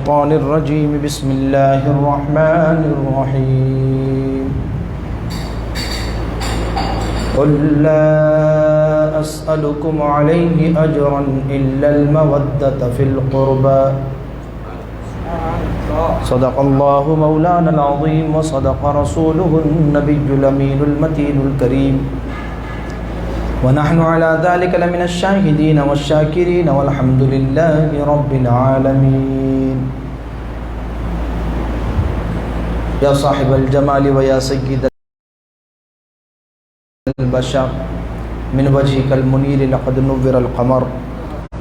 الشيطان الرجيم بسم الله الرحمن الرحيم قل لا أسألكم عليه أجرا إلا المودة في القربى صدق الله مولانا العظيم وصدق رسوله النبي الأمين المتين الكريم ونحن على ذلك لمن الشاهدين والشاكرين والحمد لله رب العالمين يا صاحب الجمال ويا سيد البشر من وجهك المنير لقد نور القمر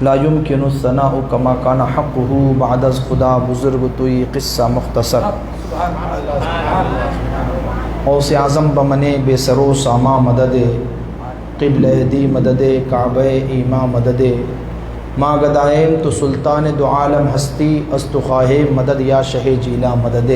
لا يمكن الثناء كما كان حقه بعد از خدا بزرگ توی قصہ مختصر غوث اعظم بمنے بے سرو ساما مدد قبل دی مدد کعبہ ایما مدد ما گدائم تو سلطان دو عالم ہستی استخواہ مدد یا شہ جیلا مدد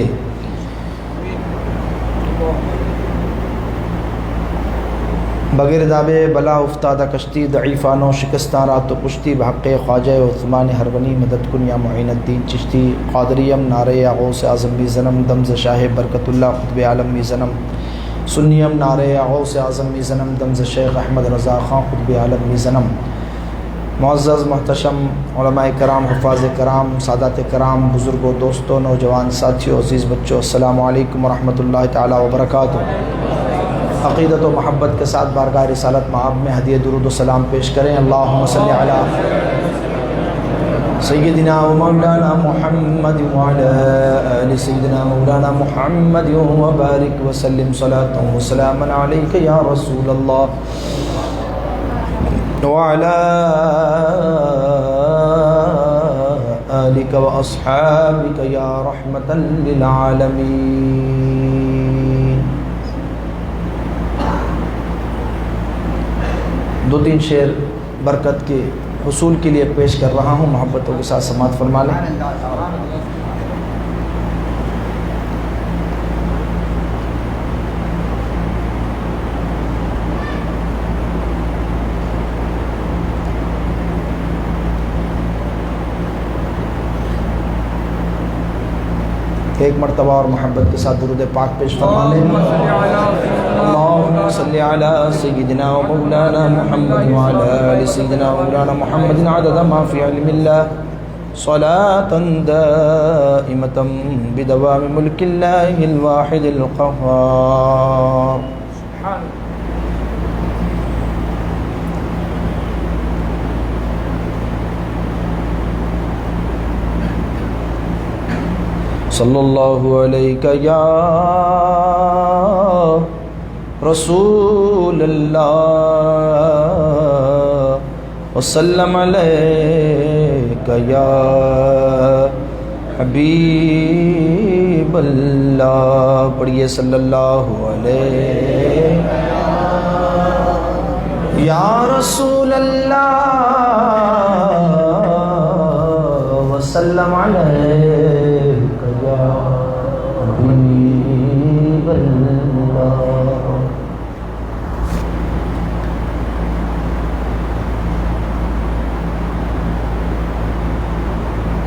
بغیر دابے بلا افتادہ کشتی ضعیفانو شکستان رات و پشتی بحق خواجہ عثمان ہرونی مدد کن یا معین الدین چشتی قادریم نعرہ غوث اعظم بھی زنم دمز شاہ برکت اللہ قطب عالم بھی زنم سنیم نعرہ غوث اعظم بھی زنم دمز شیخ احمد رضا خان قطب عالم بھی زنم معزز محتشم علماء کرام حفاظ کرام سادات کرام بزرگوں دوستوں نوجوان ساتھیوں عزیز بچوں السلام علیکم ورحمۃ اللہ تعالی وبرکاتہ عقیدت و محبت کے ساتھ بارگاہ رسالت مآب میں ہدیہ درود و سلام پیش کریں اللہم صلی علی سیدنا و مولانا محمد وعلی آل سیدنا مولانا محمد وبارک وسلم صلاة و سلاما علیک یا رسول اللہ وعلی آلک و اصحابک یا رحمتا للعالمین دو تین شعر برکت کے حصول کے لیے پیش کر رہا ہوں محبتوں کے ساتھ سماعت فرما لیں ایک مرتبہ اور محبت کے ساتھ درود پاک پیش فرما لیں اللہم صلی علی سیدنا و مولانا محمد وعلی آل سیدنا و مولانا محمد عدد ما فی علم اللہ صلاة دائمة بدوام ملک اللہ الواحد القہار صلی اللہ علیہ یا رسول اللہ وسلم علیہ یا حبیب اللہ پڑھیے صلی اللہ علیہ یا رسول اللہ وسلم علیہ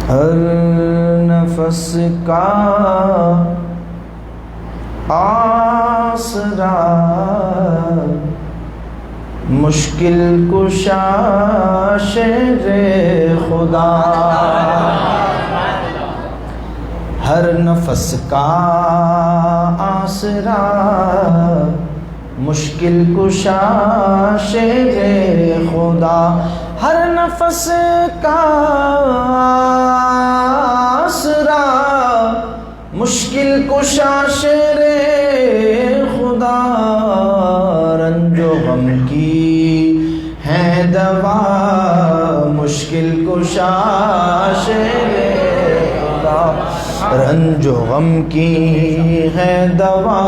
ہر نفس کا آسرا مشکل کشا شیر خدا ہر نفس کا آسرا مشکل کشا شیر خدا ہر نفس کا آسرا مشکل کشا شیر خدا رنج و غم کی ہے دوا مشکل کشا شیر خدا رنج و غم کی ہے دوا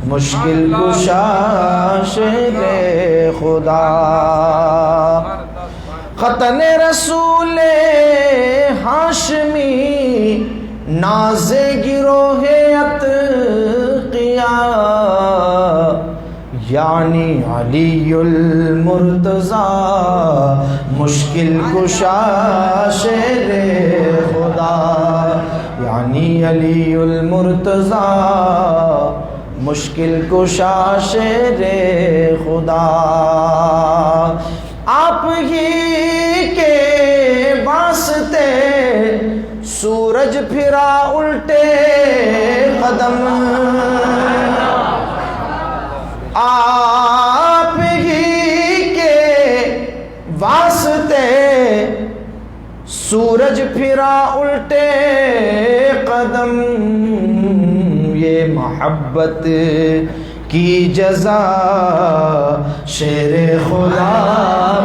مشکل کشا شیر خدا ختن رسول ہاشمی ناز گروہ اتقیا یعنی علی المرتضی مشکل کشا شیر خدا علی المرتضی مشکل کشا شیر خدا، آپ ہی کے واسطے سورج پھرا الٹے قدم، آپ ہی کے واسطے سورج پھرا الٹے قدم، یہ محبت کی جزا شیر خدا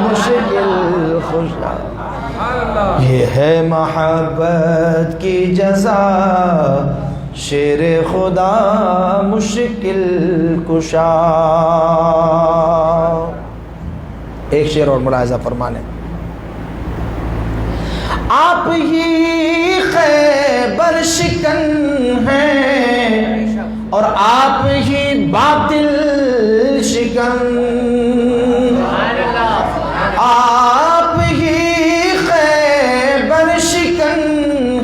مشکل کشا، یہ ہے محبت کی جزا شیر خدا مشکل کشا۔ ایک شعر اور ملاحظہ فرمانے، آپ ہی خیبر شکن ہیں اور آپ ہی باطل شکن، آپ ہی خیبر شکن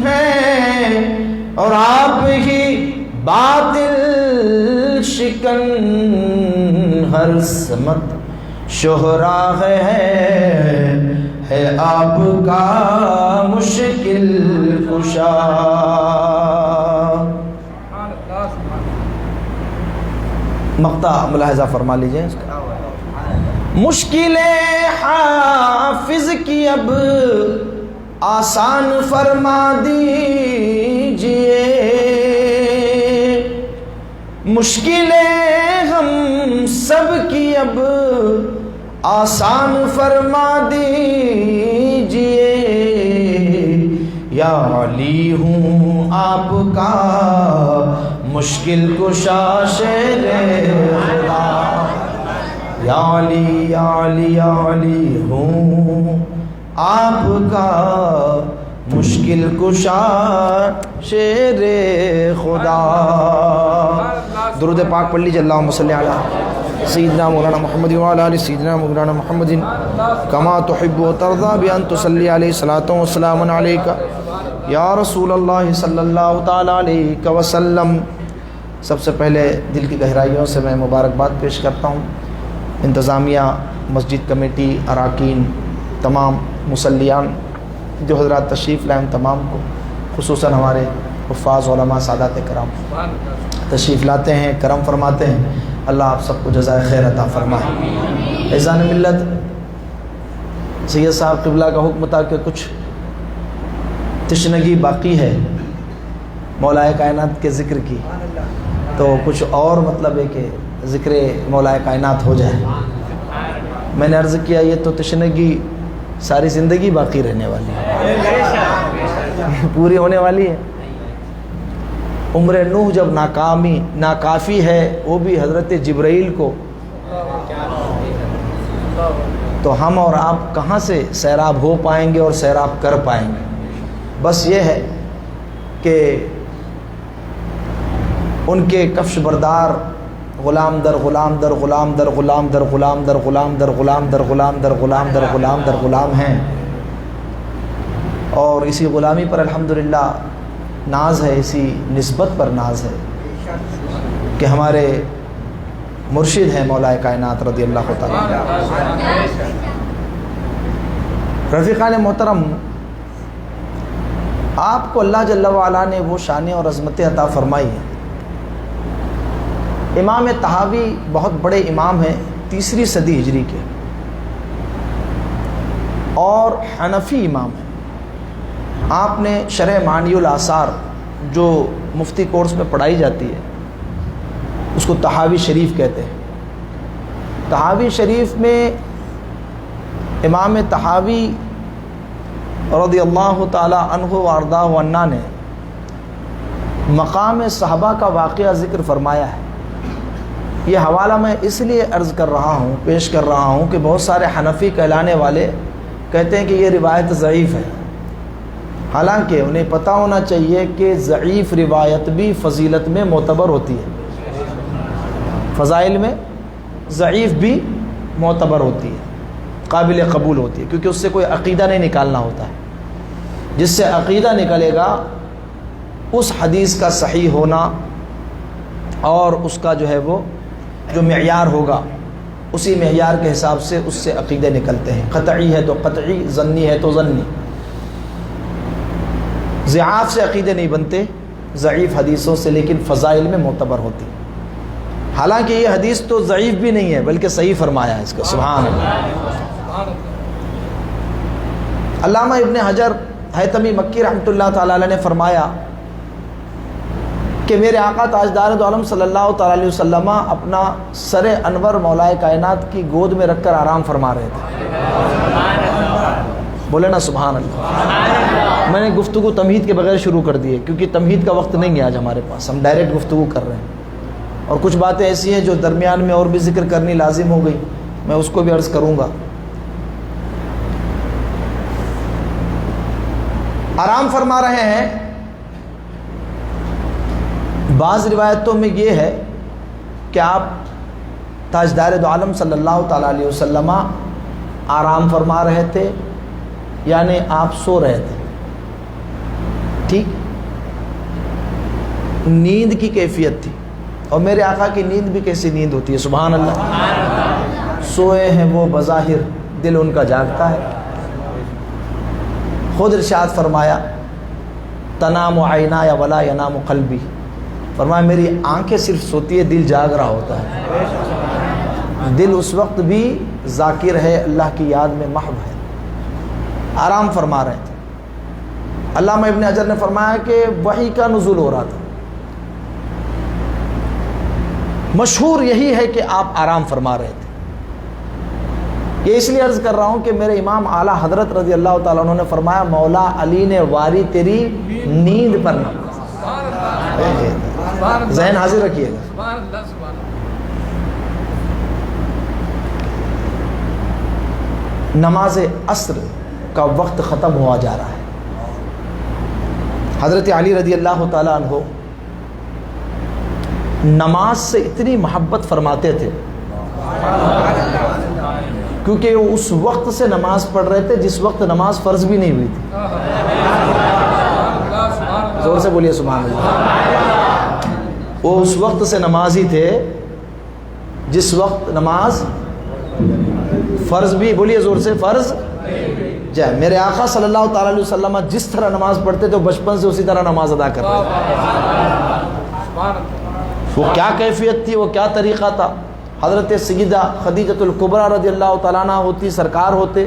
ہیں اور آپ ہی باطل شکن، ہر سمت شہرا ہے آپ کا مشکل کشا۔ مقطع ملاحظہ فرما لیجئے، مشکلیں حافظ کی اب آسان فرما دیجئے، مشکلیں ہم سب کی اب آسان فرما دیجئے، یا علی ہوں آپ کا مشکل کشا شیر خدا، یا علی یا علی یا علی ہوں آپ کا مشکل کشا شیر خدا۔ درود پاک پڑھ لیجیے، اللہم صلی علی سیدنا مولانا محمد وعلی آل سیدنا مولانا محمد کما تحب و ترضى بان تصلی علیہ صلاۃ و سلام علیک یا رسول اللہ صلی اللہ تعالی علیہ وسلم۔ سب سے پہلے دل کی گہرائیوں سے میں مبارکباد پیش کرتا ہوں انتظامیہ، مسجد کمیٹی، اراکین، تمام مصلیان جو حضرات تشریف لائیں تمام کو، خصوصاً ہمارے حفاظ علماء سادات کرام تشریف لاتے ہیں، کرم فرماتے ہیں، اللہ آپ سب کو جزائے خیر عطا فرمائے۔ اذان ملت سید صاحب قبلہ کا حکم تھا کہ کچھ تشنگی باقی ہے مولا کائنات کے ذکر کی، تو کچھ اور مطلب ہے کہ ذکر مولا کائنات ہو جائے۔ میں نے عرض کیا یہ تو تشنگی ساری زندگی باقی رہنے والی ہے، پوری ہونے والی ہے۔ عمر نوح جب ناکافی ہے، وہ بھی حضرت جبرائیل کو، تو ہم اور آپ کہاں سے سیراب ہو پائیں گے اور سیراب کر پائیں گے؟ بس یہ ہے کہ ان کے کفش بردار غلام در غلام در غلام در غلام در غلام در غلام در غلام در غلام در غلام در غلام در غلام ہیں، اور اسی غلامی پر الحمدللہ ناز ہے، اسی نسبت پر ناز ہے کہ ہمارے مرشد ہیں مولا کائنات رضی اللہ تعالیٰ۔ رفیقان محترم، آپ کو اللہ جل وعلا نے وہ شان اور عظمتیں عطا فرمائی ہیں۔ امام طحاوی بہت بڑے امام ہیں، 3 صدی ہجری کے، اور حنفی امام ہیں۔ آپ نے شرح معانی الآثار جو مفتی کورس میں پڑھائی جاتی ہے اس کو طحاوی شریف کہتے ہیں۔ طحاوی شریف میں امام طحاوی رضی اللہ تعالی عنہ وارضاہ عنہ نے مقام صحابہ کا واقعہ ذکر فرمایا ہے۔ یہ حوالہ میں اس لیے عرض کر رہا ہوں، پیش کر رہا ہوں کہ بہت سارے حنفی کہلانے والے کہتے ہیں کہ یہ روایت ضعیف ہے، حالانکہ انہیں پتہ ہونا چاہیے کہ ضعیف روایت بھی فضیلت میں معتبر ہوتی ہے، فضائل میں ضعیف بھی معتبر ہوتی ہے، قابل قبول ہوتی ہے، کیونکہ اس سے کوئی عقیدہ نہیں نکالنا ہوتا ہے۔ جس سے عقیدہ نکلے گا اس حدیث کا صحیح ہونا اور اس کا جو ہے وہ جو معیار ہوگا اسی معیار کے حساب سے اس سے عقیدے نکلتے ہیں. قطعی ہے تو قطعی، ظنی ہے تو ظنی. ضعاف سے عقیدے نہیں بنتے، ضعیف حدیثوں سے، لیکن فضائل میں معتبر ہوتی. حالانکہ یہ حدیث تو ضعیف بھی نہیں ہے بلکہ صحیح فرمایا ہے اس کا. سبحان اللہ. علامہ ابن حجر حیثمی مکی رحمۃ اللہ تعالی علیہ نے فرمایا کہ میرے آقا تاجدار دو عالم صلی اللہ تعالی علیہ وسلم اپنا سر انور مولائے کائنات کی گود میں رکھ کر آرام فرما رہے تھے. بولے نا سبحان اللہ. میں نے گفتگو تمہید کے بغیر شروع کر دی ہے کیونکہ تمہید کا وقت نہیں ہے آج ہمارے پاس، ہم ڈائریکٹ گفتگو کر رہے ہیں. اور کچھ باتیں ایسی ہیں جو درمیان میں اور بھی ذکر کرنی لازم ہو گئی، میں اس کو بھی عرض کروں گا. آرام فرما رہے ہیں. بعض روایتوں میں یہ ہے کہ آپ تاجدار دو عالم صلی اللہ تعالی علیہ وسلم آرام فرما رہے تھے، یعنی آپ سو رہے تھے. ٹھیک، نیند کی کیفیت تھی. اور میرے آقا کی نیند بھی کیسی نیند ہوتی ہے. سبحان اللہ. سوئے ہیں وہ بظاہر، دل ان کا جاگتا ہے. خود ارشاد فرمایا تنام عینایا ولا ینام قلبی. فرمایا میری آنکھیں صرف سوتی ہے، دل جاگ رہا ہوتا ہے. دل اس وقت بھی ذاکر ہے، اللہ کی یاد میں محو ہے. آرام فرما رہے تھے. علامہ ابن حجر نے فرمایا کہ وحی کا نزول ہو رہا تھا. مشہور یہی ہے کہ آپ آرام فرما رہے تھے. یہ اس لیے عرض کر رہا ہوں کہ میرے امام اعلیٰ حضرت رضی اللہ تعالیٰ عنہ نے فرمایا مولا علی نے واری تیری نیند پر نہ. ذہن حاضر رکھیے گا. نماز عصر کا وقت ختم ہوا جا رہا ہے. حضرت علی رضی اللہ تعالیٰ عنہ نماز سے اتنی محبت فرماتے تھے کیونکہ وہ اس وقت سے نماز پڑھ رہے تھے جس وقت نماز فرض بھی نہیں ہوئی تھی. زور سے بولیے سبحان اللہ. وہ اس وقت سے نمازی تھے جس وقت نماز فرض بھی، بولیے زور سے، فرض جائے. میرے آقا صلی اللہ تعالی علیہ وسلم جس طرح نماز پڑھتے تھے بچپن سے اسی طرح نماز ادا کر رہے تھے. وہ کیا کیفیت تھی، وہ کیا طریقہ تھا. حضرت سیدہ خدیجۃ الکبریٰ رضی اللہ تعالیٰ عنہ ہوتی سرکار ہوتے،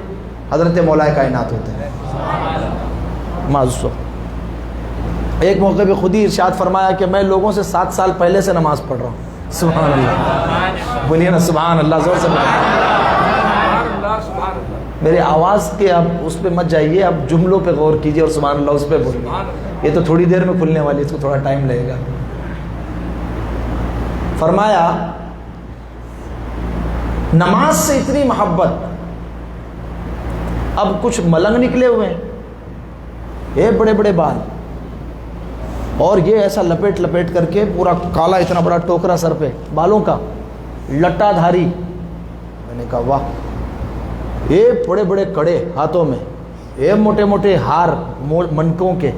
حضرت مولائے کائنات ہوتے ہیں. ایک موقع پہ خود ہی ارشاد فرمایا کہ میں لوگوں سے 7 سال پہلے سے نماز پڑھ رہا ہوں. سبحان اللہ. بولیے نا سبحان اللہ زور سے. میرے آواز کے اب اس پہ مت جائیے، اب جملوں پہ غور کیجیے اور سبحان اللہ اس پہ بولیے. یہ تو تھوڑی دیر میں کھلنے والی ہے، اس کو تھوڑا ٹائم لگے گا. فرمایا نماز سے اتنی محبت. اب کچھ ملنگ نکلے ہوئے ہیں، یہ بڑے بڑے بال، اور یہ ایسا لپیٹ لپیٹ کر کے پورا کالا اتنا بڑا ٹوکرا سر پہ بالوں کا، لٹا دھاری. میں نے کہا واہ. یہ بڑے بڑے کڑے ہاتھوں میں، یہ موٹے موٹے ہار منکوں کے،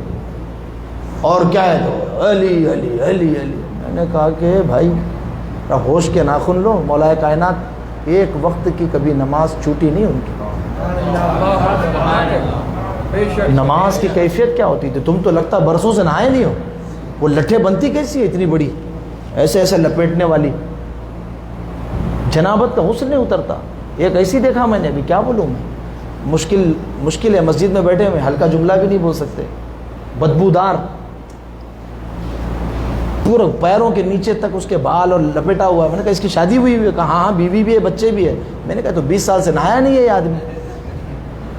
اور کیا ہے تو علی علی علی علی. میں نے کہا کہ بھائی ہوش کے ناخن لو. مولائے کائنات ایک وقت کی کبھی نماز چھوٹی نہیں ان کی. نماز کی کیفیت کیا ہوتی تھی؟ تم تو لگتا برسوں سے نہائے نہیں ہو. وہ لٹھے بنتی کیسی ہے اتنی بڑی، ایسے ایسے لپیٹنے والی. جنابت کا حسن نہیں اترتا. ایک ایسی دیکھا میں نے، ابھی کیا بولوں میں، مشکل ہے. مسجد میں بیٹھے ہوئے ہلکا جملہ بھی نہیں بول سکتے. بدبودار، پورے پیروں کے نیچے تک اس کے بال اور لپیٹا ہوا. میں نے کہا اس کی شادی ہوئی ہوئی ہے؟ کہا ہاں بیوی بھی ہے، بچے بھی ہے. میں نے کہا تو 20 سال سے نہایا نہیں ہے یہ آدمی.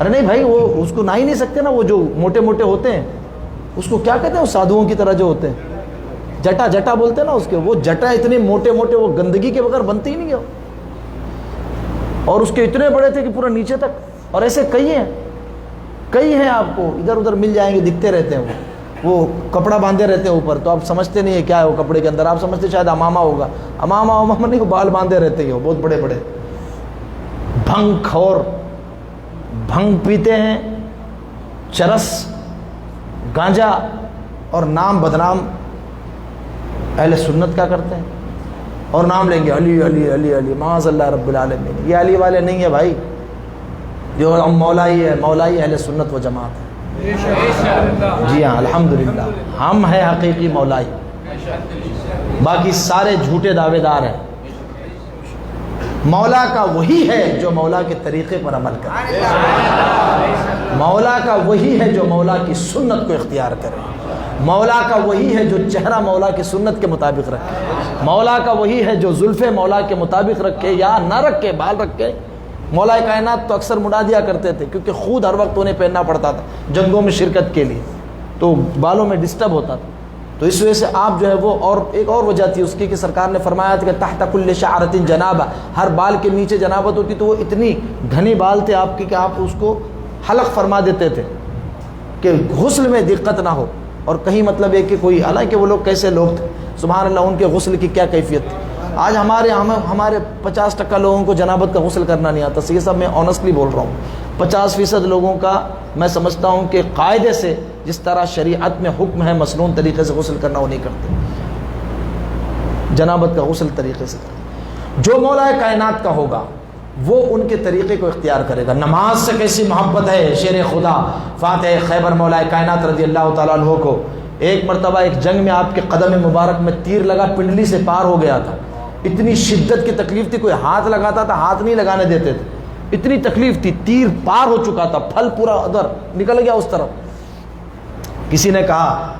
ارے نہیں بھائی، وہ اس کو نہ ہی نہیں سکتے نا. وہ جو موٹے موٹے ہوتے ہیں اس کو کیا کہتے ہیں، وہ سادھوؤں کی طرح جو ہوتے ہیں، جٹا بولتے ہیں نا اس کے. وہ جٹا اتنے موٹے موٹے، وہ گندگی کے بغیر بنتے ہی نہیں ہے. اور اس کے اتنے بڑے تھے کہ پورا نیچے تک. اور ایسے کئی ہیں آپ کو ادھر ادھر مل جائیں گے، دکھتے رہتے ہیں. وہ کپڑا باندھے رہتے ہیں اوپر، تو آپ سمجھتے نہیں ہے کیا ہے وہ کپڑے کے اندر. آپ سمجھتے شاید امامہ ہوگا. امامہ نہیں، وہ بال باندھے رہتے ہیں بہت بڑے بڑے. بھنگ خور، بھنگ پیتے ہیں، چرس، گانجا اور نام بدنام اہل سنت کا کرتے ہیں، اور نام لیں گے علی علی علی علی معاذ اللہ رب العالمین. یہ علی والے نہیں ہیں بھائی، جو مولائی ہے، مولائی اہل سنت و جماعت ہے. جی ہاں الحمدللہ ہم ہیں حقیقی مولائی، باقی سارے جھوٹے دعوے دار ہیں. مولا کا وہی ہے جو مولا کے طریقے پر عمل کرے، مولا کا وہی ہے جو مولا کی سنت کو اختیار کرے، مولا کا وہی ہے جو چہرہ مولا کی سنت کے مطابق رکھے، مولا کا وہی ہے جو زلف مولا کے مطابق رکھے یا نہ رکھے، بال رکھے. مولا کائنات تو اکثر مڑا دیا کرتے تھے کیونکہ خود ہر وقت انہیں پہننا پڑتا تھا جنگوں میں شرکت کے لیے، تو بالوں میں ڈسٹرب ہوتا تھا. تو اس وجہ سے آپ جو ہے وہ، اور ایک اور وجہ تھی اس کی کہ سرکار نے فرمایا تھا کہ تحت کل شعرۃ جنابہ، ہر بال کے نیچے جنابت ہوتی، تو وہ اتنی گھنی بال تھے آپ کی کہ آپ اس کو حلق فرما دیتے تھے کہ غسل میں دقت نہ ہو. اور کہیں مطلب ہے کہ کوئی، حالانکہ وہ لوگ کیسے لوگ تھے سبحان اللہ، ان کے غسل کی کیا کیفیت تھی. آج ہمارے 50% لوگوں کو جنابت کا غسل کرنا نہیں آتا. یہ سب میں آنیسٹلی بول رہا ہوں. 50% لوگوں کا میں سمجھتا ہوں کہ قاعدے سے جس طرح شریعت میں حکم ہے مسنون طریقے سے غسل کرنا، وہ نہیں کرتے، جنابت کا غسل طریقے سے کرتے. جو مولا کائنات کا ہوگا وہ ان کے طریقے کو اختیار کرے گا. نماز سے کیسی محبت ہے شیر خدا فاتح خیبر مولا کائنات رضی اللہ تعالیٰ عنہ کو. ایک مرتبہ ایک جنگ میں آپ کے قدم مبارک میں تیر لگا، پنڈلی سے پار ہو گیا تھا. اتنی شدت کی تکلیف تھی، کوئی ہاتھ لگاتا تھا ہاتھ نہیں لگانے دیتے تھے، اتنی تکلیف تھی. تیر پار ہو چکا تھا، پھل پورا ادھر نکل گیا اس طرف. کسی نے کہا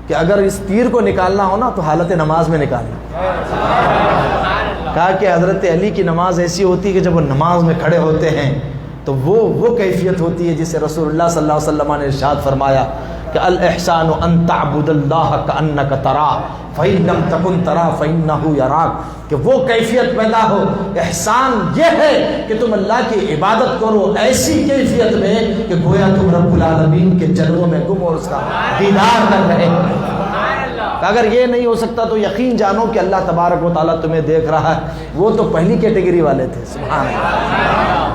کہ اگر اس تیر کو نکالنا ہو نا تو حالت نماز میں نکالنا. کہا کہ حضرت علی کی نماز ایسی ہوتی ہے کہ جب وہ نماز میں کھڑے ہوتے ہیں تو وہ کیفیت ہوتی ہے جسے رسول اللہ صلی اللہ علیہ وسلم نے ارشاد فرمایا کہ الاحسان ان تعبد اللہ کانک تراہ فإن لم تکن تراہ فإنہ یراک، کہ وہ کیفیت پیدا ہو. احسان یہ ہے کہ تم اللہ کی عبادت کرو ایسی کیفیت میں کہ گویا تم رب العالمین کے جلووں میں گم اور اس کا دیدار کر رہے ہو. اگر یہ نہیں ہو سکتا تو یقین جانو کہ اللہ تبارک و تعالیٰ تمہیں دیکھ رہا ہے. وہ تو پہلی کیٹیگری والے تھے. سبحان اللہ.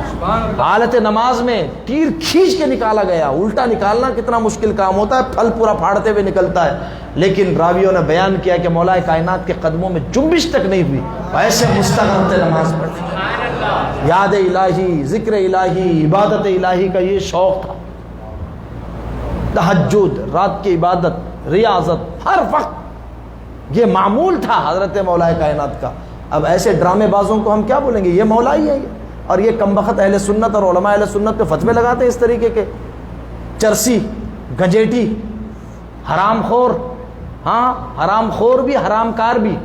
حالت نماز میں تیر کھینچ کے نکالا گیا. الٹا نکالنا کتنا مشکل کام ہوتا ہے، پھل پورا پھاڑتے ہوئے نکلتا ہے. لیکن راویوں نے بیان کیا کہ مولا کائنات کے قدموں میں جنبش تک نہیں ہوئی، ایسے مستقل تھے نماز پڑھتے. یاد الہی، ذکر الہی، عبادت الہی کا یہ شوق تھا. تہجد، رات کی عبادت، ریاضت، ہر وقت یہ معمول تھا حضرت مولا کائنات کا. اب ایسے ڈرامے بازوں کو ہم کیا بولیں گے، یہ مولا ہی ہے یہ. اور یہ کمبخت اہل سنت اور علماء اہل سنت پہ فتوے لگاتے ہیں اس طریقے کے. چرسی، گنجیٹی، حرام خور، ہاں حرام خور بھی حرام کار بھی.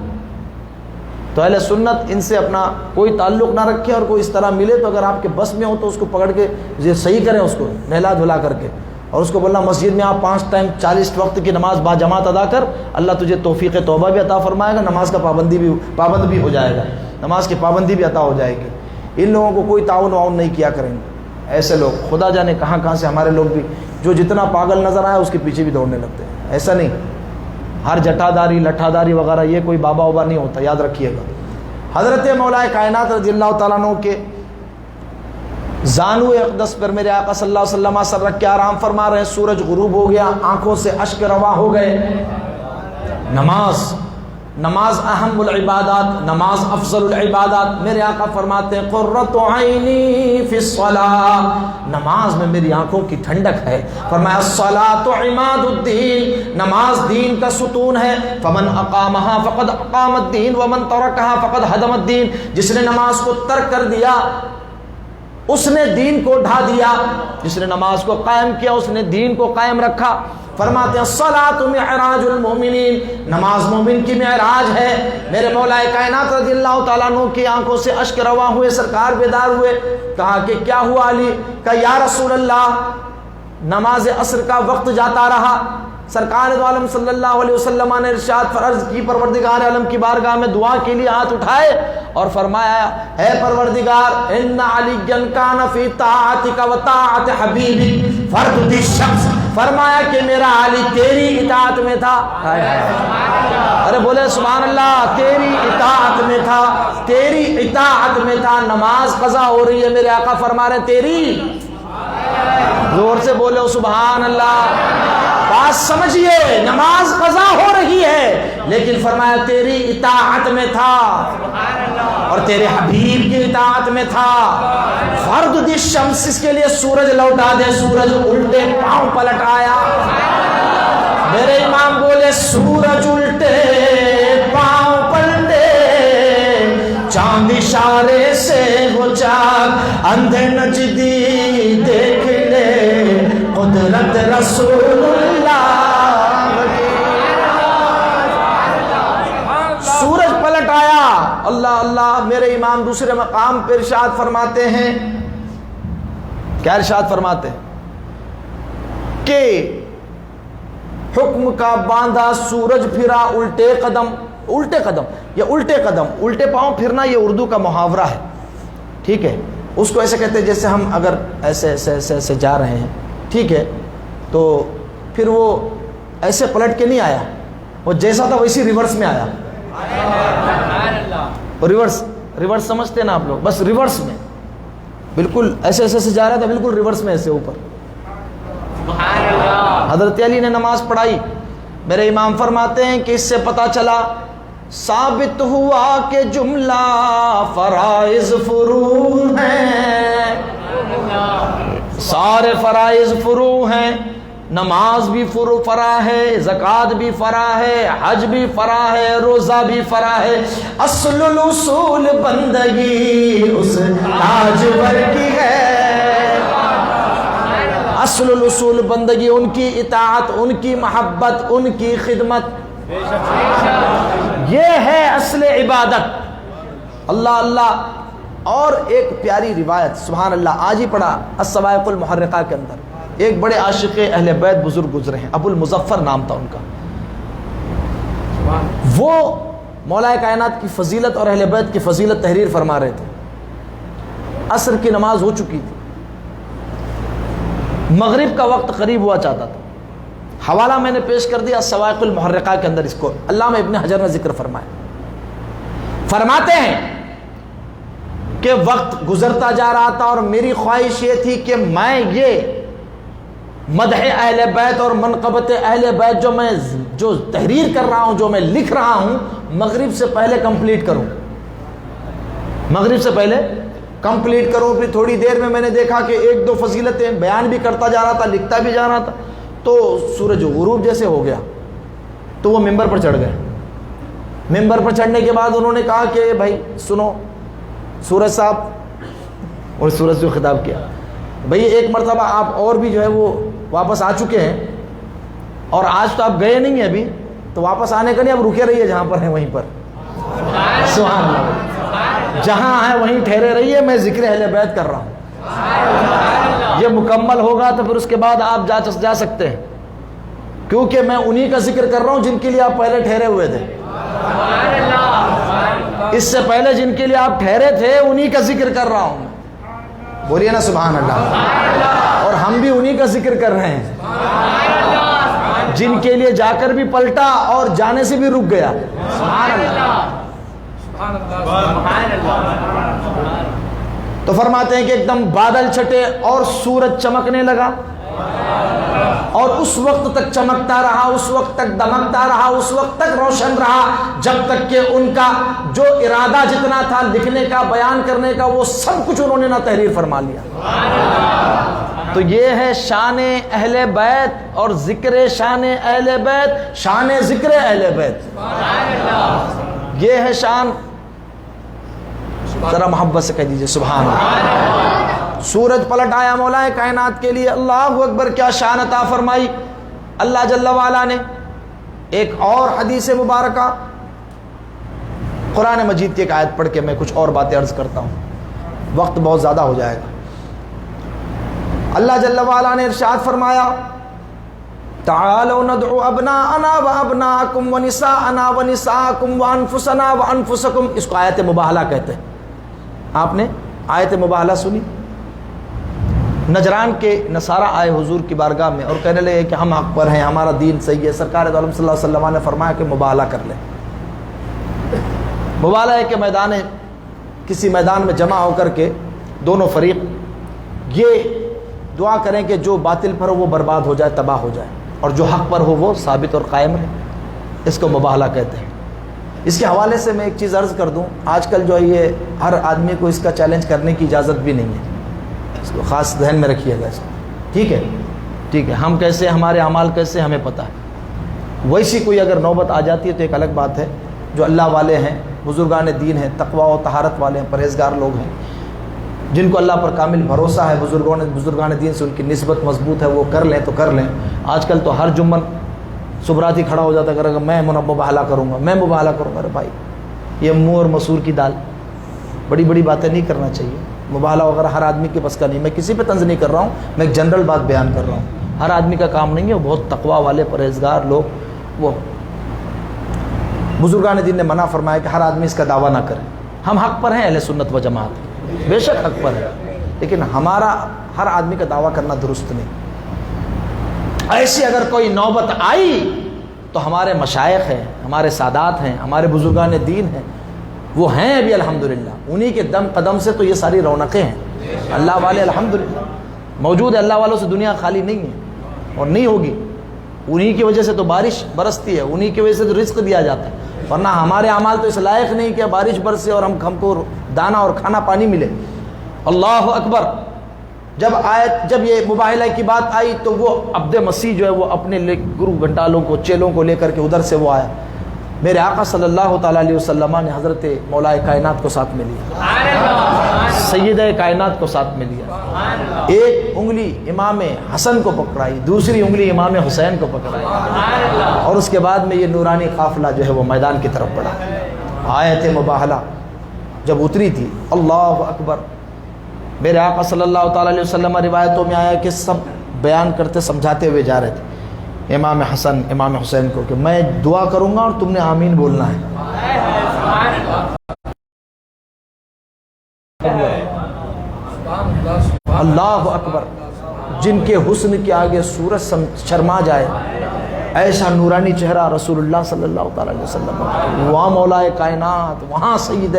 تو اہل سنت ان سے اپنا کوئی تعلق نہ رکھے، اور کوئی اس طرح ملے تو اگر آپ کے بس میں ہو تو اس کو پکڑ کے یہ صحیح کریں، اس کو نہلا دھلا کر کے، اور اس کو بولنا مسجد میں آپ 5 ٹائم 40 وقت کی نماز با جماعت ادا کر، اللہ تجھے توفیق توبہ بھی عطا فرمائے گا، نماز کا پابند بھی ہو جائے گا، نماز کی پابندی بھی عطا ہو جائے گی. ان لوگوں کو کوئی تعاون واؤن نہیں کیا کریں گے. ایسے لوگ خدا جانے کہاں سے ہمارے لوگ بھی، جو جتنا پاگل نظر آئے اس کے پیچھے بھی دوڑنے لگتے ہیں. ایسا نہیں، ہر جٹاداری لٹھاداری وغیرہ یہ کوئی بابا وبا نہیں ہوتا، یاد رکھیے گا. حضرت مولا کائنات رضی اللہ تعالیٰ عنہ کے زانو اقدس پر میرے آقا صلی اللہ علیہ وسلم سر رکھ کے آرام فرما رہے ہیں. سورج غروب ہو گیا، آنکھوں سے اشک روا ہو گئے. نماز اہم العبادات، نماز افضل العبادات. میرے آقا فرماتے ہیں قرۃ عینی فی الصلاۃ، نماز میں میری آنکھوں کی ٹھنڈک ہے. فرمایا الصلاۃ عماد الدین، نماز دین کا ستون ہے. فمن اقامہا فقد اقام الدین ومن ترکہا فقد ہدم الدین، جس نے نماز کو ترک کر دیا اس نے دین کو ڈھا دیا، جس نے نماز کو قائم کیا اس نے دین کو قائم رکھا. فرماتے ہیں الصلاۃ معراج المؤمنین، نماز مومن کی معراج ہے. میرے مولا کائنات رضی اللہ تعالیٰ عنہ کی آنکھوں سے اشک روا ہوئے، سرکار بیدار ہوئے. کہا کہ کیا ہوا علی؟ کہا یا رسول اللہ نماز عصر کا وقت جاتا رہا. سرکار دو عالم صلی اللہ علیہ وسلم نے ارشاد فرض کی پروردگار عالم کی بارگاہ میں دعا کے لیے ہاتھ اٹھائے اور فرمایا اے پروردگار ان علی کان فی طاعتک و طاعت حبیبک فرد الشمس، فرمایا کہ میرا علی تیری اطاعت میں تھا. ارے بولے سبحان اللہ، تیری اطاعت میں تھا، تیری اطاعت میں تھا. نماز قضا ہو رہی ہے، میرے آقا فرما رہے تیری زور سے بولے ہو سبحان اللہ. بات سمجھیے, نماز قضا ہو رہی ہے لیکن فرمایا تیری اطاعت میں تھا اور تیرے حبیب کی اطاعت میں تھا. فرد دی شمس, اس کے لیے سورج لوٹا دے, سورج الٹے پاؤں پلٹ آیا. میرے امام بولے سورج الٹے پاؤں پلٹے, چاند اشارے سے ہو چاک, اندھے نجدی دیکھ لے قدرت رسول اللہ. سورج پلٹ آیا. اللہ اللہ. میرے امام دوسرے مقام پر ارشاد فرماتے ہیں, کیا ارشاد فرماتے ہیں کہ حکم کا باندھا سورج پھرا الٹے قدم. الٹے قدم یا الٹے قدم, الٹے پاؤں پھرنا یہ اردو کا محاورہ ہے, ٹھیک ہے. اس کو ایسے کہتے ہیں جیسے ہم اگر ایسے ایسے ایسے ایسے جا رہے ہیں, ٹھیک ہے, تو پھر وہ ایسے پلٹ کے نہیں آیا, وہ جیسا تھا ویسی ریورس میں آیا. ریورس, ریورس سمجھتے ہیں نا آپ لوگ, بس ریورس میں بالکل ایسے ایسے ایسے جا رہا تھا, بالکل ریورس میں ایسے اوپر. حضرت علی نے نماز پڑھائی. میرے امام فرماتے ہیں کہ اس سے پتہ چلا, ثابت ہوا کہ جملہ فرائض فروع ہیں, سارے فرائض فروع ہیں. نماز بھی فرا ہے, زکوٰۃ بھی فرا ہے, حج بھی فرا ہے, روزہ بھی فرا ہے. اصل الاصول بندگی اس تاجور کی ہے. اصل الاصول بندگی, ان کی اطاعت, ان کی محبت, ان کی خدمت, یہ ہے اصل عبادت. اللہ اللہ. اور ایک پیاری روایت سبحان اللہ آج ہی پڑھا الصواعق المحرقہ کے اندر, ایک بڑے عاشق اہل بیت بزرگ گزرے ہیں, ابو المظفر نام تھا ان کا. وہ مولا کائنات کی فضیلت اور اہل بیت کی فضیلت تحریر فرما رہے تھے. عصر کی نماز ہو چکی تھی, مغرب کا وقت قریب ہوا چاہتا تھا. حوالہ میں نے پیش کر دیا الصواعق المحرقہ کے اندر, اس کو علامہ ابن حجر نے ذکر فرمایا. فرماتے ہیں کہ وقت گزرتا جا رہا تھا اور میری خواہش یہ تھی کہ میں یہ مدح اہل بیت اور منقبت اہل بیت جو تحریر کر رہا ہوں, جو میں لکھ رہا ہوں, مغرب سے پہلے کمپلیٹ کروں, مغرب سے پہلے کمپلیٹ کروں. پھر تھوڑی دیر میں نے دیکھا کہ ایک دو فضیلتیں بیان بھی کرتا جا رہا تھا, لکھتا بھی جا رہا تھا, تو سورج غروب جیسے ہو گیا. تو وہ ممبر پر چڑھ گئے. ممبر پر چڑھنے کے بعد انہوں نے کہا کہ بھائی سنو سورج صاحب, اور سورج کو خطاب کیا, بھئی ایک مرتبہ آپ اور بھی جو ہے وہ واپس آ چکے ہیں, اور آج تو آپ گئے نہیں ہیں ابھی, تو واپس آنے کا نہیں, اب رکے رہیے جہاں پر ہیں وہیں پر. سبحان اللہ. جہاں ہیں وہیں ٹھہرے رہیے, میں ذکر اہل بیت کر رہا ہوں. یہ مکمل ہوگا تو پھر اس کے بعد آپ جا سکتے ہیں, کیونکہ میں انہی کا ذکر کر رہا ہوں جن کے لیے آپ پہلے ٹھہرے ہوئے تھے. اس سے پہلے جن کے لیے آپ ٹھہرے تھے انہی کا ذکر کر رہا ہوں. بولیے نا سبحان اللہ. اور ہم بھی انہی کا ذکر کر رہے ہیں جن کے لیے جا کر بھی پلٹا اور جانے سے بھی رک گیا. سبحان اللہ. تو فرماتے ہیں کہ ایک دم بادل چھٹے اور سورج چمکنے لگا, اور اس وقت تک چمکتا رہا, اس وقت تک دمکتا رہا, اس وقت تک روشن رہا جب تک کہ ان کا جو ارادہ جتنا تھا لکھنے کا, بیان کرنے کا, وہ سب کچھ انہوں نے نہ تحریر فرما لیا. تو یہ ہے شان اہل بیت اور ذکر شان اہل بیت, شان ذکر اہل بیت, یہ ہے شان. ذرا محبت سے کہہ دیجئے سبحان اللہ. سورج پلٹ آیا مولا کائنات کے لیے, اللہ اکبر, کیا شان عطا فرمائی اللہ جل وعلا نے. ایک اور حدیث مبارکہ قرآن مجید کی ایک آیت پڑھ کے میں کچھ اور باتیں عرض کرتا ہوں, وقت بہت زیادہ ہو جائے گا. اللہ جل وعلا نے ارشاد فرمایا تعالوا ندعو ابناءنا وابناءکم ونساءنا ونساءکم وانفسنا وانفسکم. اس کو آیت مباہلہ کہتے ہیں. آپ نے آیت مباہلہ سنی؟ نجران کے نصارہ آئے حضور کی بارگاہ میں اور کہنے لگے کہ ہم حق پر ہیں, ہمارا دین صحیح ہے. سرکار دو عالم صلی اللہ علیہ وسلم نے فرمایا کہ مباہلہ کر لیں. مباہلہ ہے کہ کسی میدان میں جمع ہو کر کے دونوں فریق یہ دعا کریں کہ جو باطل پر ہو وہ برباد ہو جائے، تباہ ہو جائے، اور جو حق پر ہو وہ ثابت اور قائم رہے. اس کو مباہلہ کہتے ہیں. اس کے حوالے سے میں ایک چیز عرض کر دوں، آج کل جو ہے یہ ہر آدمی کو اس کا چیلنج کرنے کی اجازت بھی نہیں ہے. اس کو خاص ذہن میں رکھیے گا اس کو. ٹھیک ہے، ٹھیک ہے. ہم کیسے، ہمارے اعمال کیسے، ہمیں پتہ ہے. ویسی کوئی اگر نوبت آ جاتی ہے تو ایک الگ بات ہے. جو اللہ والے ہیں، بزرگان دین ہیں، تقویٰ و طہارت والے ہیں، پرہیزگار لوگ ہیں، جن کو اللہ پر کامل بھروسہ ہے، بزرگان دین سے ان کی نسبت مضبوط ہے، وہ کر لیں تو کر لیں. آج کل تو ہر جمعہ صبراتی کھڑا ہو جاتا ہے کہ میں مباہلہ کروں گا، میں مباہلہ کروں گا. ارے بھائی، یہ منہ اور مسور کی دال، بڑی بڑی باتیں نہیں کرنا چاہیے. مباہلہ وغیرہ ہر آدمی کے بس کا نہیں. میں کسی پہ طنز نہیں کر رہا ہوں، میں ایک جنرل بات بیان کر رہا ہوں. ہر آدمی کا کام نہیں ہے. بہت تقویٰ والے پرہیزگار لوگ، وہ بزرگان دین نے منع فرمایا کہ ہر آدمی اس کا دعویٰ نہ کرے. ہم حق پر ہیں، اہل سنت و جماعت بے شک حق پر ہے، لیکن ہمارا ہر آدمی کا دعویٰ کرنا درست نہیں. ایسی اگر کوئی نوبت آئی تو ہمارے مشائخ ہیں، ہمارے سادات ہیں، ہمارے بزرگان دین ہیں، وہ ہیں ابھی الحمدللہ. انہی کے دم قدم سے تو یہ ساری رونقیں ہیں. اللہ والے الحمدللہ موجود ہے. اللہ والوں سے دنیا خالی نہیں ہے اور نہیں ہوگی. انہی کی وجہ سے تو بارش برستی ہے، انہی کی وجہ سے تو رزق دیا جاتا ہے. ورنہ ہمارے اعمال تو اس لائق نہیں کہ بارش برسے اور ہم کو دانا اور کھانا پانی ملے. اللہ اکبر. جب یہ مباہلہ کی بات آئی تو وہ عبد مسیح جو ہے وہ اپنے گرو گھنٹالوں کو، چیلوں کو لے کر کے ادھر سے وہ آیا. میرے آقا صلی اللہ تعالیٰ علیہ وسلم نے حضرت مولا کائنات کو ساتھ میں لیا، سیدہ کائنات کو ساتھ میں لیا. ایک انگلی امام حسن کو پکڑائی، دوسری انگلی امام حسین کو پکڑائی، اور اس کے بعد میں یہ نورانی قافلہ جو ہے وہ میدان کی طرف بڑھا. آیت مباہلہ جب اتری تھی، اللہ اکبر، میرے آقا صلی اللہ تعالیٰ علیہ وسلم روایتوں میں آیا کہ سب بیان کرتے سمجھاتے ہوئے جا رہے تھے امام حسن امام حسین کو کہ میں دعا کروں گا اور تم نے آمین بولنا ہے. اللہ اکبر. جن کے حسن کے آگے سورج شرما جائے، ایسا نورانی چہرہ رسول اللہ صلی اللہ تعالیٰ علیہ وسلم. وہاں مولا کائنات، وہاں سید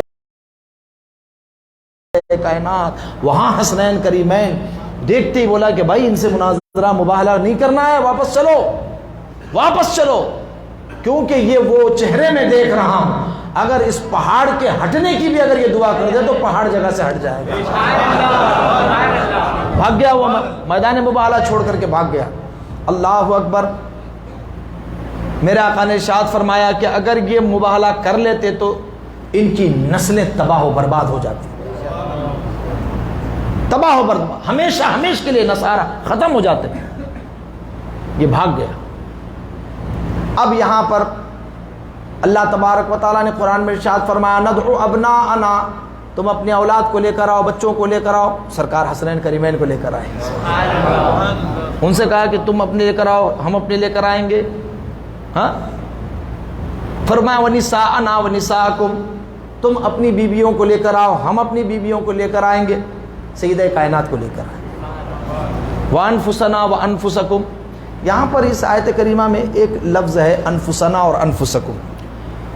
کائنات، وہاں حسنین کریمین. دیکھتے ہی بولا کہ بھائی ان سے مناظرہ مباہلہ نہیں کرنا ہے، واپس چلو، واپس چلو. کیونکہ یہ وہ چہرے میں دیکھ رہا ہوں، اگر اس پہاڑ کے ہٹنے کی بھی اگر یہ دعا کر دے تو پہاڑ جگہ سے ہٹ جائے گا. بھاگ گیا وہ میدان مباہلہ چھوڑ کر کے بھاگ گیا. اللہ اکبر. میرے آقا نے ارشاد فرمایا کہ اگر یہ مباہلہ کر لیتے تو ان کی نسلیں تباہ و برباد ہو جاتی، تباہ و برباد، ہمیشہ ہمیشہ کے لیے نصارہ ختم ہو جاتے ہیں. یہ بھاگ گیا. اب یہاں پر اللہ تبارک و تعالیٰ نے قرآن میں ارشاد فرمایا ندعو ابناءنا، تم اپنے اولاد کو لے کر آؤ، بچوں کو لے کر آؤ. سرکار حسنین کریمین کو لے کر آئے. ان سے کہا کہ تم اپنے لے کر آؤ، ہم اپنے لے کر آئیں گے. ہاں، فرمایا ونساءنا ونساءکم، تم اپنی بیویوں کو لے کر آؤ، ہم اپنی بیویوں کو لے کر آئیں گے. سیدہ کائنات کو لے کر آئے. وانفسنا وانفسکم. یہاں پر اس آیت کریمہ میں ایک لفظ ہے انفسنا اور انفسکم.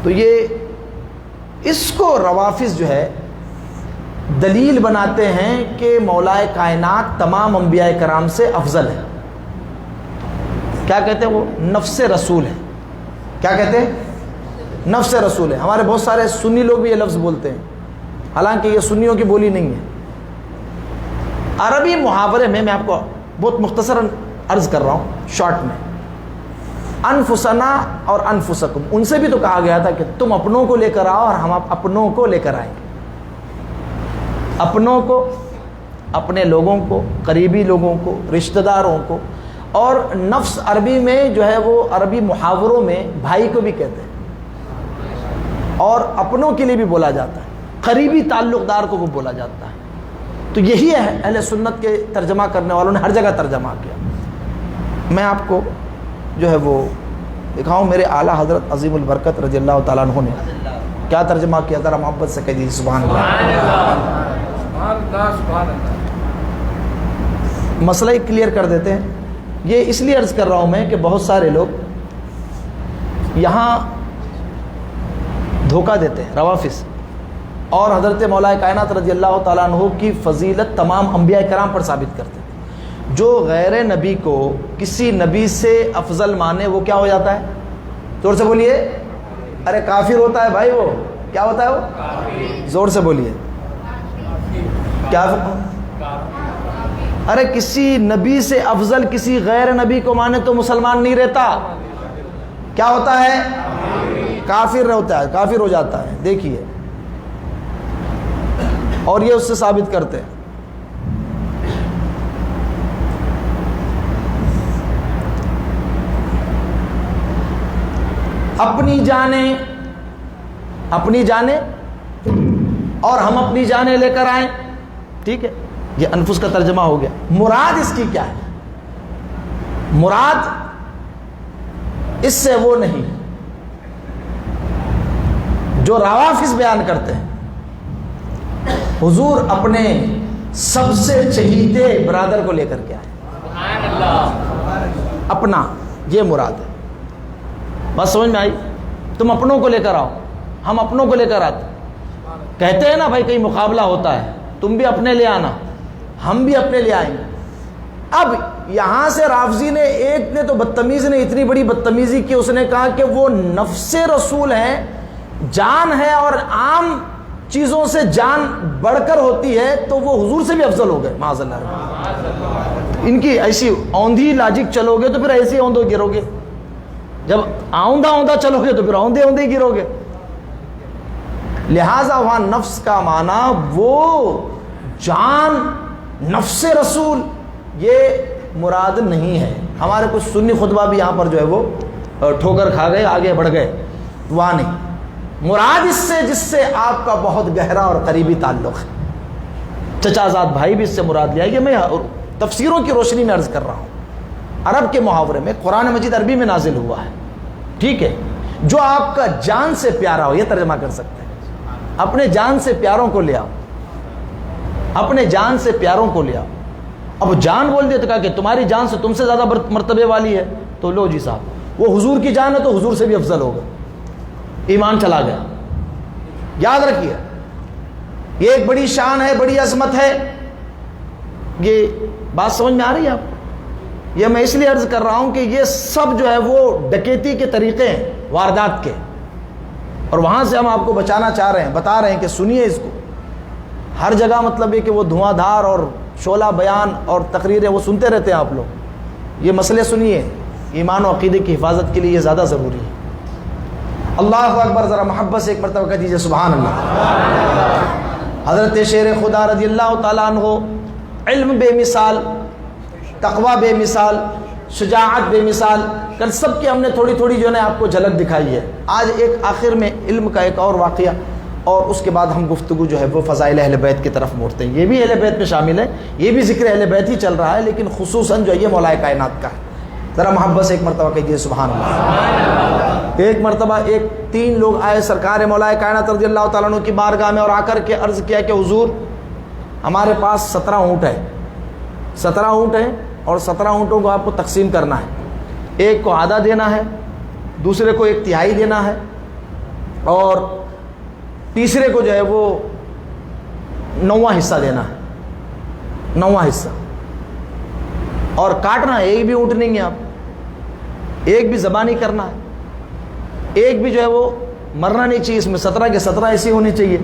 تو یہ اس کو روافظ جو ہے دلیل بناتے ہیں کہ مولا کائنات تمام انبیاء کرام سے افضل ہے. کیا کہتے ہیں وہ؟ نفس رسول ہے. کیا کہتے ہیں؟ نفس رسول ہے. ہمارے بہت سارے سنی لوگ بھی یہ لفظ بولتے ہیں، حالانکہ یہ سنیوں کی بولی نہیں ہے. عربی محاورے میں آپ کو بہت مختصراً عرض کر رہا ہوں شارٹ میں، انفسنا اور انفسکم، ان سے بھی تو کہا گیا تھا کہ تم اپنوں کو لے کر آؤ اور ہم اپنوں کو لے کر آئیں گے. اپنوں کو، اپنے لوگوں کو، قریبی لوگوں کو، رشتہ داروں کو. اور نفس عربی میں جو ہے وہ عربی محاوروں میں بھائی کو بھی کہتے ہیں، اور اپنوں کے لیے بھی بولا جاتا ہے، قریبی تعلق دار کو وہ بولا جاتا ہے. تو یہی ہے اہل سنت کے ترجمہ کرنے والوں نے ہر جگہ ترجمہ کیا. میں آپ کو جو ہے وہ دکھاؤں، میرے اعلیٰ حضرت عظیم البرکت رضی اللہ تعالیٰ عنہ نے کیا ترجمہ کیا. ذرا محبت سے کہہ دیجیے سبحان اللہ. مسئلہ ہی کلیئر کر دیتے ہیں. یہ اس لیے عرض کر رہا ہوں میں کہ بہت سارے لوگ یہاں دھوکہ دیتے ہیں روافظ، اور حضرت مولا کائنات رضی اللہ تعالیٰ عنہ کی فضیلت تمام انبیاء کرام پر ثابت کرتے ہیں. جو غیر نبی کو کسی نبی سے افضل مانے وہ کیا ہو جاتا ہے؟ زور سے بولیے. ارے کافر ہوتا ہے بھائی. وہ کیا ہوتا ہے؟ وہ زور سے بولیے. کیا؟ ارے کسی نبی سے افضل کسی غیر نبی کو مانے تو مسلمان نہیں رہتا. کیا ہوتا ہے؟ کافر ہوتا ہے، کافر ہو جاتا ہے. دیکھیے، اور یہ اس سے ثابت کرتے ہیں. اپنی جانیں اور ہم اپنی جانیں لے کر آئیں. ٹھیک ہے، یہ انفس کا ترجمہ ہو گیا. مراد اس کی کیا ہے؟ مراد اس سے وہ نہیں جو روافض بیان کرتے ہیں. حضور اپنے سب سے چہیتے برادر کو لے کر کے آئے. سبحان اللہ. اپنا، یہ مراد ہے. بات سمجھ میں آئی؟ تم اپنوں کو لے کر آؤ، ہم اپنوں کو لے کر آتے. کہتے ہیں نا بھائی کہیں مقابلہ ہوتا ہے، تم بھی اپنے لے آنا، ہم بھی اپنے لے آئیں گے. اب یہاں سے رافضی نے، ایک نے تو بدتمیز نے اتنی بڑی بدتمیزی کی، اس نے کہا کہ وہ نفس رسول ہیں، جان ہے اور عام چیزوں سے جان بڑھ کر ہوتی ہے، تو وہ حضور سے بھی افضل ہو گئے. معاذ اللہ. ان کی ایسی اوندھی لاجک چلو گے تو پھر ایسے اوندھو گرو گے. جب آؤندہ چلو گے تو پھر اوندھے گرو گے. لہذا وہاں نفس کا معنی وہ جان، نفس رسول، یہ مراد نہیں ہے. ہمارے کچھ سنی خطبہ بھی یہاں پر جو ہے وہ ٹھوکر کھا گئے، آگے بڑھ گئے. وہاں نہیں. مراد اس سے جس سے آپ کا بہت گہرا اور قریبی تعلق ہے. چچا زاد بھائی بھی اس سے مراد لیا. یہ میں تفسیروں کی روشنی میں عرض کر رہا ہوں. عرب کے محاورے میں، قرآن مجید عربی میں نازل ہوا ہے. ٹھیک ہے، جو آپ کا جان سے پیارا ہو، یہ ترجمہ کر سکتے ہیں. اپنے جان سے پیاروں کو لے آؤ، اپنے جان سے پیاروں کو لے آؤ. اب جان بول دیا تو کہا کہ تمہاری جان سے تم سے زیادہ مرتبے والی ہے، تو لو جی صاحب، وہ حضور کی جان ہے تو حضور سے بھی افضل ہوگا. ایمان چلا گیا. یاد رکھیے، یہ ایک بڑی شان ہے، بڑی عظمت ہے. یہ بات سمجھ میں آ رہی ہے آپ؟ یہ میں اس لیے عرض کر رہا ہوں کہ یہ سب جو ہے وہ ڈکیتی کے طریقے ہیں، واردات کے، اور وہاں سے ہم آپ کو بچانا چاہ رہے ہیں. بتا رہے ہیں کہ سنیے اس کو. ہر جگہ مطلب یہ کہ وہ دھواں دھار اور شعلہ بیان اور تقریریں وہ سنتے رہتے ہیں آپ لوگ. یہ مسئلے سنیے. ایمان و عقیدے کی حفاظت کے لیے یہ زیادہ ضروری ہے. اللہ اکبر. ذرا محبت سے ایک مرتبہ کہہ دیجیے سبحان اللہ. حضرت شیر خدا رضی اللہ تعالیٰ عنہ، علم بے مثال، تقوی بے مثال، شجاعت بے مثال. کل سب کی ہم نے تھوڑی تھوڑی جو ہے نا آپ کو جھلک دکھائی ہے. آج ایک آخر میں علم کا ایک اور واقعہ، اور اس کے بعد ہم گفتگو جو ہے وہ فضائل اہل بیت کی طرف موڑتے ہیں. یہ بھی اہل بیت میں شامل ہے، یہ بھی ذکر اہل بیت ہی چل رہا ہے، لیکن خصوصاً جو یہ مولا کائنات کا ہے. ذرا محبت سے ایک مرتبہ کہیے سبحان اللہ. ایک مرتبہ 3 لوگ آئے سرکار مولا کائنات رضی اللہ تعالیٰ عنہ کی بارگاہ میں، اور آ کر کے عرض کیا کہ حضور ہمارے پاس 17 اونٹ ہے، 17 اونٹ ہیں، اور 17 اونٹوں کو آپ کو تقسیم کرنا ہے. ایک کو آدھا دینا ہے، دوسرے کو 1/3 دینا ہے، اور تیسرے کو جو ہے وہ 9واں حصہ دینا ہے. 9واں حصہ. اور کاٹنا ہے، ایک بھی اونٹ نہیں ہے، آپ ایک بھی ذبح نہیں کرنا ہے، ایک بھی جو ہے وہ مرنا نہیں چاہیے. اس میں 17 کے 17 ایسی ہونی چاہیے.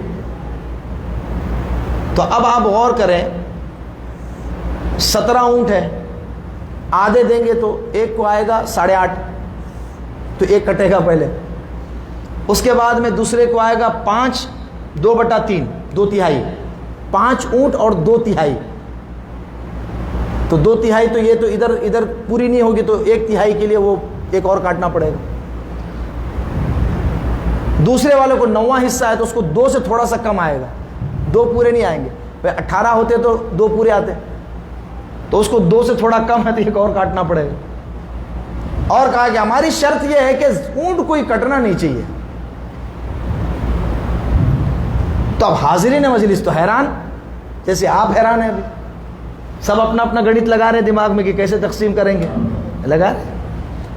تو اب آپ غور کریں، 17 اونٹ ہے، آدھے دیں گے تو ایک کو آئے گا 8.5، تو ایک کٹے گا پہلے. اس کے بعد میں دوسرے کو آئے گا 5، 2/3، 2/3. 5 اونٹ اور 2/3، تو 2/3 تو یہ تو ادھر پوری نہیں ہوگی، تو 1/3 کے لیے وہ ایک اور کاٹنا پڑے گا. دوسرے والے کو 9واں حصہ ہے تو اس کو 2 سے تھوڑا سا کم آئے گا، 2 پورے نہیں آئیں گے. 18 ہوتے تو 2 پورے آتے، تو اس کو 2 سے تھوڑا کم ہے تو ایک اور کاٹنا پڑے گا. اور کہا کہ ہماری شرط یہ ہے کہ اونٹ کوئی کٹنا نہیں چاہیے. تو اب حاضرین مجلس تو حیران، جیسے آپ حیران ہیں. ابھی سب اپنا اپنا گنت لگا رہے دماغ میں کہ کیسے تقسیم کریں گے. لگا رہے.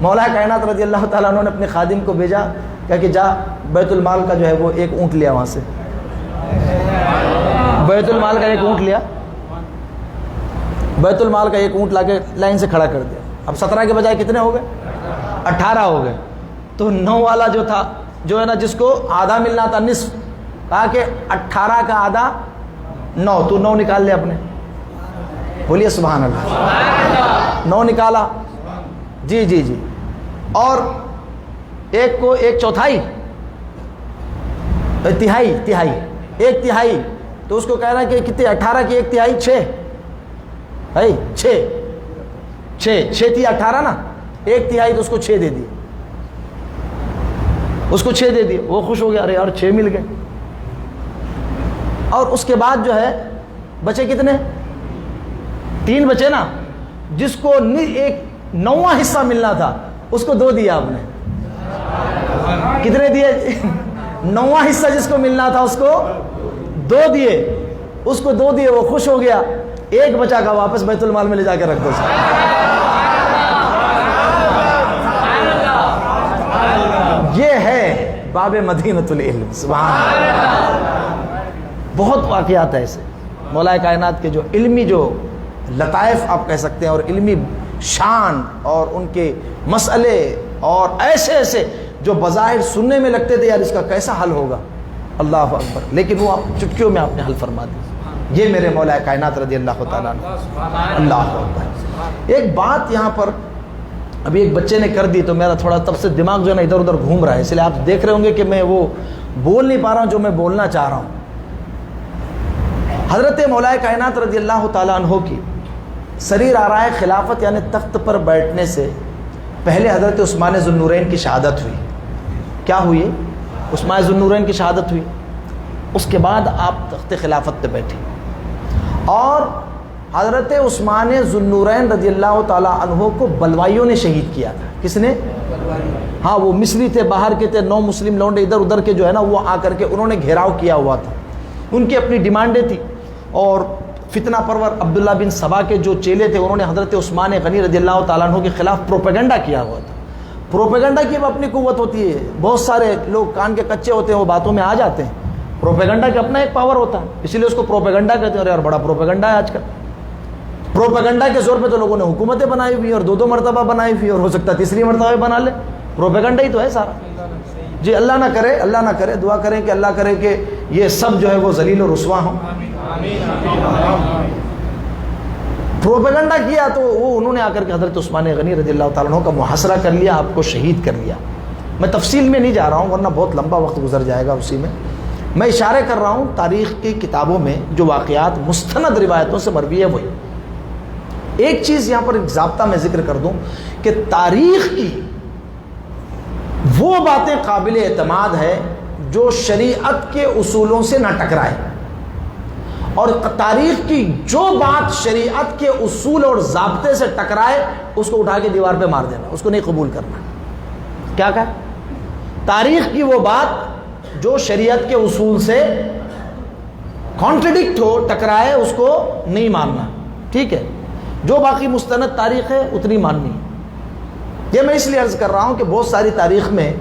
مولا کائنات رضی اللہ تعالیٰ عنہ نے اپنے خادم کو بھیجا، کہا کہ جا بیت المال کا جو ہے وہ 1 اونٹ لیا. وہاں سے بیت المال کا 1 اونٹ لیا. بیت المال کا ایک اونٹ لا کے لائن سے کھڑا کر دیا. اب 17 کے بجائے کتنے ہو گئے؟ 18 ہو گئے. تو 9 والا جو تھا، جو ہے نا، جس کو آدھا ملنا تھا، نصف، کہا کہ 18 کا آدھا 9، تو 9 نکال لے اپنے. بولیے سبحان اللہ. 9 نکالا. جی جی جی. اور ایک کو 1/4، تہائی، تہائی، 1/3، تو اس کو کہہ رہا ہے کہ کتنے؟ 18 کی 1/3 6 ہے. 6 تھی 18 نا، 1/3 تو اس کو 6 دے دی. اس کو 6 دے دی. وہ خوش ہو گیا، ارے یار 6 مل گئے. اور اس کے بعد جو ہے بچے کتنے؟ 3 بچے نا. جس کو 1/9واں حصہ ملنا تھا اس کو 2 دیا آپ نے. کتنے دیے؟ 9واں حصہ جس کو ملنا تھا اس کو 2 دیے. اس کو 2 دیے، وہ خوش ہو گیا. 1 بچا کا واپس بیت المال میں لے جا کے رکھ دو. یہ ہے باب مدینۃ العلم. سبحان اللہ. بہت واقعات ایسے مولا کائنات کے جو علمی جو لطائف آپ کہہ سکتے ہیں، اور علمی شان، اور ان کے مسئلے، اور ایسے ایسے جو بظاہر سننے میں لگتے تھے یار اس کا کیسا حل ہوگا، اللہ اکبر، لیکن وہ آپ چٹکیوں میں آپ نے حل فرما دیا. یہ میرے مولا کائنات رضی اللہ تعالیٰ عنہ. اللہ اکبر. ایک بات یہاں پر ابھی ایک بچے نے کر دی تو میرا تھوڑا تب سے دماغ جو ہے نا ادھر ادھر گھوم رہا ہے، اس لیے آپ دیکھ رہے ہوں گے کہ میں وہ بول نہیں پا رہا ہوں جو میں بولنا چاہ رہا ہوں. حضرت مولا کائنات رضی اللہ تعالیٰ عنہ کی سریر آرائے خلافت یعنی تخت پر بیٹھنے سے پہلے حضرت عثمان ذو النورین کی شہادت ہوئی. کیا ہوئی؟ عثمان ذو النورین کی شہادت ہوئی. اس کے بعد آپ تخت خلافت پہ بیٹھے، اور حضرت عثمان ذو النورین رضی اللہ تعالیٰ عنہ کو بلوائیوں نے شہید کیا تھا. کس نے؟ ہاں، وہ مصری تھے، باہر کے تھے، 9 مسلم لونڈے ادھر ادھر کے جو ہے نا، وہ آ کر کے انہوں نے گھیراؤ کیا ہوا تھا. ان کی اپنی ڈیمانڈیں تھی، اور فتنہ پرور عبداللہ بن سبا کے جو چیلے تھے انہوں نے حضرت عثمان غنی رضی اللہ تعالیٰ عنہ کے خلاف پروپیگنڈا کیا ہوا تھا. پروپیگنڈا کی اب اپنی قوت ہوتی ہے. بہت سارے لوگ کان کے کچے ہوتے ہیں، وہ باتوں میں آ جاتے ہیں. پروپیگنڈا کا اپنا ایک پاور ہوتا ہے، اسی لیے اس کو پروپیگنڈا کہتے ہیں. اور بڑا پروپیگنڈا ہے آج کل. پروپیگنڈا کے زور پہ تو لوگوں نے حکومتیں بنائی ہوئی اور 2 مرتبہ بنائی ہوئی، اور ہو سکتا ہے 3ری مرتبہ بنا لے. پروپیگنڈا ہی تو ہے سارا. جی اللہ نہ کرے، اللہ نہ کرے، دعا کریں کہ اللہ کرے کہ یہ سب جو ہے وہ ذلیل و رسوا ہوں. پروپیگنڈا کیا تو وہ انہوں نے آ کر کے حضرت عثمان غنی رضی اللہ تعالیٰ عنہ کا محاصرہ کر لیا، آپ کو شہید کر لیا. میں تفصیل میں نہیں جا رہا ہوں ورنہ بہت لمبا وقت گزر جائے گا اسی میں. میں اشارے کر رہا ہوں تاریخ کی کتابوں میں جو واقعات مستند روایتوں سے مروی ہے وہی. ایک چیز یہاں پر ایک ضابطہ میں ذکر کر دوں کہ تاریخ کی وہ باتیں قابل اعتماد ہے جو شریعت کے اصولوں سے نہ ٹکرائے، اور تاریخ کی جو بات شریعت کے اصول اور ضابطے سے ٹکرائے اس کو اٹھا کے دیوار پہ مار دینا، اس کو نہیں قبول کرنا. کیا کہا؟ تاریخ کی وہ بات جو شریعت کے اصول سے کانٹرڈکٹ ہو، ٹکرائے، اس کو نہیں ماننا. ٹھیک ہے؟ جو باقی مستند تاریخ ہے اتنی ماننی ہے. یہ میں اس لیے عرض کر رہا ہوں کہ بہت ساری تاریخ میں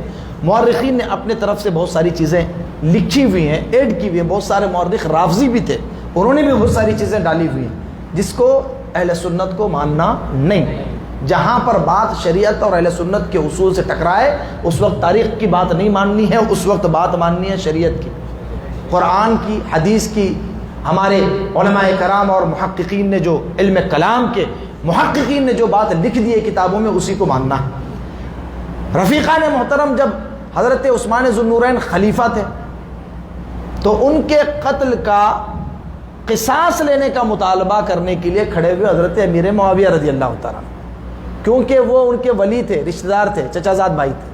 مورخین نے اپنے طرف سے بہت ساری چیزیں لکھی ہوئی ہیں، ایڈ کی ہوئی ہیں. بہت سارے مورخ رافضی بھی تھے، انہوں نے بھی بہت ساری چیزیں ڈالی ہوئی ہیں جس کو اہل سنت کو ماننا نہیں. جہاں پر بات شریعت اور اہل سنت کے اصول سے ٹکرائے اس وقت تاریخ کی بات نہیں ماننی ہے، اس وقت بات ماننی ہے شریعت کی، قرآن کی، حدیث کی. ہمارے علماء کرام اور محققین نے جو علم کلام کے محققین نے جو بات لکھ دی ہے کتابوں میں اسی کو ماننا ہے. رفیقان محترم جب حضرت عثمان ذو النورین خلیفہ تھے تو ان کے قتل کا قصاص لینے کا مطالبہ کرنے کے لیے کھڑے ہوئے حضرت امیر معاویہ رضی اللہ تعالیٰ، کیونکہ وہ ان کے ولی تھے، رشتہ دار تھے، چچا زاد بھائی تھے.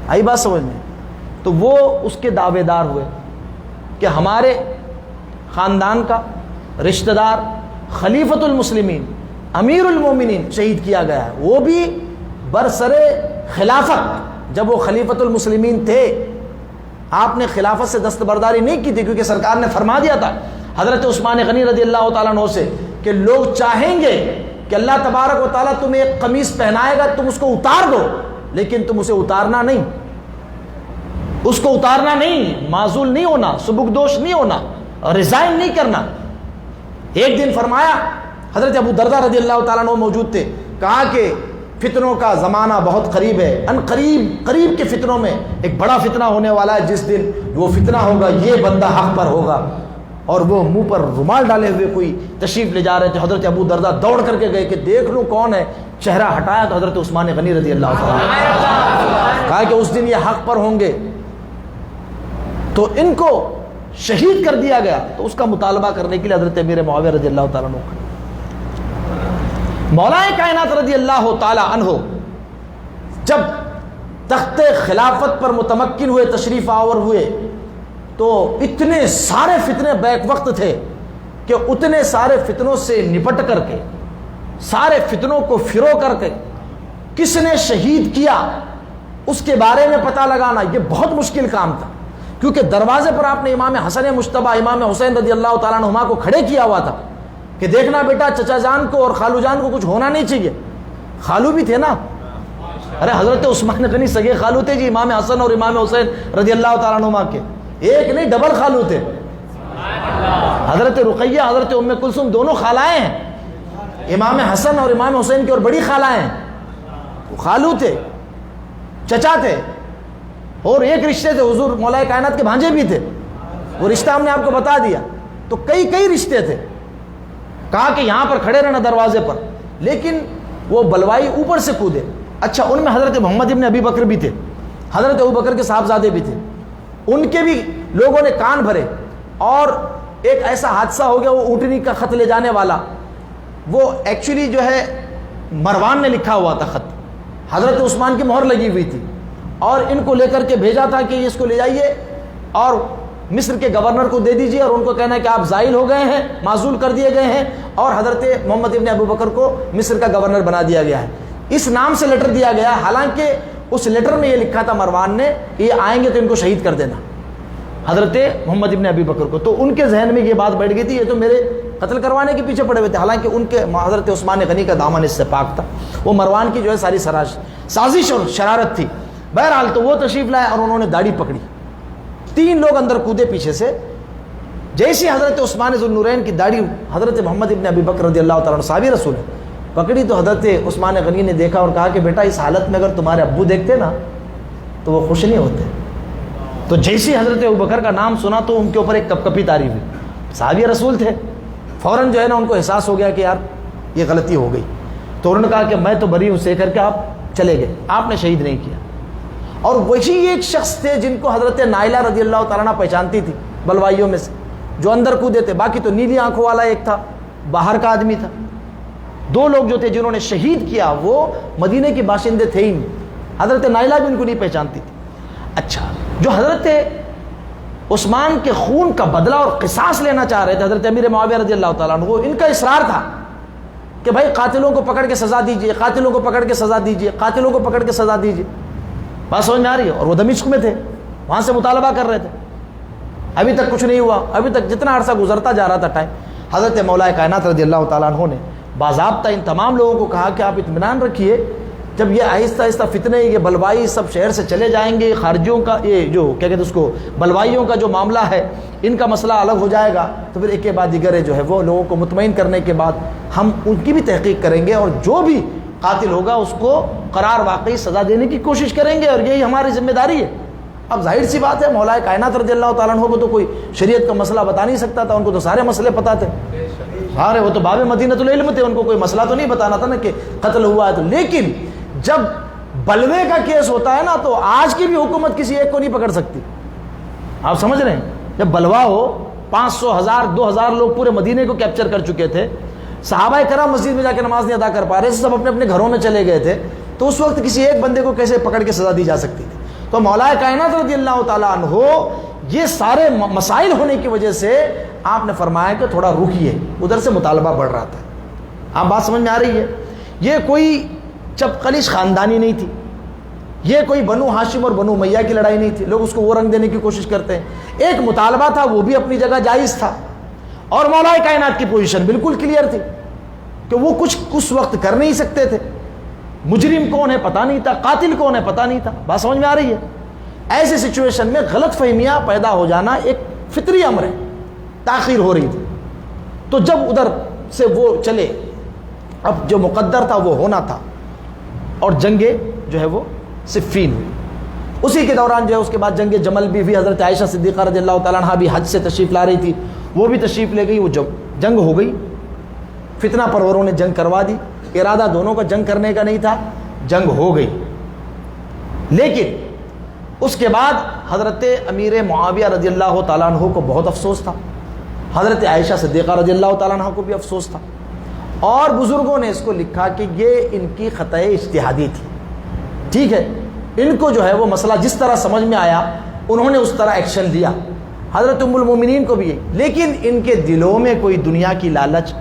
آئی بات سمجھ میں؟ تو وہ اس کے دعوے دار ہوئے کہ ہمارے خاندان کا رشتہ دار خلیفۃ المسلمین امیر المومنین شہید کیا گیا ہے، وہ بھی برسر خلافت. جب وہ خلیفۃ المسلمین تھے آپ نے خلافت سے دستبرداری نہیں کی تھی، کیونکہ سرکار نے فرما دیا تھا حضرت عثمان غنی رضی اللہ تعالیٰ عنہ سے کہ لوگ چاہیں گے کہ اللہ تبارک و تعالیٰ تمہیں ایک قمیص پہنائے گا، تم اس کو اتار دو، لیکن تم اسے اتارنا نہیں، اس کو اتارنا نہیں، معزول نہیں ہونا، سبکدوش نہیں ہونا، ریزائن نہیں کرنا. ایک دن فرمایا حضرت ابو دردہ رضی اللہ تعالیٰ عنہ موجود تھے. کہا کہ فتنوں کا زمانہ بہت قریب ہے، ان قریب کے فتنوں میں ایک بڑا فتنہ ہونے والا ہے، جس دن وہ فتنہ ہوگا یہ بندہ حق پر ہوگا. اور وہ منہ پر رومال ڈالے ہوئے کوئی تشریف لے جا رہے تھے. حضرت ابو دردہ دوڑ کر کے گئے کہ دیکھ لوں کون ہے. چہرہ ہٹایا تو حضرت عثمان غنی رضی اللہ تعالیٰ. کہا کہ اس دن یہ حق پر ہوں گے تو ان کو شہید کر دیا گیا. تو اس کا مطالبہ کرنے کے لیے حضرت امیر معاویہ رضی اللہ تعالیٰ عنہ مولا کائنات رضی اللہ تعالیٰ عنہ جب تخت خلافت پر متمکن ہوئے، تشریف آور ہوئے، تو اتنے سارے فتنے بیک وقت تھے کہ اتنے سارے فتنوں سے نپٹ کر کے، سارے فتنوں کو فرو کر کے کس نے شہید کیا اس کے بارے میں پتہ لگانا یہ بہت مشکل کام تھا. کیونکہ دروازے پر آپ نے امام حسن مجتبیٰ امام حسین رضی اللہ تعالیٰ عنہما کو کھڑے کیا ہوا تھا کہ دیکھنا بیٹا چچا جان کو اور خالو جان کو کچھ ہونا نہیں چاہیے. خالو بھی تھے نا، ارے حضرت عثمان غنی سگے خالو تھے جی، امام حسن اور امام حسین رضی اللہ تعالیٰ عنہما کے. ایک نہیں ڈبل خالو تھے. حضرت رقیہ حضرت ام کلثوم دونوں خالائیں ہیں. امام حسن اور امام حسین کی اور بڑی خالائیں ہیں. خالو تھے، چچا تھے، اور ایک رشتے تھے، حضور مولا کائنات کے بھانجے بھی تھے. وہ رشتہ ہم نے آپ کو بتا دیا. تو کئی رشتے تھے. کہا کہ یہاں پر کھڑے رہنا دروازے پر، لیکن وہ بلوائی اوپر سے کودے. اچھا، ان میں حضرت محمد ابن ابی بکر بھی تھے، حضرت ابو بکر کے صاحبزادے بھی تھے. ان کے بھی لوگوں نے کان بھرے. اور ایک ایسا حادثہ ہو گیا، وہ اونٹنی کا خط لے جانے والا، وہ ایکچولی جو ہے مروان نے لکھا ہوا تھا خط، حضرت عثمان کی مہر لگی ہوئی تھی، اور ان کو لے کر کے بھیجا تھا کہ اس کو لے جائیے اور مصر کے گورنر کو دے دیجیے، اور ان کو کہنا ہے کہ آپ زائل ہو گئے ہیں، معزول کر دیے گئے ہیں، اور حضرت محمد ابن ابو بکر کو مصر کا گورنر بنا دیا گیا ہے. اس نام سے لیٹر دیا گیا. حالانکہ اس لیٹر میں یہ لکھا تھا مروان نے کہ یہ آئیں گے تو ان کو شہید کر دینا، حضرت محمد ابن ابی بکر کو. تو ان کے ذہن میں یہ بات بیٹھ گئی تھی یہ تو میرے قتل کروانے کے پیچھے پڑے ہوئے تھے. حالانکہ ان کے حضرت عثمان غنی کا دامن اس سے پاک تھا. وہ مروان کی جو ہے ساری سازش اور شرارت تھی. بہرحال تو وہ تشریف لائے اور انہوں نے داڑھی پکڑی. 3 لوگ اندر کودے پیچھے سے. جیسے حضرت عثمان ذو النورین کی داڑھی حضرت محمد ابن ابی بکر رضی اللہ تعالیٰ عنہ صحابی رسول ہے پکڑی، تو حضرت عثمان غنی نے دیکھا اور کہا کہ بیٹا اس حالت میں اگر تمہارے ابو دیکھتے نا تو وہ خوش نہیں ہوتے. تو جیسے حضرت ابو بکر کا نام سنا تو ان کے اوپر ایک کپ کپی تاری ہوئی. صحابی رسول تھے، فوراً جو ہے نا ان کو احساس ہو گیا کہ یار یہ غلطی ہو گئی. تو انہوں نے کہا کہ میں تو بری ہوں سے کر کے آپ چلے گئے، آپ نے شہید نہیں کیا. اور وہی ایک شخص تھے جن کو حضرت نائلہ رضی اللہ تعالیٰ عنہ پہچانتی تھی بلوائیوں میں سے، جو اندر کودے تھے. باقی تو نیلی آنکھوں والا ایک تھا، باہر کا آدمی تھا. 2 لوگ جو تھے جنہوں نے شہید کیا وہ مدینے کے باشندے تھے ہی نہیں. حضرت نائلہ بھی ان کو نہیں پہچانتی تھی. اچھا، جو حضرت عثمان کے خون کا بدلہ اور قصاص لینا چاہ رہے تھے حضرت امیر معاویہ رضی اللہ تعالیٰ عنہ، وہ ان کا اصرار تھا کہ بھائی قاتلوں کو پکڑ کے سزا دیجیے، قاتلوں کو پکڑ کے سزا دیجیے، قاتلوں کو پکڑ کے سزا دیجیے. بات سمجھ میں آ رہی ہے؟ اور وہ دمشق میں تھے، وہاں سے مطالبہ کر رہے تھے. ابھی تک کچھ نہیں ہوا. ابھی تک جتنا عرصہ گزرتا جا رہا تھا ٹائم، حضرت مولا کائنات رضی اللہ تعالیٰ عنہ نے باضابطہ ان تمام لوگوں کو کہا کہ آپ اطمینان رکھیے، جب یہ آہستہ آہستہ فتنے، یہ بلوائی سب شہر سے چلے جائیں گے، خارجیوں کا یہ جو کیا کہتے ہیں اس کو بلوائیوں کا جو معاملہ ہے ان کا مسئلہ الگ ہو جائے گا. تو پھر ایک کے بعد دیگر جو ہے وہ لوگوں کو مطمئن کرنے کے بعد ہم ان کی بھی تحقیق کریں گے، اور جو بھی قاتل ہوگا اس کو قرار واقعی سزا دینے کی کوشش کریں گے، اور یہی ہماری ذمہ داری ہے. اب ظاہر سی بات ہے مولا کائنات رضی اللہ تعالیٰ عنہ کو تو کوئی شریعت کا مسئلہ بتا نہیں سکتا تھا، ان کو تو سارے مسئلے پتہ تھے. ہاں وہ تو باب مدینۃ العلم تھے، ان کو کوئی مسئلہ تو نہیں بتانا تھا نا کہ قتل ہوا ہے. تو لیکن جب بلوے کا کیس ہوتا ہے نا تو آج کی بھی حکومت کسی ایک کو نہیں پکڑ سکتی. آپ سمجھ رہے ہیں؟ جب بلوا ہو، 500 1000 2000 لوگ پورے مدینے کو کیپچر کر چکے تھے، صحابہ کرام مسجد میں جا کے نماز نہیں ادا کر پا رہے، سب اپنے اپنے گھروں میں چلے گئے تھے، تو اس وقت کسی ایک بندے کو کیسے پکڑ کے سزا دی جا سکتی تھی؟ تو مولا کائنات رضی اللہ تعالیٰ عنہ یہ سارے مسائل ہونے کی وجہ سے آپ نے فرمایا کہ تھوڑا رکیے، ادھر سے مطالبہ بڑھ رہا تھا. آپ بات سمجھ میں آ رہی ہے؟ یہ کوئی چپقلش خاندانی نہیں تھی، یہ کوئی بنو ہاشم اور بنو امیہ کی لڑائی نہیں تھی. لوگ اس کو وہ رنگ دینے کی کوشش کرتے ہیں. ایک مطالبہ تھا، وہ بھی اپنی جگہ جائز تھا، اور مولا کائنات کی پوزیشن بالکل کلیئر تھی کہ وہ کچھ اس وقت کر نہیں سکتے تھے. مجرم کون ہے پتہ نہیں تھا، قاتل کون ہے پتہ نہیں تھا. بات سمجھ میں آ رہی ہے؟ ایسے سچویشن میں غلط فہمیاں پیدا ہو جانا ایک فطری امر ہے. تاخیر ہو رہی تھی، تو جب ادھر سے وہ چلے اب جو مقدر تھا وہ ہونا تھا، اور جنگ جو ہے وہ صفین ہوئی۔ اسی کے دوران جو ہے اس کے بعد جنگ جمل بھی ہوئی، حضرت عائشہ صدیقہ رضی اللہ تعالیٰ عنہ بھی حج سے تشریف لا رہی تھی، وہ بھی تشریف لے گئی، وہ جنگ ہو گئی، فتنہ پروروں نے جنگ کروا دی، ارادہ دونوں کا جنگ کرنے کا نہیں تھا، جنگ ہو گئی۔ لیکن اس کے بعد حضرت امیر معاویہ رضی اللہ تعالیٰ عنہ کو بہت افسوس تھا، حضرت عائشہ صدیقہ رضی اللہ تعالیٰ عنہ کو بھی افسوس تھا، اور بزرگوں نے اس کو لکھا کہ یہ ان کی خطۂ اجتہادی تھی، ٹھیک ہے، ان کو جو ہے وہ مسئلہ جس طرح سمجھ میں آیا انہوں نے اس طرح ایکشن لیا، حضرت ام المومنین کو بھی یہ، لیکن ان کے دلوں میں کوئی دنیا کی لالچ،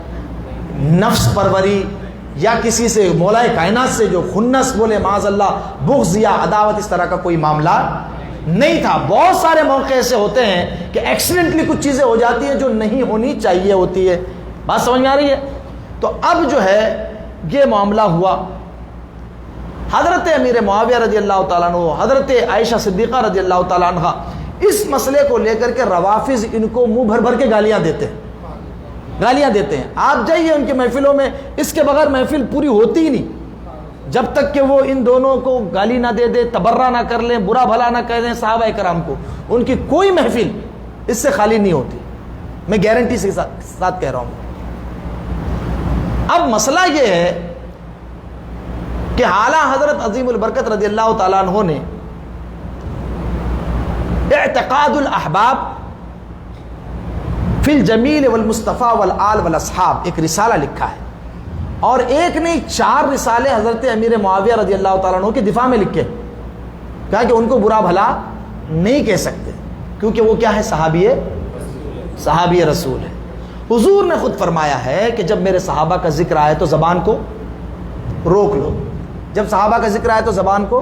نفس پروری، یا کسی سے مولا کائنات سے جو خنس بولے معاذ اللہ، بغض یا عداوت، اس طرح کا کوئی معاملہ نہیں تھا۔ بہت سارے موقع ایسے ہوتے ہیں کہ ایکسیڈنٹلی کچھ چیزیں ہو جاتی ہیں جو نہیں ہونی چاہیے ہوتی ہے، بات سمجھ میں آ رہی ہے؟ تو اب جو ہے یہ معاملہ ہوا، حضرت امیر معاویہ رضی اللہ تعالیٰ عنہ، حضرت عائشہ صدیقہ رضی اللہ تعالیٰ عنہ اس مسئلے کو لے کر کے روافض ان کو منہ بھر بھر کے گالیاں دیتے ہیں، گالیاں دیتے ہیں۔ آپ جائیے ان کی محفلوں میں، اس کے بغیر محفل پوری ہوتی ہی نہیں جب تک کہ وہ ان دونوں کو گالی نہ دے دے، تبرہ نہ کر لیں، برا بھلا نہ کہہ دیں صحابہ کرام کو، ان کی کوئی محفل اس سے خالی نہیں ہوتی، میں گارنٹی سے ساتھ کہہ رہا ہوں۔ اب مسئلہ یہ ہے کہ اعلیٰ حضرت عظیم البرکت رضی اللہ تعالیٰ عنہ نے اعتقاد الاحباب فی الجمیل والمصطفیٰ والآل والاصحاب ایک رسالہ لکھا ہے، اور ایک نہیں 4 رسالے حضرت امیر معاویہ رضی اللہ تعالیٰ عنہ کے دفاع میں لکھے، کہا کہ ان کو برا بھلا نہیں کہہ سکتے کیونکہ وہ کیا ہے، صحابی رسول ہے۔ حضور نے خود فرمایا ہے کہ جب میرے صحابہ کا ذکر آئے تو زبان کو روک لو، جب صحابہ کا ذکر آئے تو زبان کو،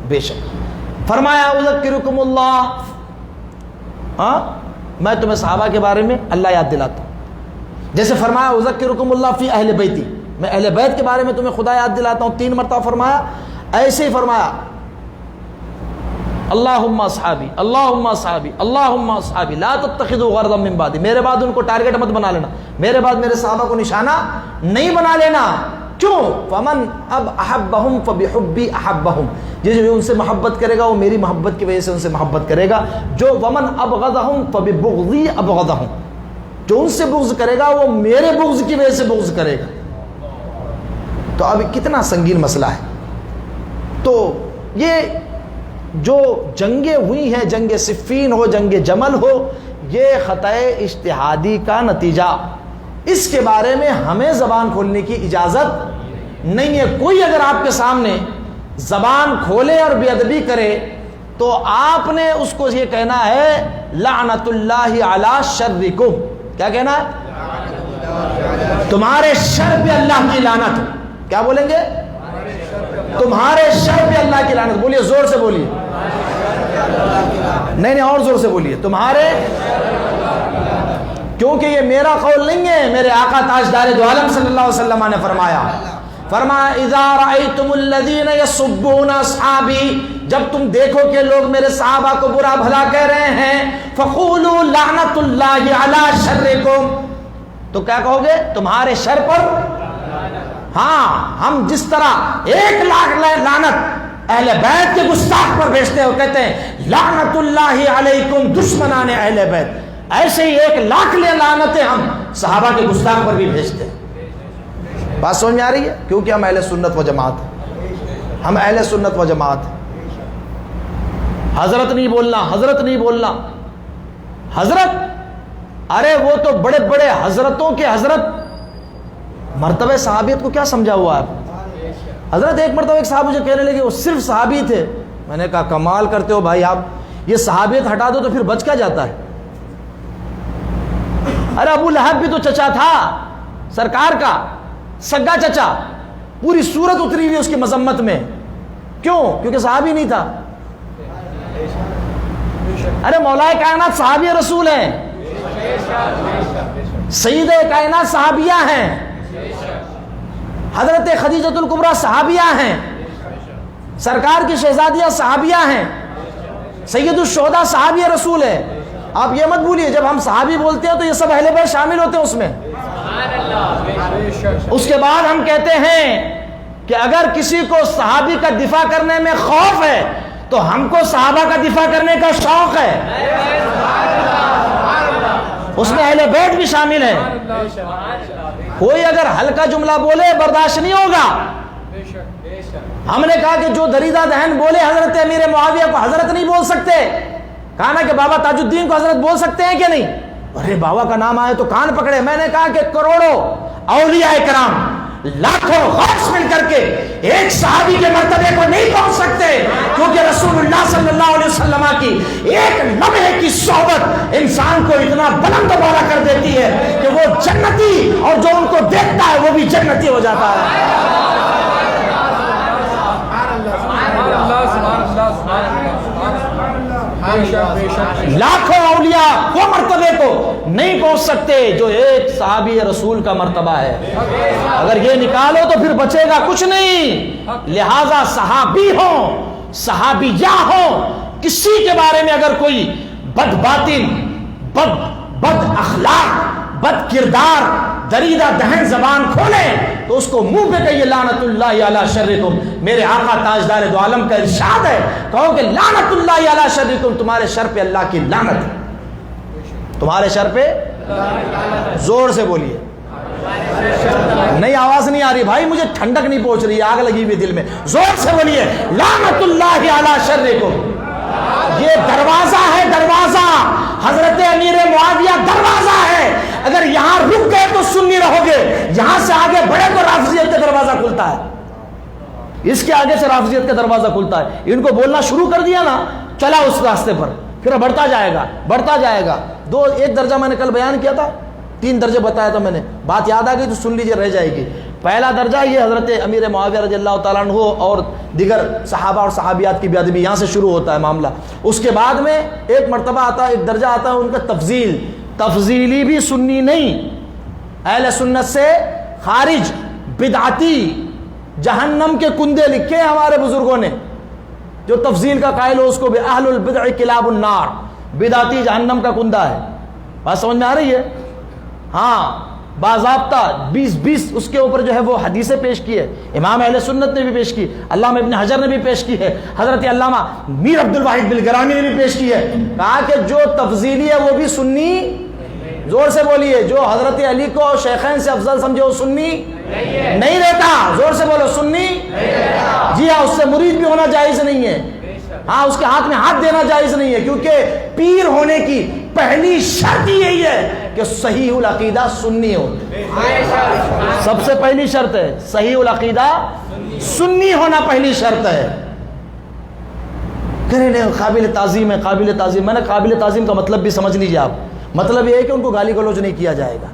بے شک فرمایا اذکرکم اللہ، ہاں میں تمہیں صحابہ کے بارے میں اللہ یاد دلاتا ہوں، جیسے فرمایا اذکرکم اللہ فی اہل بیتی، میں اہل بیت کے بارے میں تمہیں خدا یاد دلاتا ہوں 3 مرتبہ فرمایا، ایسے ہی فرمایا اللہم اصحابی اللہم اصحابی اللہم اصحابی لا تتخذوا غرضا من بعدی، میرے بعد ان کو ٹارگٹ مت بنا لینا، میرے بعد میرے صحابہ کو نشانہ نہیں بنا لینا، کیوں؟ فمن اب احبہم فبحبی احبہم، جو ان سے محبت کرے گا وہ میری محبت کی وجہ سے ان سے محبت کرے گا، جو ومن ابغضہم فببغضی ابغضہم، جو ان سے بغض کرے گا وہ میرے بغض کی وجہ سے بغض کرے گا۔ تو اب کتنا سنگین مسئلہ ہے۔ تو یہ جو جنگیں ہوئی ہیں، جنگ صفین ہو، جنگ جمل ہو، یہ خطۂ اجتہادی کا نتیجہ، اس کے بارے میں ہمیں زبان کھولنے کی اجازت نہیں ہے۔ کوئی اگر آپ کے سامنے زبان کھولے اور بے ادبی کرے تو آپ نے اس کو یہ کہنا ہے لعنت اللہ علی شرکم، کیا کہنا ہے؟ تمہارے شر پہ اللہ کی لعنت، کیا بولیں گے؟ تمہارے شر پہ اللہ کی لعنت، بولیے زور سے بولیے، نہیں اور زور سے بولیے، تمہارے، کیونکہ یہ میرا قول نہیں ہے، میرے آقا تاجدار دو عالم صلی اللہ علیہ وسلم نے فرمایا اذا رأیتم الذین یسبون اصحابی، جب تم دیکھو کہ لوگ میرے صحابہ کو برا بھلا کہہ رہے ہیں، فقولوا لعنت اللہ علی شرکم، تو کیا کہو گے؟ تمہارے شر پر، ہاں ہم جس طرح 1,00,000 لعنت اہل بیت کے گستاخ پر بھیجتے ہو، کہتے ہیں لعنت اللہ علیکم دشمنان اہل بیت، ایسے ہی 1,00,000 لعنتیں ہم صحابہ کے گستاخ پر بھی بھیجتے ہیں۔ بات سمجھ میں آ رہی ہے؟ کیونکہ ہم اہل سنت و جماعت ہیں، ہم اہل سنت و جماعت ہیں۔ حضرت نہیں بولنا، حضرت نہیں بولنا، حضرت، ارے وہ تو بڑے بڑے حضرتوں کے حضرت، مرتبہ صحابیت کو کیا سمجھا ہوا ہے؟ حضرت ایک مرتبہ ایک صاحب مجھے کہنے لگے وہ صرف صحابی تھے، میں نے کہا کمال کرتے ہو بھائی آپ، یہ صحابیت ہٹا دو تو پھر بچ کیا جاتا ہے؟ ارے ابو لہب بھی تو چچا تھا سرکار کا، سگا چچا، پوری سورت اتری ہوئی اس کی مذمت میں، کیوں؟ کیونکہ صحابی نہیں تھا۔ ارے مولا کائنات صحابی رسول ہیں، سید کائنات صحابیہ ہیں، حضرت خدیجۃ الکبریٰ صحابیہ ہیں، سرکار کی شہزادیہ صحابیہ ہیں، سید الشہداء صحابی رسول ہے۔ آپ یہ مت بھولیے جب ہم صحابی بولتے ہیں تو یہ سب اہل بیت شامل ہوتے ہیں اس میں، اس کے بعد ہم کہتے ہیں کہ اگر کسی کو صحابی کا دفاع کرنے میں خوف ہے تو ہم کو صحابہ کا دفاع کرنے کا شوق ہے، اس میں اہل بیت بھی شامل ہے۔ کوئی اگر ہلکا جملہ بولے برداشت نہیں ہوگا۔ ہم نے کہا کہ جو دریدہ دہن بولے حضرت امیر معاویہ کو حضرت نہیں بول سکتے، کہا نا کہ بابا تاج الدین کو حضرت بول سکتے ہیں کہ نہیں؟ ارے بابا کا نام آئے تو کان پکڑے۔ میں نے کہا کہ کروڑوں اولیاء کرام، لاکھوں غوث مل کر کے ایک صحابی کے مرتبے کو نہیں پہنچ سکتے، کیونکہ رسول اللہ صلی اللہ علیہ وسلم کی ایک لمحے کی صحبت انسان کو اتنا بلند بالا کر دیتی ہے کہ وہ جنتی، اور جو ان کو دیکھتا ہے وہ بھی جنتی ہو جاتا ہے۔ لاکھوں اولیاء وہ مرتبے کو نہیں پہنچ سکتے جو ایک صحابی رسول کا مرتبہ ہے۔ اگر یہ نکالو تو پھر بچے گا کچھ نہیں۔ لہذا صحابی ہوں، صحابیہ ہوں، کسی کے بارے میں اگر کوئی بد باطن، بد اخلاق، بد کردار، دریدہ دہن زبان کھولے تو اس کو منہ پہ کہیے لعنت اللہ علی شرکم۔ میرے آقا تاجدار دو عالم کا ارشاد ہے، کہو کہ لعنت اللہ علی شرکم، تمہارے شر پہ اللہ کی لعنت ہے، تمہارے شر پہ۔ زور سے بولیے، نہیں آواز نہیں آ رہی بھائی، مجھے ٹھنڈک نہیں پہنچ رہی، آگ لگی ہوئی دل میں۔ زور سے بولیے لعنت اللہ علی شرکم۔ یہ دروازہ ہے، دروازہ حضرت امیر معاویہ دروازہ ہے۔ اگر یہاں رک گئے تو سنی رہو گے، یہاں سے آگے بڑھے تو رافضیت کا دروازہ کھلتا ہے، اس کے آگے سے رافضیت کا دروازہ کھلتا ہے۔ ان کو بولنا شروع کر دیا نا، چلا اس راستے پر، پھر بڑھتا جائے گا، بڑھتا جائے گا۔ ایک درجہ میں نے کل بیان کیا تھا، 3 درجے بتایا تھا میں نے، بات یاد آ گئی تو سن لیجیے، رہ جائے گی۔ پہلا درجہ یہ حضرت امیر معاویہ رضی اللہ تعالیٰ عنہ اور دیگر صحابہ اور صحابیات کی بیادبی، یہاں سے شروع ہوتا ہے معاملہ۔ اس کے بعد میں ایک مرتبہ آتا ہے، ایک درجہ آتا ہے ان کا تفضیل، تفضیلی بھی سنی نہیں، اہل سنت سے خارج، بدعتی، جہنم کے کندے لکھے ہیں ہمارے بزرگوں نے۔ جو تفضیل کا قائل ہو اس کو بھی اہل البدع کلاب النار، بدعتی جہنم کا کندہ ہے۔ بات سمجھ میں آ رہی ہے؟ ہاں، باضابطہ 20 اس کے اوپر جو ہے وہ حدیثیں پیش کی ہے، امام اہل سنت نے بھی پیش کی، علامہ ابن حجر نے بھی پیش کی ہے، حضرت علامہ میر عبد الواحد بلگرانی نے بھی پیش کی ہے۔ کہا کہ جو تفضیلی ہے وہ بھی سنی، زور سے بولیے، جو حضرت علی کو شیخین سے افضل سمجھے وہ سنی نہیں رہتا، زور سے بولو سنی۔ جی ہاں، اس سے مرید بھی ہونا جائز نہیں ہے، ہاں اس کے ہاتھ میں ہاتھ دینا جائز نہیں ہے، کیونکہ پیر ہونے کی پہلی شرط یہی ہے کہ صحیح العقیدہ سنی ہو۔ سب سے پہلی شرط ہے صحیح العقیدہ سنی ہونا، پہلی شرط ہے۔ کہنے لیں قابل تعظیم ہے، قابل تعظیم، میں نے قابل تعظیم کا مطلب بھی سمجھ لیجیے آپ۔ مطلب یہ ہے کہ ان کو گالی گلوچ نہیں کیا جائے گا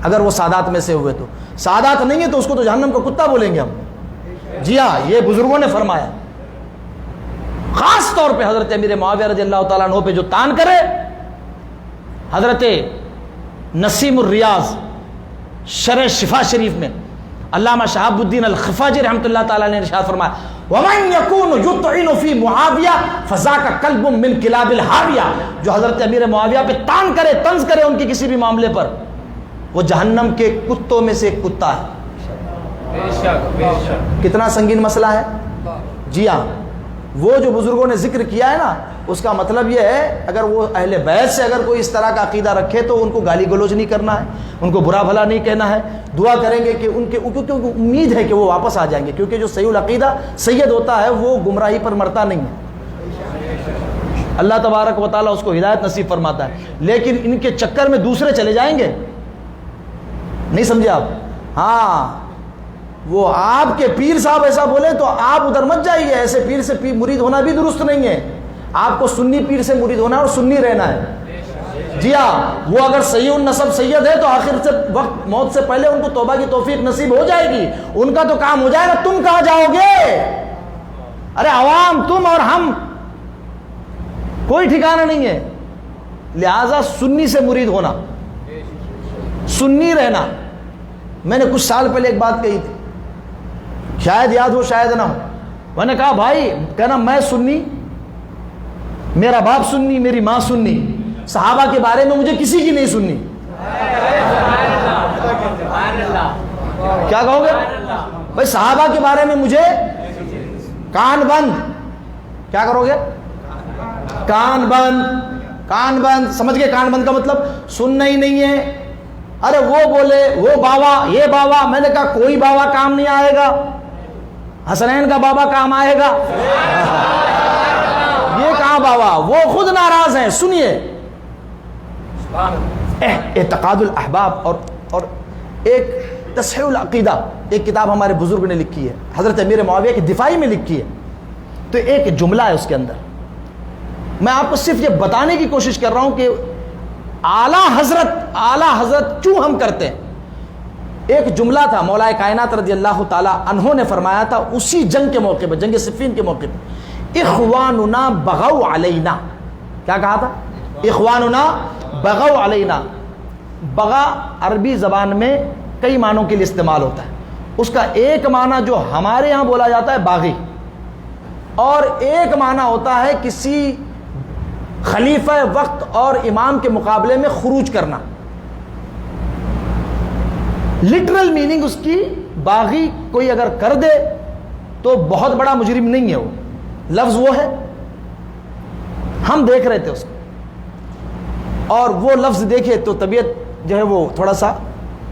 اگر وہ سادات میں سے ہوئے تو، سادات نہیں ہے تو اس کو تو جہنم کا کتا بولیں گے ہم۔ جی ہاں، یہ بزرگوں نے فرمایا۔ خاص طور پہ حضرت امیر معاویہ رضی اللہ تعالیٰ عنہ پہ جو تان کرے، حضرت نسیم الریاض شرح شفا شریف میں علامہ شہاب الدین الخفاجی رحمۃ اللہ تعالیٰ نے ارشاد فرمایا وَمَنْ يَكُونُ يُطْعِنُ فِي مُعَاوِيَةَ فَذَاكَ قَلْبٌ مِّن كِلَابِ الْحَاوِيَةِ، جو حضرت امیر معاویہ پہ تان کرے، طنز کرے ان کی کسی بھی معاملے پر، وہ جہنم کے کتوں میں سے ایک کتا ہے۔ کتنا سنگین مسئلہ ہے۔ جی ہاں، وہ جو بزرگوں نے ذکر کیا ہے نا، اس کا مطلب یہ ہے اگر وہ اہل بیت سے اگر کوئی اس طرح کا عقیدہ رکھے تو ان کو گالی گلوچ نہیں کرنا ہے، ان کو برا بھلا نہیں کہنا ہے، دعا کریں گے کہ ان کے کیونکہ امید ہے کہ وہ واپس آ جائیں گے، کیونکہ جو صحیح العقیدہ سید ہوتا ہے وہ گمراہی پر مرتا نہیں ہے، اللہ تبارک و تعالیٰ اس کو ہدایت نصیب فرماتا ہے۔ لیکن ان کے چکر میں دوسرے چلے جائیں گے، نہیں سمجھے آپ؟ ہاں، وہ آپ کے پیر صاحب ایسا بولے تو آپ ادھر مت جائیے، ایسے پیر سے مرید ہونا بھی درست نہیں ہے۔ آپ کو سنی پیر سے مرید ہونا ہے اور سنی رہنا ہے۔ جی ہاں، وہ اگر صحیح النسب سید ہے تو آخر سے وقت موت سے پہلے ان کو توبہ کی توفیق نصیب ہو جائے گی، ان کا تو کام ہو جائے گا، تم کہاں جاؤ گے؟ ارے عوام، تم اور ہم، کوئی ٹھکانہ نہیں ہے۔ لہذا سنی سے مرید ہونا، سنی رہنا۔ میں نے کچھ سال پہلے ایک بات کہی تھی، شاید یاد ہو شاید نہ ہو، میں نے کہا بھائی، کہنا میں سنی، میرا باپ سنی، میری ماں سنی، صحابہ کے بارے میں مجھے کسی کی نہیں سننی۔ کیا کہو گے بھائی صحابہ کے بارے میں مجھے کان بند، کیا کرو گے کان بند، کان بند، سمجھ گئے کان بند کا مطلب سننا ہی نہیں ہے. ارے وہ بولے وہ بابا یہ بابا، میں نے کہا کوئی بابا کام نہیں آئے گا، حسنین کا بابا کام آئے گا. یہ کہاں بابا، وہ خود ناراض ہیں. سنیے اعتقاد الاحباب اور ایک تصحیح العقیدہ، ایک کتاب ہمارے بزرگ نے لکھی ہے، حضرت امیر معاویہ کی دفاعی میں لکھی ہے. تو ایک جملہ ہے اس کے اندر، میں آپ کو صرف یہ بتانے کی کوشش کر رہا ہوں کہ اعلیٰ حضرت کیوں ہم کرتے ہیں. ایک جملہ تھا مولا کائنات رضی اللہ تعالیٰ عنہ نے فرمایا تھا اسی جنگ کے موقع پہ، جنگ صفین کے موقع پہ، اخواننا بغوا علینا. کیا کہا تھا؟ اخواننا بغوا علینا. بغا عربی زبان میں کئی معنوں کے لیے استعمال ہوتا ہے. اس کا ایک معنی جو ہمارے ہاں بولا جاتا ہے باغی، اور ایک معنی ہوتا ہے کسی خلیفہ وقت اور امام کے مقابلے میں خروج کرنا. لٹرل میننگ اس کی باغی کوئی اگر کر دے تو بہت بڑا مجرم نہیں ہے، وہ لفظ وہ ہے. ہم دیکھ رہے تھے اس کو، اور وہ لفظ دیکھے تو طبیعت جو ہے وہ تھوڑا سا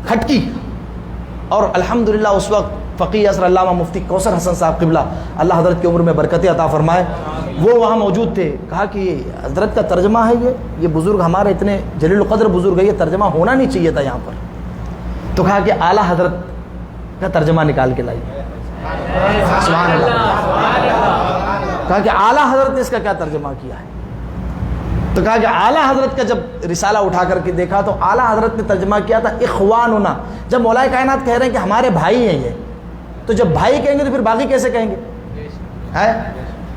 کھٹکی. اور الحمدللہ اس وقت فقیہ اثر علامہ مفتی کوثر حسن صاحب قبلہ اللہ حضرت کی عمر میں برکت عطا فرمائے، وہ وہاں موجود تھے. کہا کہ یہ حضرت کا ترجمہ ہے، یہ بزرگ ہمارے اتنے جلیل القدر بزرگ ہے، یہ ترجمہ ہونا نہیں چاہیے تھا یہاں پر. تو کہا کہ اعلیٰ حضرت کا ترجمہ نکال کے لائیے. سبحان اللہ. کہا کہ اعلیٰ حضرت نے اس کا کیا ترجمہ کیا ہے. تو کہا کہ اعلیٰ حضرت کا جب رسالہ اٹھا کر کے دیکھا تو اعلیٰ حضرت نے ترجمہ کیا تھا اخواننا. جب مولا کائنات کہہ رہے ہیں کہ ہمارے بھائی ہیں یہ، تو جب بھائی کہیں گے تو پھر باقی کیسے کہیں گے؟ ہے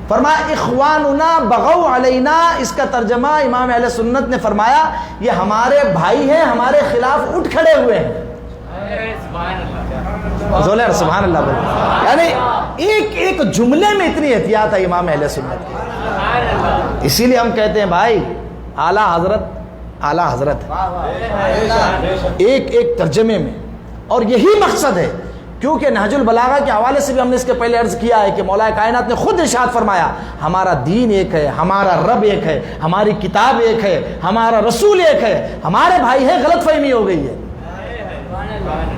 فرمایا اخواننا بغوا علینا. اس کا ترجمہ امام اہل سنت نے فرمایا یہ ہمارے بھائی ہیں، ہمارے خلاف اٹھ کھڑے ہوئے ہیں. سبحان اللہ بھائی. یعنی ایک جملے میں اتنی احتیاط ہے امام اہل سنت کی. اسی لیے ہم کہتے ہیں بھائی اعلیٰ حضرت ایک ترجمے میں. اور یہی مقصد ہے، کیونکہ نہج البلاغہ کے حوالے سے بھی ہم نے اس کے پہلے عرض کیا ہے کہ مولا کائنات نے خود ارشاد فرمایا ہمارا دین ایک ہے، ہمارا رب ایک ہے، ہماری کتاب ایک ہے، ہمارا رسول ایک ہے، ہمارے بھائی ہیں. غلط فہمی ہو گئی ہے.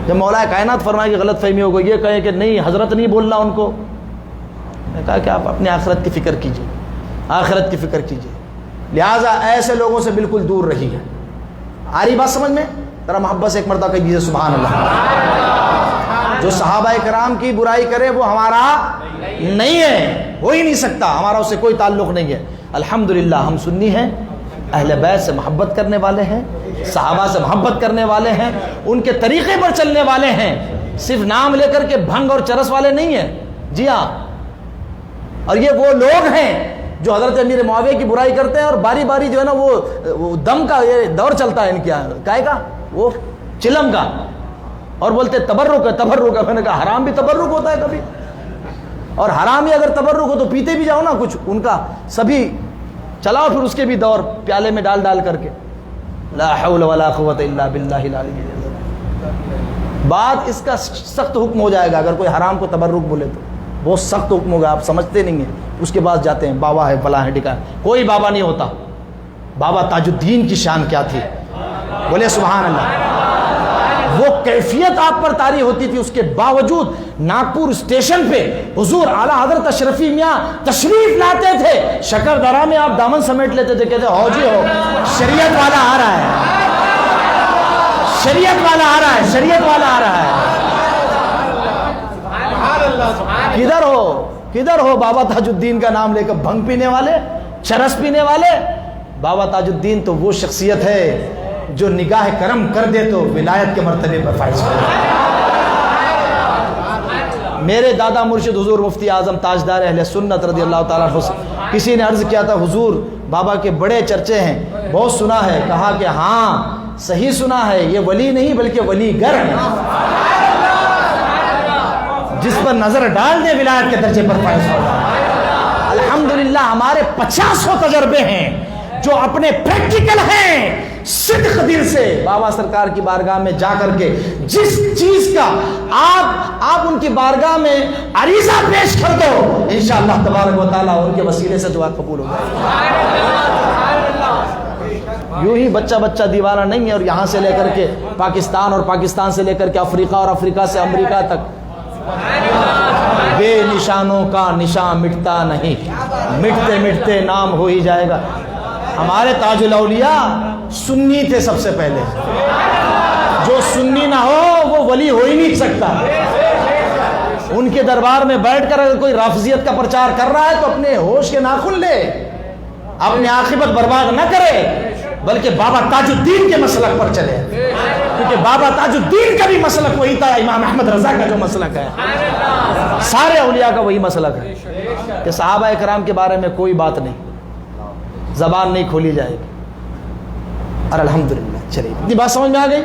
جب مولا کائنات فرمائے کہ غلط فہمی ہو گئی، یہ کہیں کہ نہیں حضرت نہیں بولنا ان کو. میں کہا کہ آپ اپنے آخرت کی فکر کیجیے، آخرت کی فکر کیجیے. لہٰذا ایسے لوگوں سے بالکل دور رہیے. آ رہی بات سمجھ میں؟ ذرا محبت سے ایک مرتبہ کہیے سبحان اللہ. جو صحابہ کرام کی برائی کرے وہ ہمارا نہیں ہے، ہو ہی نہیں سکتا، ہمارا اس سے کوئی تعلق نہیں ہے. الحمدللہ ہم سنی ہیں، اہل بیت سے محبت کرنے والے ہیں، صحابہ سے محبت کرنے والے ہیں، ان کے طریقے پر چلنے والے ہیں. صرف نام لے کر کے بھنگ اور چرس والے نہیں ہیں. جی ہاں. اور یہ وہ لوگ ہیں جو حضرت امیر معاویہ کی برائی کرتے ہیں اور باری باری جو ہے نا وہ دم کا یہ دور چلتا ہے ان کے یہاں، کائے کا وہ چلم کا، اور بولتے تبرک ہے تبرک ہے. میں نے کہا حرام بھی تبرک ہوتا ہے کبھی، اور حرام ہی اگر تبرک ہو تو پیتے بھی جاؤ نا کچھ ان کا، سبھی چلاؤ پھر اس کے بھی دور پیالے میں ڈال کر کے. لا حول ولا قوت الا باللہ العلی العظیم. بعد اس کا سخت حکم ہو جائے گا اگر کوئی حرام کو تبرک بولے تو بہت سخت حکم ہوگا. آپ سمجھتے نہیں ہیں. اس کے بعد جاتے ہیں بابا ہے فلاں ہے ڈکا ہے. کوئی بابا نہیں ہوتا. بابا تاج الدین کی شان کیا تھی، بولے سبحان اللہ. وہ کیفیت آپ پر طاری ہوتی تھی، اس کے باوجود ناگپور اسٹیشن پہ حضور اعلیٰ حضرت اشرفی میاں تشریف لاتے تھے. شکر درا میں آپ دامن سمیٹ لیتے تھے، کہتے ہو جی ہو شریعت والا آ رہا ہے، شریعت والا آ رہا ہے، شریعت والا آ رہا ہے. کدھر ہو بابا تاج الدین کا نام لے کر بھنگ پینے والے، چرس پینے والے. بابا تاج الدین تو وہ شخصیت ہے جو نگاہ کرم کر دے تو ولایت کے مرتبے پر فائز ہو. میرے دادا مرشد حضور مفتی اعظم تاجدار اہل سنت رضی اللہ تعالیٰ عنہ سے کسی نے عرض کیا تھا حضور بابا کے بڑے چرچے ہیں، بہت سنا ہے. کہا کہ ہاں صحیح سنا ہے، یہ ولی نہیں بلکہ ولی گر ہے، جس پر نظر ڈال دے ولایت کے درجے پر فائز ہو. الحمدللہ ہمارے 50 تجربے ہیں جو اپنے پریکٹیکل ہیں صدق دل سے بابا سرکار کی بارگاہ میں جا کر کے جس چیز کا آپ ان کی بارگاہ میں عریضہ پیش کر دو، انشاءاللہ تبارک و تعالیٰ ان کے وسیلے سے دعا قبول ہو جائے۔ یوں ہی بچہ دیوانہ نہیں ہے، اور یہاں سے لے کر کے پاکستان، اور پاکستان سے لے کر کے افریقہ، اور افریقہ سے امریکہ تک بے نشانوں کا نشان مٹتا نہیں، مٹتے مٹتے نام ہو ہی جائے گا۔ ہمارے تاج الاولیاء سنی تھے سب سے پہلے، جو سنی نہ ہو وہ ولی ہو ہی نہیں سکتا۔ ان کے دربار میں بیٹھ کر اگر کوئی رافضیت کا پرچار کر رہا ہے تو اپنے ہوش کے ناخن لے، اپنی عاقبت برباد نہ کرے، بلکہ بابا تاج الدین کے مسلک پر چلے، کیونکہ بابا تاج الدین کا بھی مسلک وہی تھا، امام احمد رضا کا جو مسلک ہے، سارے اولیاء کا وہی مسلک ہے کہ صحابہ اکرام کے بارے میں کوئی بات نہیں، زبان نہیں کھولی جائے گی۔ اور الحمدللہ چلیے اتنی بات سمجھ میں آ گئی،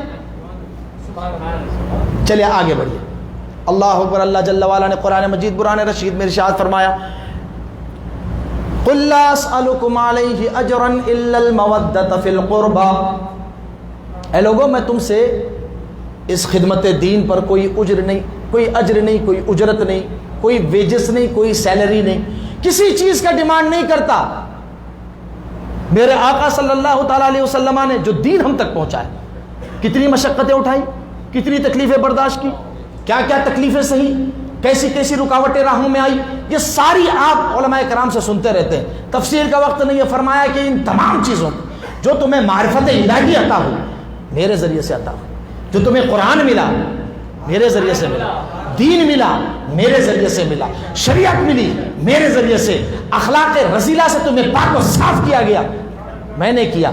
چلیے آگے بڑھیے۔ اللہ اکبر۔ اللہ جل وعلا نے قرآن مجید برہان رشید میں ارشاد فرمایا، قُلْ لَا أَسْأَلُكُمْ عَلَيْهِ أَجْرًا إِلَّا الْمَوَدَّةَ فِي الْقُرْبَى۔ اے لوگوں میں تم سے اس خدمت دین پر کوئی اجر نہیں، کوئی اجر نہیں، کوئی اجرت نہیں، کوئی ویجز نہیں، کوئی سیلری نہیں، کسی چیز کا ڈیمانڈ نہیں کرتا۔ میرے آقا صلی اللہ تعالیٰ علیہ وسلم نے جو دین ہم تک پہنچائے، کتنی مشقتیں اٹھائی، کتنی تکلیفیں برداشت کی، کیا کیا تکلیفیں سہی، کیسی کیسی رکاوٹیں راہوں میں آئی، یہ ساری آپ علماء کرام سے سنتے رہتے ہیں۔ تفسیر کا وقت نہیں ہے، فرمایا کہ ان تمام چیزوں جو تمہیں معرفت الہی عطا ہو میرے ذریعے سے عطا ہو، جو تمہیں قرآن ملا میرے ذریعے سے ملا، دین ملا میرے ذریعے سے ملا، شریعت ملی میرے ذریعے سے، اخلاق رذیلہ سے تمہیں پاک و صاف کیا گیا میں نے کیا،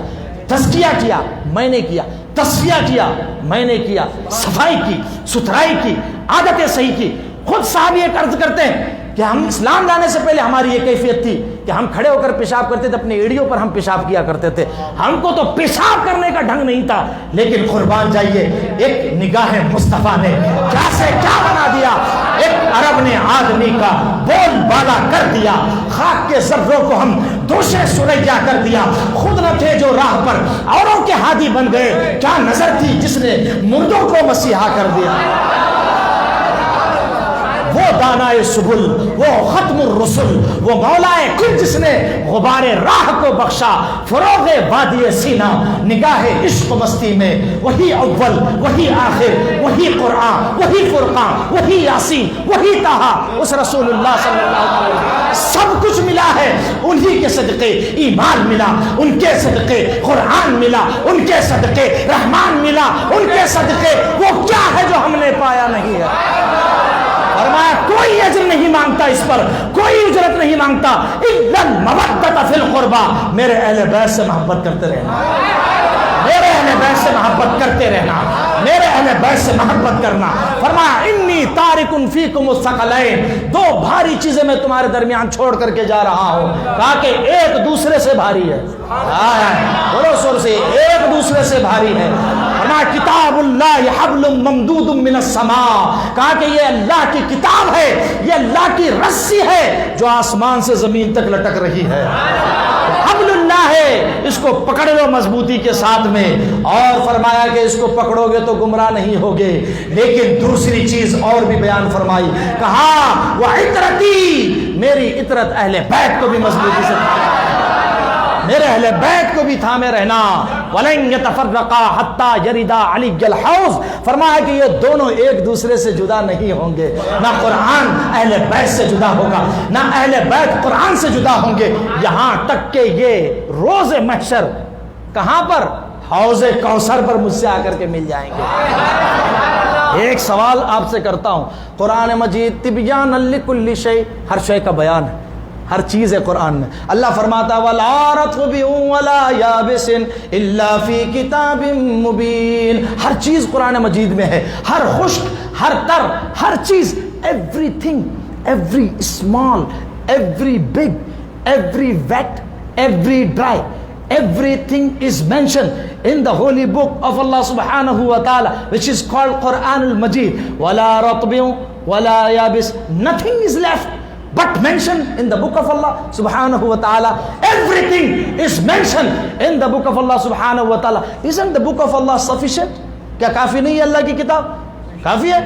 تزکیہ کیا میں نے کیا، تصفیہ کیا میں نے کیا، صفائی کی، ستھرائی کی، عادتیں صحیح کی۔ خود صاحب یہ عرض کرتے ہیں کہ ہم اسلام لانے سے پہلے ہماری یہ کیفیت تھی کہ ہم کھڑے ہو کر پیشاب کرتے تھے، اپنے ایڑیوں پر ہم پیشاب کیا کرتے تھے، ہم کو تو پیشاب کرنے کا ڈھنگ نہیں تھا، لیکن قربان جائیے ایک نگاہ مصطفیٰ نے کیا سے کیا بنا دیا، ایک عرب نے آدمی کا بول بالا کر دیا، خاک کے ذروں کو ہم دوشے سریا کر دیا، خود نہ تھے جو راہ پر اوروں کے ہادی بن گئے، کیا نظر تھی جس نے مردوں کو مسیحا کر دیا۔ وہ دانائے سبل، وہ ختم الرسل، وہ مولائے کل جس نے غبار راہ کو بخشا، فروغ وادی سینہ، نگاہ عشق مستی میں وہی اول وہی آخر، وہی قرآن وہی فرقان وہی یاسین وہی طہا، اس رسول اللہ صلی اللہ علیہ وسلم سب کچھ ملا ہے، انہی کے صدقے ایمان ملا، ان کے صدقے قرآن ملا، ان کے صدقے رحمان ملا، ان کے صدقے وہ کیا ہے جو ہم نے پایا نہیں ہے۔ فرمایا کوئی اجر نہیں مانگتا، اس پر کوئی اجرت نہیں مانگتا، الا المودۃ فی القربى، میرے اہل بیت سے محبت کرتے رہنا، میرے اہل بیت سے محبت کرتے رہنا، میرے اہل بیت سے محبت کرنا۔ فرمایا انی تارک فیکم الثقلین، دو بھاری چیزیں میں تمہارے درمیان چھوڑ کر کے جا رہا ہوں، کہا کہ ایک دوسرے سے بھاری ہے، بولو سور سے، ایک دوسرے سے بھاری ہے۔ فرمایا کتاب اللہ حبل ممدود من السماء، کہا کہ یہ اللہ کی کتاب ہے، یہ اللہ کی رسی ہے جو آسمان سے زمین تک لٹک رہی ہے، حبل اللہ ہے، اس کو پکڑ لو مضبوطی کے ساتھ میں۔ اور فرمایا کہ اس کو پکڑو گے تو گمراہ نہیں ہوگے، لیکن دوسری چیز اور بھی بیان فرمائی، کہا وعطرتی، میری عطرت اہل بیت کو بھی مضبوطی سے میرے اہل بیت کو بھی تھامے رہنا، وَلَن يَتَفَرَّقَا حَتَّى يَرِدَا عَلِيَّ الْحَوْض، فرمایا کہ یہ دونوں ایک دوسرے سے جدا نہیں ہوں گے، نہ قرآن اہل بیت سے جدا ہوگا، نہ اہل بیت قرآن سے جدا ہوں گے، یہاں تک کہ یہ روز محشر کہاں پر؟ حوض کوثر پر مجھ سے آ کر کے مل جائیں گے۔ ایک سوال آپ سے کرتا ہوں، قرآن مجید تبیان لکل شیء، ہر شے کا بیان ہے، ہر چیز ہے قرآن میں۔ اللہ فرماتا وَلَا رَطْبٍ وَلَا يَابِسٍ إِلَّا فِي كِتَابٍ مُبِينٍ، ہر چیز قرآن مجید میں ہے، ہر خشک، ہر تر، ہر چیز، everything, every small, every big, every wet, every dry, everything is mentioned in the holy book of Allah subhanahu wa ta'ala, which is called Quran al-Majid. وَلَا رَطْبٍ وَلَا يَابِسٍ، nothing is left but mentioned in the book of Allah subhanahu wa ta'ala. Everything is mentioned in the book of Allah subhanahu wa ta'ala. Isn't the book of Allah sufficient? کیا کافی نہیں ہے اللہ کی کتاب؟ کافی ہے.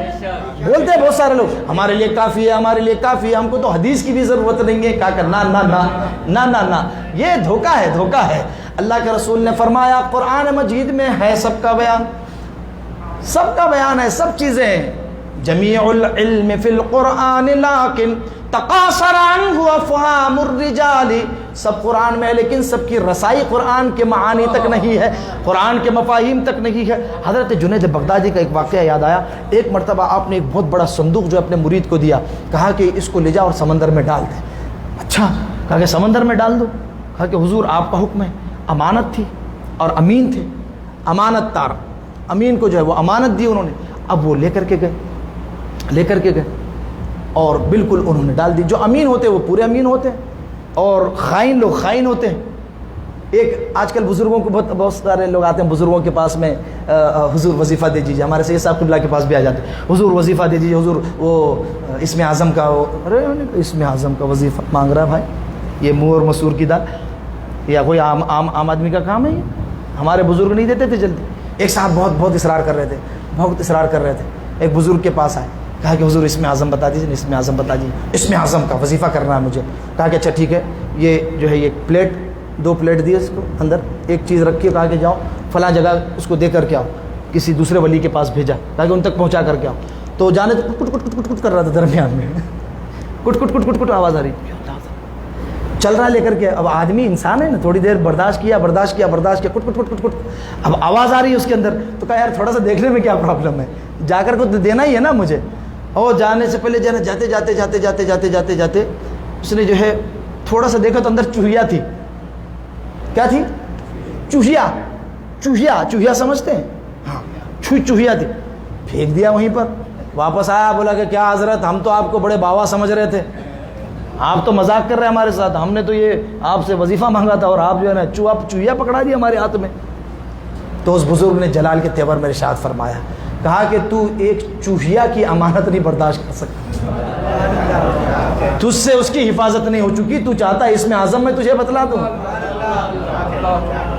بولتے ہیں بہت سارے لوگ ہمارے لیے کافی ہے، ہمارے لیے کافی ہے، ہم کو تو حدیث کی بھی ضرورت نہیں ہے. کیا کرنا؟ نہ یہ دھوکہ ہے، دھوکہ ہے. اللہ کے رسول نے فرمایا قرآن مجید میں ہے سب کا بیان، سب کا بیان ہے، سب چیزیں ہیں. جمیع العلم فی القرآن لیکن تقاصر عنہ افہام الرجال. سب قرآن میں ہے لیکن سب کی رسائی قرآن کے معانی تک نہیں ہے، قرآن کے مفاہیم تک نہیں ہے. حضرت جنید بغدادی کا ایک واقعہ یاد آیا. ایک مرتبہ آپ نے ایک بہت بڑا صندوق جو اپنے مرید کو دیا، کہا کہ اس کو لے جا اور سمندر میں ڈال دے. اچھا، کہا کہ سمندر میں ڈال دو. کہا کہ حضور آپ کا حکم ہے. امانت تھی اور امین تھے، امانت دار. امین کو جو ہے وہ امانت دی انہوں نے. اب وہ لے کر کے گئے اور بالکل انہوں نے ڈال دی. جو امین ہوتے وہ پورے امین ہوتے ہیں اور خائن لوگ خائن ہوتے ہیں. ایک آج کل بزرگوں کو بہت سارے لوگ آتے ہیں بزرگوں کے پاس میں، حضور وظیفہ دے دیجیے. ہمارے سید صاحب قبلہ کے پاس بھی آ جاتے ہیں، حضور وظیفہ دے دیجیے، حضور وہ اسم اعظم کا، ارے اسم اعظم کا وظیفہ مانگ رہا ہے بھائی. یہ منہ اور مسور کی دال یا کوئی عام آدمی کا کام ہے یہ؟ ہمارے بزرگ نہیں دیتے تھے جلدی. ایک صاحب بہت اصرار کر رہے تھے. ایک بزرگ کے پاس آئے، کہا کہ حضور اسم اعظم بتا دیجیے، اسم اعظم بتا دیجیے، اسم اعظم کا وظیفہ کرنا ہے مجھے. کہا کہ اچھا ٹھیک ہے، یہ جو ہے یہ پلیٹ 2 پلیٹ دیے اس کو، اندر ایک چیز رکھی. کہا کہ جاؤ فلاں جگہ اس کو دے کر کے آؤ. کسی دوسرے ولی کے پاس بھیجا، کہا کہ ان تک پہنچا کر کے آؤ. تو جانے تو کٹ کر رہا تھا درمیان میں، کٹ آواز آ رہی، چل رہا لے کر کے. اب آدمی انسان ہے نا، تھوڑی دیر برداشت کیا، کٹ. اب آواز آ رہی ہے اس کے اندر. تو کہا یار تھوڑا سا دیکھنے میں کیا پرابلم ہے، جا کر کو دینا ہی ہے نا مجھے. اور جانے سے پہلے جاتے اس نے جو ہے تھوڑا سا دیکھا تو اندر چوہیا تھی. کیا تھی؟ چوہیا سمجھتے ہیں؟ ہاں، چوہیا تھی. پھینک دیا وہیں پر. واپس آیا، بولا کہ کیا حضرت ہم تو آپ کو بڑے باوا سمجھ رہے تھے، آپ تو مذاق کر رہے ہیں ہمارے ساتھ، ہم نے تو یہ آپ سے وظیفہ مانگا تھا اور آپ جو ہے نا چوہیا پکڑا دیا ہمارے ہاتھ میں. تو اس بزرگ نے جلال کے تیور میں ارشاد فرمایا، کہا کہ تو ایک چوہیا کی امانت نہیں برداشت کر سکتا، تجھ سے اس کی حفاظت نہیں ہو چکی، تو چاہتا ہے اسم اعظم میں تجھے بتلا دوں.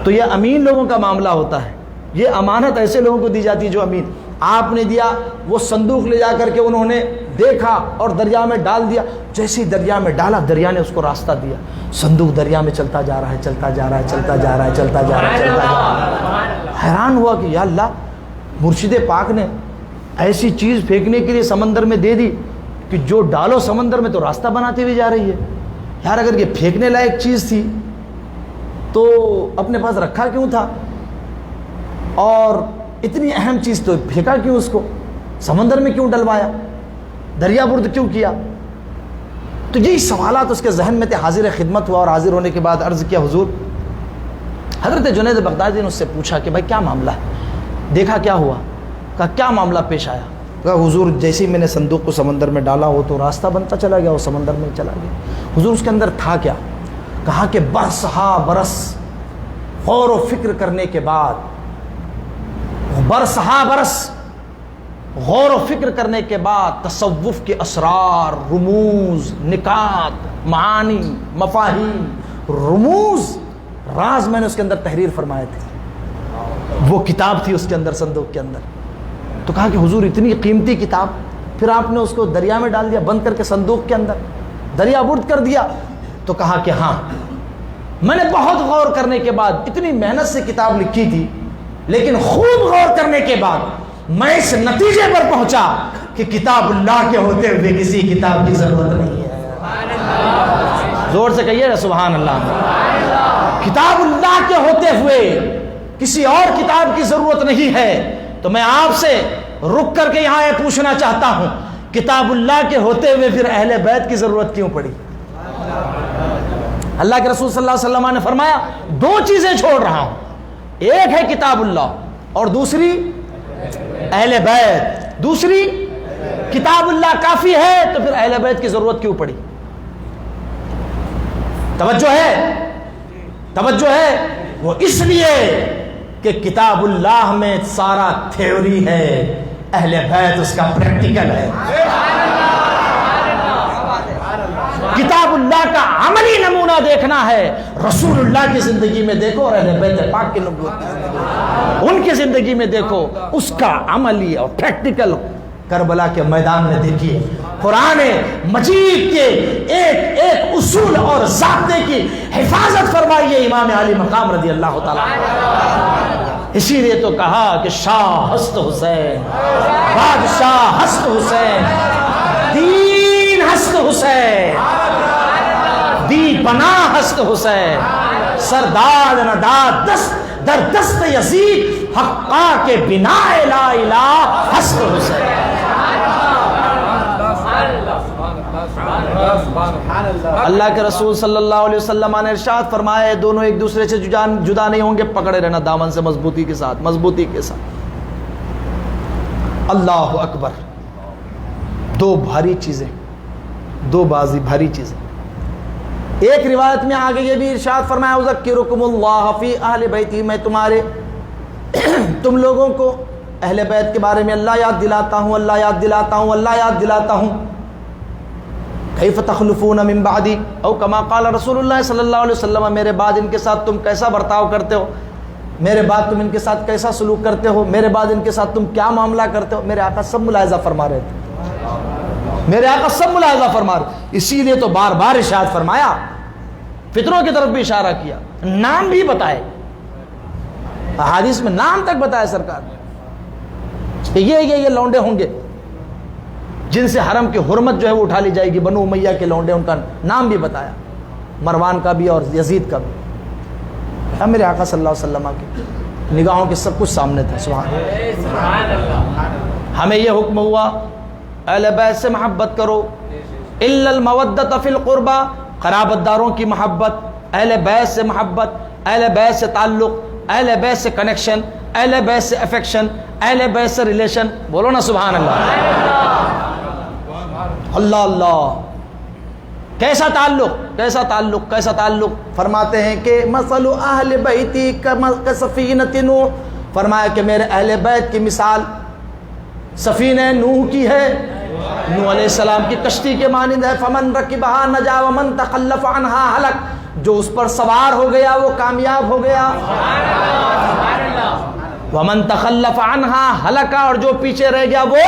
تو یہ امین لوگوں کا معاملہ ہوتا ہے. یہ امانت ایسے لوگوں کو دی جاتی ہے جو امین. آپ نے دیا، وہ صندوق لے جا کر کے انہوں نے دیکھا اور دریا میں ڈال دیا. جیسے ہی دریا میں ڈالا، دریا نے اس کو راستہ دیا. صندوق دریا میں چلتا جا رہا ہے. حیران ہوا کہ یا اللہ، مرشد پاک نے ایسی چیز پھینکنے کے لیے سمندر میں دے دی کہ جو ڈالو سمندر میں تو راستہ بناتے ہوئے جا رہی ہے. یار اگر یہ پھینکنے لائق چیز تھی تو اپنے پاس رکھا کیوں تھا، اور اتنی اہم چیز تو پھینکا کیوں، اس کو سمندر میں کیوں ڈلوایا، دریا برد کیوں کیا. تو یہی سوالات اس کے ذہن میں تھے. حاضر خدمت ہوا اور حاضر ہونے کے بعد عرض کیا، حضور حضرت جنید بغدادی نے اس سے پوچھا کہ بھائی کیا معاملہ ہے، دیکھا کیا ہوا. کہا کیا معاملہ پیش آیا. کہا حضور جیسے ہی میں نے صندوق کو سمندر میں ڈالا ہو تو راستہ بنتا چلا گیا، وہ سمندر میں چلا گیا. حضور اس کے اندر تھا کیا. کہا کہ برس غور و فکر کرنے کے بعد، برس غور و فکر کرنے کے بعد تصوف کے اسرار، رموز، نکات، معانی، مفاہیم، رموز، راز میں نے اس کے اندر تحریر فرمائے تھے. وہ کتاب تھی اس کے اندر، صندوق کے اندر. تو کہا کہ حضور اتنی قیمتی کتاب، پھر آپ نے اس کو دریا میں ڈال دیا، بند کر کے صندوق کے اندر دریا برد کر دیا. تو کہا کہ ہاں، میں نے بہت غور کرنے کے بعد اتنی محنت سے کتاب لکھی تھی، لیکن خوب غور کرنے کے بعد میں اس نتیجے پر پہنچا کہ کتاب اللہ کے ہوتے ہوئے کسی کتاب کی ضرورت نہیں ہے. زور سے کہیے نا سبحان اللہ. کتاب اللہ کے ہوتے ہوئے کسی اور کتاب کی ضرورت نہیں ہے. تو میں آپ سے رک کر کے یہاں یہ پوچھنا چاہتا ہوں، کتاب اللہ کے ہوتے ہوئے پھر اہل بیت کی ضرورت کیوں پڑی؟ اللہ کے رسول صلی اللہ علیہ وسلم نے فرمایا 2 چیزیں چھوڑ رہا ہوں، ایک ہے کتاب اللہ اور دوسری اہل بیت. دوسری کتاب اللہ کافی ہے تو پھر اہل بیت کی ضرورت کیوں پڑی؟ توجہ ہے وہ اس لیے کہ کتاب اللہ میں سارا تھیوری ہے، اہل بیت اس کا پریکٹیکل ہے. کتاب اللہ کا عملی نمونہ دیکھنا ہے، رسول اللہ کی زندگی میں دیکھو اور اہل بیت پاک کی نبوت ان کی زندگی میں دیکھو، اس کا عملی اور پریکٹیکل کربلا کے میدان میں دیکھیے۔ قرآن مجید کے ایک ایک اصول اور ضابطے کی حفاظت فرمائیے امام علی مقام رضی اللہ تعالیٰ۔ اسی لیے تو کہا کہ شاہ ہست حسین، بادشاہ ہست حسین، دین ہست حسین، دی پناہ ہست حسین، سرداد نداد دست در دست یزید، حقا کے بنا لا الہ ہست حسین۔ اللہ کے رسول صلی اللہ علیہ وسلم نے ارشاد فرمایا دونوں ایک دوسرے سے جدا نہیں ہوں گے، پکڑے رہنا دامن سے مضبوطی کے ساتھ، مضبوطی کے ساتھ۔ اللہ اکبر، دو بھاری چیزیں، دو بازی بھاری چیزیں۔ ایک روایت میں آگے یہ بھی ارشاد فرمایا اذکرکم اللہ فی اہل بیتی، میں تم لوگوں کو اہل بیت کے بارے میں اللہ یاد دلاتا ہوں، اللہ یاد دلاتا ہوں، اللہ یاد دلاتا ہوں۔ کیف تخلفون من بعدی او کما قال رسول اللہ صلی اللہ علیہ وسلم، میرے بعد ان کے ساتھ تم کیسا برتاؤ کرتے ہو، میرے بعد تم ان کے ساتھ کیسا سلوک کرتے ہو، میرے بعد ان کے ساتھ تم کیا معاملہ کرتے ہو۔ میرے آقا سب ملاحظہ فرما رہے تھے، میرے آقا سب ملاحظہ فرما رہے، اسی لیے تو بار بار ارشاد فرمایا، فطروں کی طرف بھی اشارہ کیا، نام بھی بتائے، احادیث میں نام تک بتایا سرکار کہ یہ لونڈے ہوں گے جن سے حرم کی حرمت جو ہے وہ اٹھا لی جائے گی، بنو امیہ کے لونڈے، ان کا نام بھی بتایا، مروان کا بھی اور یزید کا بھی۔ میرے آقا صلی اللہ علیہ وسلم کی نگاہوں کے سب کچھ سامنے تھا۔ سبحان اللہ۔ ہمیں یہ حکم ہوا اہل بیت سے محبت کرو، الا المودۃ فی القربى، قرابت داروں کی محبت، اہل بیت سے محبت، اہل بیت سے تعلق، اہل بیت سے کنیکشن، اہل بیت سے افیکشن، اہل بیت سے ریلیشن۔ بولو نا سبحان اللہ، اللہ اللہ۔ کیسا تعلق، کیسا تعلق، کیسا تعلق؟ فرماتے ہیں کہ مثل اہل بیتی کسفینۃ نوح، فرمایا کہ میرے اہل بیت کی مثال سفینہ نوح کی ہے، نوح علیہ السلام کی کشتی کے مانند ہے۔ فمن رکبہا نجا ومن تخلف عنہا ہلک، جو اس پر سوار ہو گیا وہ کامیاب ہو گیا، ومن تخلف عنہا ہلک، اور جو پیچھے رہ گیا وہ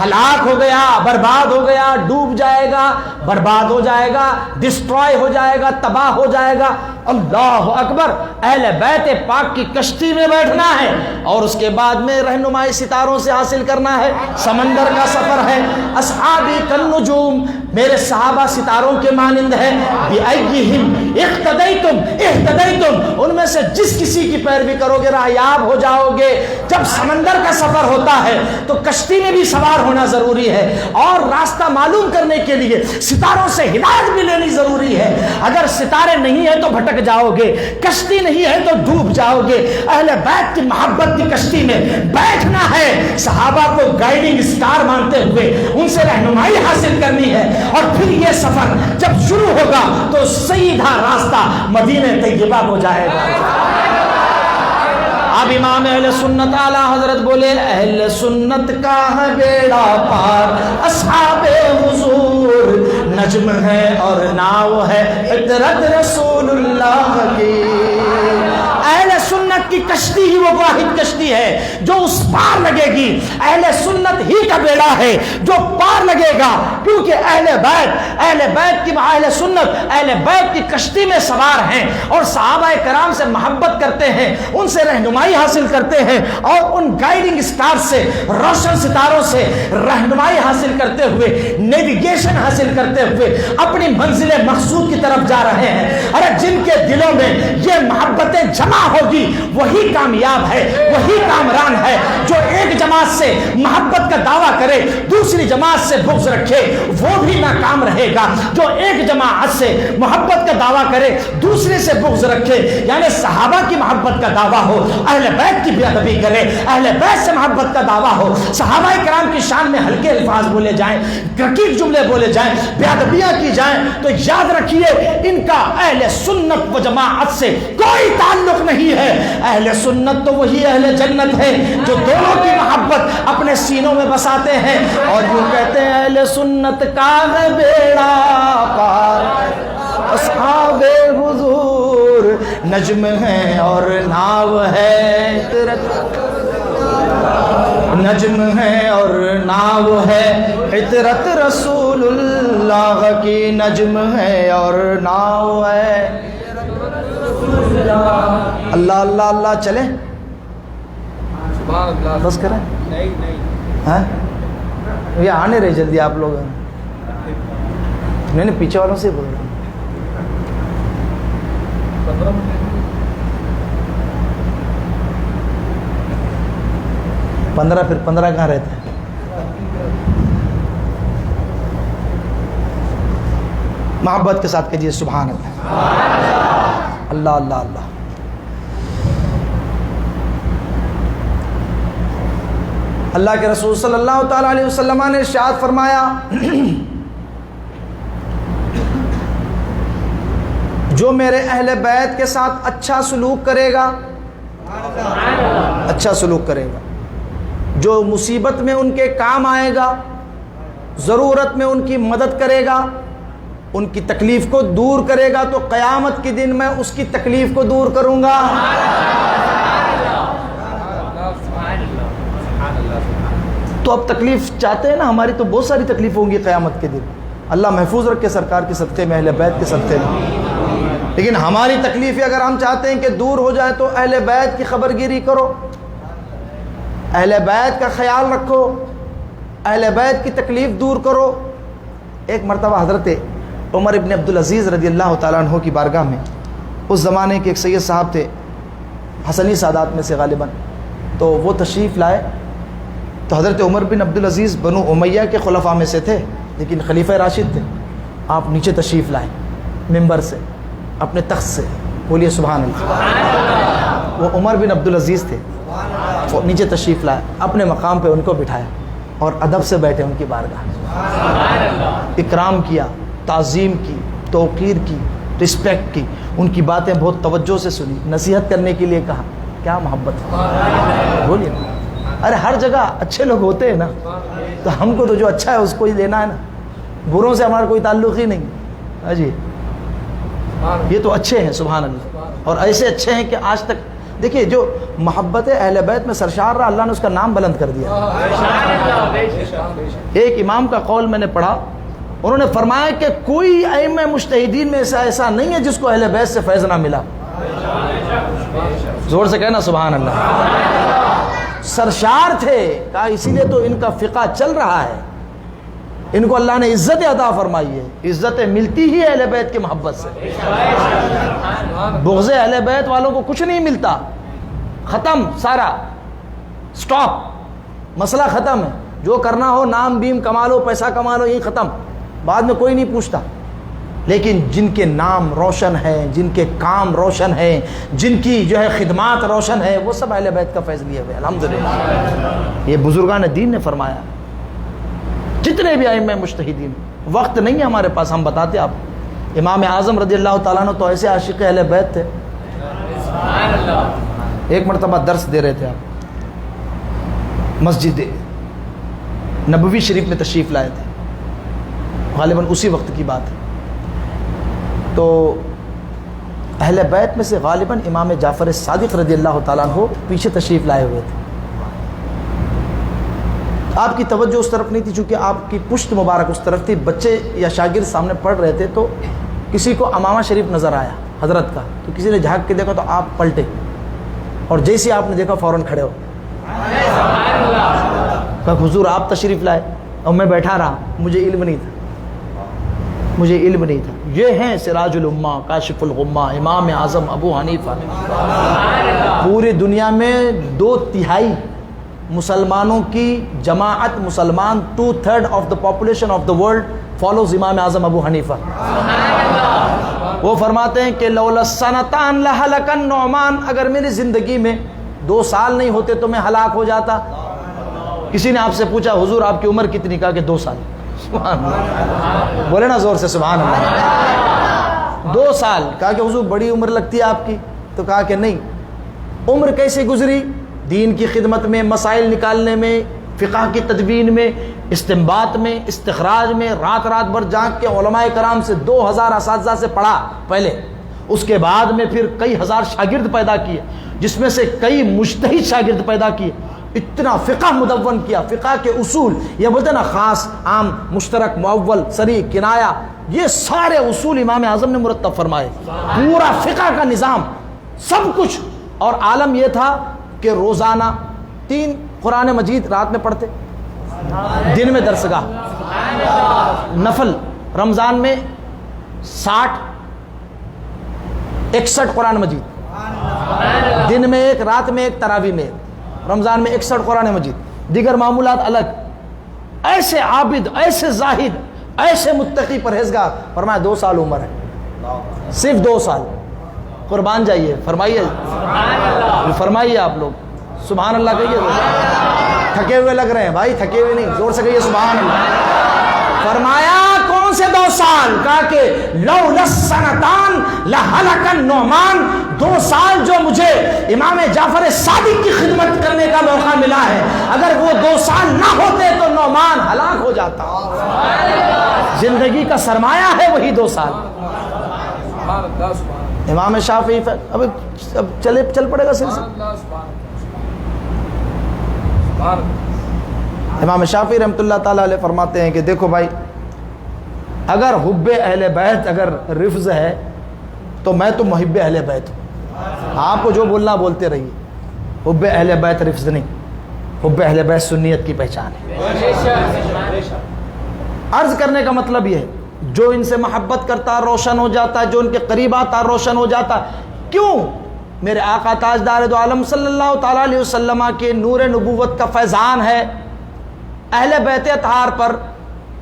ہلاک ہو گیا، برباد ہو گیا، ڈوب جائے گا، برباد ہو جائے گا، ڈسٹرائے ہو جائے گا، تباہ ہو جائے گا۔ اللہ اکبر۔ اہل بیت پاک کی کشتی میں بیٹھنا ہے اور اس کے بعد میں رہنمائی ستاروں سے حاصل کرنا ہے، سمندر کا سفر ہے۔ اصحابی کالنجوم، میرے صحابہ ستاروں کے مانند ہے۔ بِأَيِّهِمْ اقتدیتم اہتدیتم، ان میں سے جس کسی کی پیروی کرو گے راہیاب ہو جاؤ گے۔ جب سمندر کا سفر ہوتا ہے تو کشتی میں بھی سوار ہونا ضروری ہے، اور راستہ معلوم کرنے کے لیے ستاروں سے ہدایت بھی لینی ضروری ہے۔ اگر ستارے نہیں ہیں تو بھٹک جاؤ گے، کشتی نہیں ہے تو ڈوب جاؤ گے۔ اہل بیت کی محبت کی کشتی میں بیٹھنا ہے، صحابہ کو گائیڈنگ سٹار مانتے ہوئے ان سے رہنمائی حاصل کرنی ہے، اور پھر یہ سفر جب شروع ہوگا تو سیدھا راستہ مدینہ طیبہ کو جائے گا۔ اب امام اہل سنت اعلیٰ حضرت بولے اہل سنت کا ہے بیڑا پار، اصحاب حضور نجم ہے اور ناؤ ہے عطرت رسول اللہ کی۔ اہل سنت کی کشتی ہی وہ واحد کشتی ہے جو اس پار لگے گی، اہل سنت ہی کا بیڑا ہے جو پار لگے گا، کیونکہ اہل بیت کی اہل سنت اہل بیت کی کشتی میں سوار ہیں اور صحابہ کرام سے محبت کرتے ہیں، ان سے رہنمائی حاصل کرتے ہیں، اور ان گائیڈنگ سٹار سے، روشن ستاروں سے رہنمائی حاصل کرتے ہوئے، نیویگیشن حاصل کرتے ہوئے اپنی منزل مقصود کی طرف جا رہے ہیں۔ ارے جن کے دلوں میں یہ محبتیں جمع ہوگی وہی کامیاب ہے، وہی کامران ہے۔ جو ایک جماعت سے محبت کا دعویٰ کرے دوسری جماعت سے بغض رکھے وہ بھی ناکام رہے گا۔ جو ایک جماعت سے محبت کا دعویٰ کرے دوسرے سے بغض رکھے، یعنی صحابہ کی محبت کا دعویٰ ہو، اہل بیت کی بے ادبی کرے، اہل بیت سے محبت کا دعویٰ ہو، صحابہ کرام کی شان میں ہلکے الفاظ بولے جائیں، رقیق جملے بولے جائیں، بے ادبیاں کی جائیں، تو یاد رکھیے ان کا اہل سنت و جماعت سے کوئی تعلق نہیں ہے۔ اہل سنت تو وہی اہل جنت ہے جو دونوں کی محبت اپنے سینوں میں بساتے ہیں، اور یوں کہتے ہیں اہل سنت کا ہے بیڑا پار، اصحاب حضور نجم ہے اور ناو ہے، نجم ہے اور ناو ہے، عطرت رسول اللہ کی نجم ہے اور ناو ہے۔ اللہ اللہ اللہ چلے بس کریں، ہاں یہ آنے رہے جلدی آپ لوگ، نہیں پیچھے والوں سے بول رہا ہوں۔ 15 پھر 15 کہاں رہتے ہیں؟ محبت کے ساتھ کہیے سبحان اللہ، اللہ اللہ اللہ۔ اللہ کے رسول صلی اللہ تعالی علیہ وسلم نے ارشاد فرمایا، جو میرے اہل بیت کے ساتھ اچھا سلوک کرے گا، اچھا سلوک کرے گا، جو مصیبت میں ان کے کام آئے گا، ضرورت میں ان کی مدد کرے گا، ان کی تکلیف کو دور کرے گا، تو قیامت کے دن میں اس کی تکلیف کو دور کروں گا۔ تو اب تکلیف چاہتے ہیں نا، ہماری تو بہت ساری تکلیف ہوں گی قیامت کے دن، اللہ محفوظ رکھے سرکار کے صدقے میں، اہل بیت کے صدقے میں، لیکن ہماری تکلیفیں اگر ہم چاہتے ہیں کہ دور ہو جائے تو اہل بیت کی خبر گیری کرو، اہل بیت کا خیال رکھو، اہل بیت کی تکلیف دور کرو۔ ایک مرتبہ حضرت عمر ابن عبدالعزیز رضی اللہ تعالیٰ عنہ کی بارگاہ میں، اس زمانے کے ایک سید صاحب تھے حسنی سادات میں سے غالباً، تو وہ تشریف لائے، تو حضرت عمر بن عبدالعزیز بنو امیہ کے خلفاء میں سے تھے لیکن خلیفہ راشد تھے، آپ نیچے تشریف لائے ممبر سے، اپنے تخت سے، بولیے سبحان اللہ، وہ عمر بن عبدالعزیز تھے، وہ نیچے تشریف لائے، اپنے مقام پہ ان کو بٹھایا اور ادب سے بیٹھے ان کی بارگاہ، اکرام کیا، تعظیم کی، توقیر کی، رسپیکٹ کی، ان کی باتیں بہت توجہ سے سنی، نصیحت کرنے کے لیے کہا۔ کیا محبت ہے، بولیے، ارے ہر جگہ اچھے لوگ ہوتے ہیں نا، تو ہم کو تو جو اچھا ہے اس کو ہی لینا ہے نا، بروں سے ہمارا کوئی تعلق ہی نہیں۔ ہاں جی، یہ تو اچھے ہیں سبحان اللہ، اور ایسے اچھے ہیں کہ آج تک دیکھیے جو محبت اہل بیت میں سرشار رہا، اللہ نے اس کا نام بلند کر دیا۔ ایک امام کا قول میں نے پڑھا، انہوں نے فرمایا کہ کوئی ائمہ مجتہدین میں ایسا نہیں ہے جس کو اہل بیت سے فیض نہ ملا۔ زور سے کہنا سبحان اللہ، سرشار تھے، کہا اسی لیے تو ان کا فقہ چل رہا ہے، ان کو اللہ نے عزت عطا فرمائی ہے، عزتیں ملتی ہی اہل بیت کی محبت سے، بغض اہل بیت والوں کو کچھ نہیں ملتا، ختم سارا، سٹاپ، مسئلہ ختم ہے، جو کرنا ہو نام بیم کما لو، پیسہ کما لو، یہی ختم، بعد میں کوئی نہیں پوچھتا۔ لیکن جن کے نام روشن ہیں، جن کے کام روشن ہیں، جن کی جو ہے خدمات روشن ہے، وہ سب اہل بیت کا فیض لیے ہوئے الحمدللہ۔ یہ بزرگان دین نے فرمایا، جتنے بھی ائمہ مجتہدین، وقت نہیں ہے ہمارے پاس، ہم بتاتے آپ، امام اعظم رضی اللہ تعالیٰ عنہ تو ایسے عاشق اہل بیت تھے۔ ایک مرتبہ درس دے رہے تھے آپ، مسجد نبوی شریف میں تشریف لائے تھے، غالباً اسی وقت کی بات ہے، تو اہل بیت میں سے غالباً امام جعفر صادق رضی اللہ تعالیٰ عنہ پیچھے تشریف لائے ہوئے تھے۔ آپ کی توجہ اس طرف نہیں تھی، چونکہ آپ کی پشت مبارک اس طرف تھی، بچے یا شاگرد سامنے پڑھ رہے تھے، تو کسی کو امامہ شریف نظر آیا حضرت کا، تو کسی نے جھانک کے دیکھا تو آپ پلٹے، اور جیسے آپ نے دیکھا فوراً کھڑے ہو، کہا حضور آپ تشریف لائے اور میں بیٹھا رہا، مجھے علم نہیں تھا، مجھے علم نہیں تھا۔ یہ ہیں سراج الامہ، کاشف الغمہ، امام اعظم ابو حنیفہ۔ پوری دنیا میں 2/3 مسلمانوں کی جماعت، مسلمان 2/3 of the population of the world follows Imam Azam ابو حنیفہ۔ وہ فرماتے ہیں کہ لولا سنتان لہلک النعمان، اگر میری زندگی میں 2 سال نہیں ہوتے تو میں ہلاک ہو جاتا۔ کسی نے آپ سے پوچھا حضور آپ کی عمر کتنی، کہا کہ 2 سال۔ سبحان اللہ، بولے نا زور سے سبحان اللہ۔ 2 سال، کہا کہ حضور بڑی عمر لگتی ہے آپ کی، تو کہا کہ نہیں، عمر کیسے گزری؟ دین کی خدمت میں، مسائل نکالنے میں، فقہ کی تدوین میں، استنباط میں، استخراج میں، رات رات بھر جاگ کے علماء کرام سے 2000 اساتذہ سے پڑھا پہلے، اس کے بعد میں پھر کئی ہزار شاگرد پیدا کیے، جس میں سے کئی مجتہد شاگرد پیدا کیے، اتنا فقہ مدون کیا، فقہ کے اصول، یہ بولتے نا خاص، عام، مشترک، معول، صریح، کنایا، یہ سارے اصول امام اعظم نے مرتب فرمائے، پورا فقہ کا نظام، سب کچھ۔ اور عالم یہ تھا کہ روزانہ 3 قرآن مجید رات میں پڑھتے، دن میں درسگاہ، نفل رمضان میں 60 61 قرآن مجید، دن میں ایک، رات میں ایک، تراویح میں ایک، رمضان میں 61 قرآن مجید، دیگر معمولات الگ۔ ایسے عابد، ایسے زاہد، ایسے متقی پرہیزگار، فرمایا 2 سال عمر ہے، صرف 2 سال، قربان جائیے، فرمائیے فرمائیے آپ لوگ سبحان اللہ کہیے، تھکے ہوئے لگ رہے ہیں بھائی، تھکے ہوئے نہیں، زور سے کہیے سبحان اللہ۔ فرمایا کون سے 2 سال؟ کہا کہ لولا السنتان لہلک النعمان، 2 سال جو مجھے امام جعفر صادق کی خدمت کرنے کا موقع ملا ہے، اگر وہ 2 سال نہ ہوتے تو نعمان ہلاک ہو جاتا۔ زندگی کا سرمایہ ہے وہی 2 سال۔ امام شافعی اب چل پڑے گا سلسلہ۔ امام شافعی رحمۃ اللہ تعالیٰ علیہ فرماتے ہیں کہ دیکھو بھائی، اگر حب اہل بیت اگر رفض ہے تو میں تو محب اہل بیت ہوں، آپ کو جو بولنا بولتے رہیے، حب اہل بیت رفض نہیں، حب اہل بیت سنیت کی پہچان ہے۔ عرض کرنے کا مطلب یہ ہے، جو ان سے محبت کرتا روشن ہو جاتا ہے، جو ان کے قریب آتا روشن ہو جاتا۔ کیوں؟ میرے آقا تاجدار دو عالم صلی اللہ تعالیٰ علیہ وسلم کے نور نبوت کا فیضان ہے اہل بیت اطہار پر،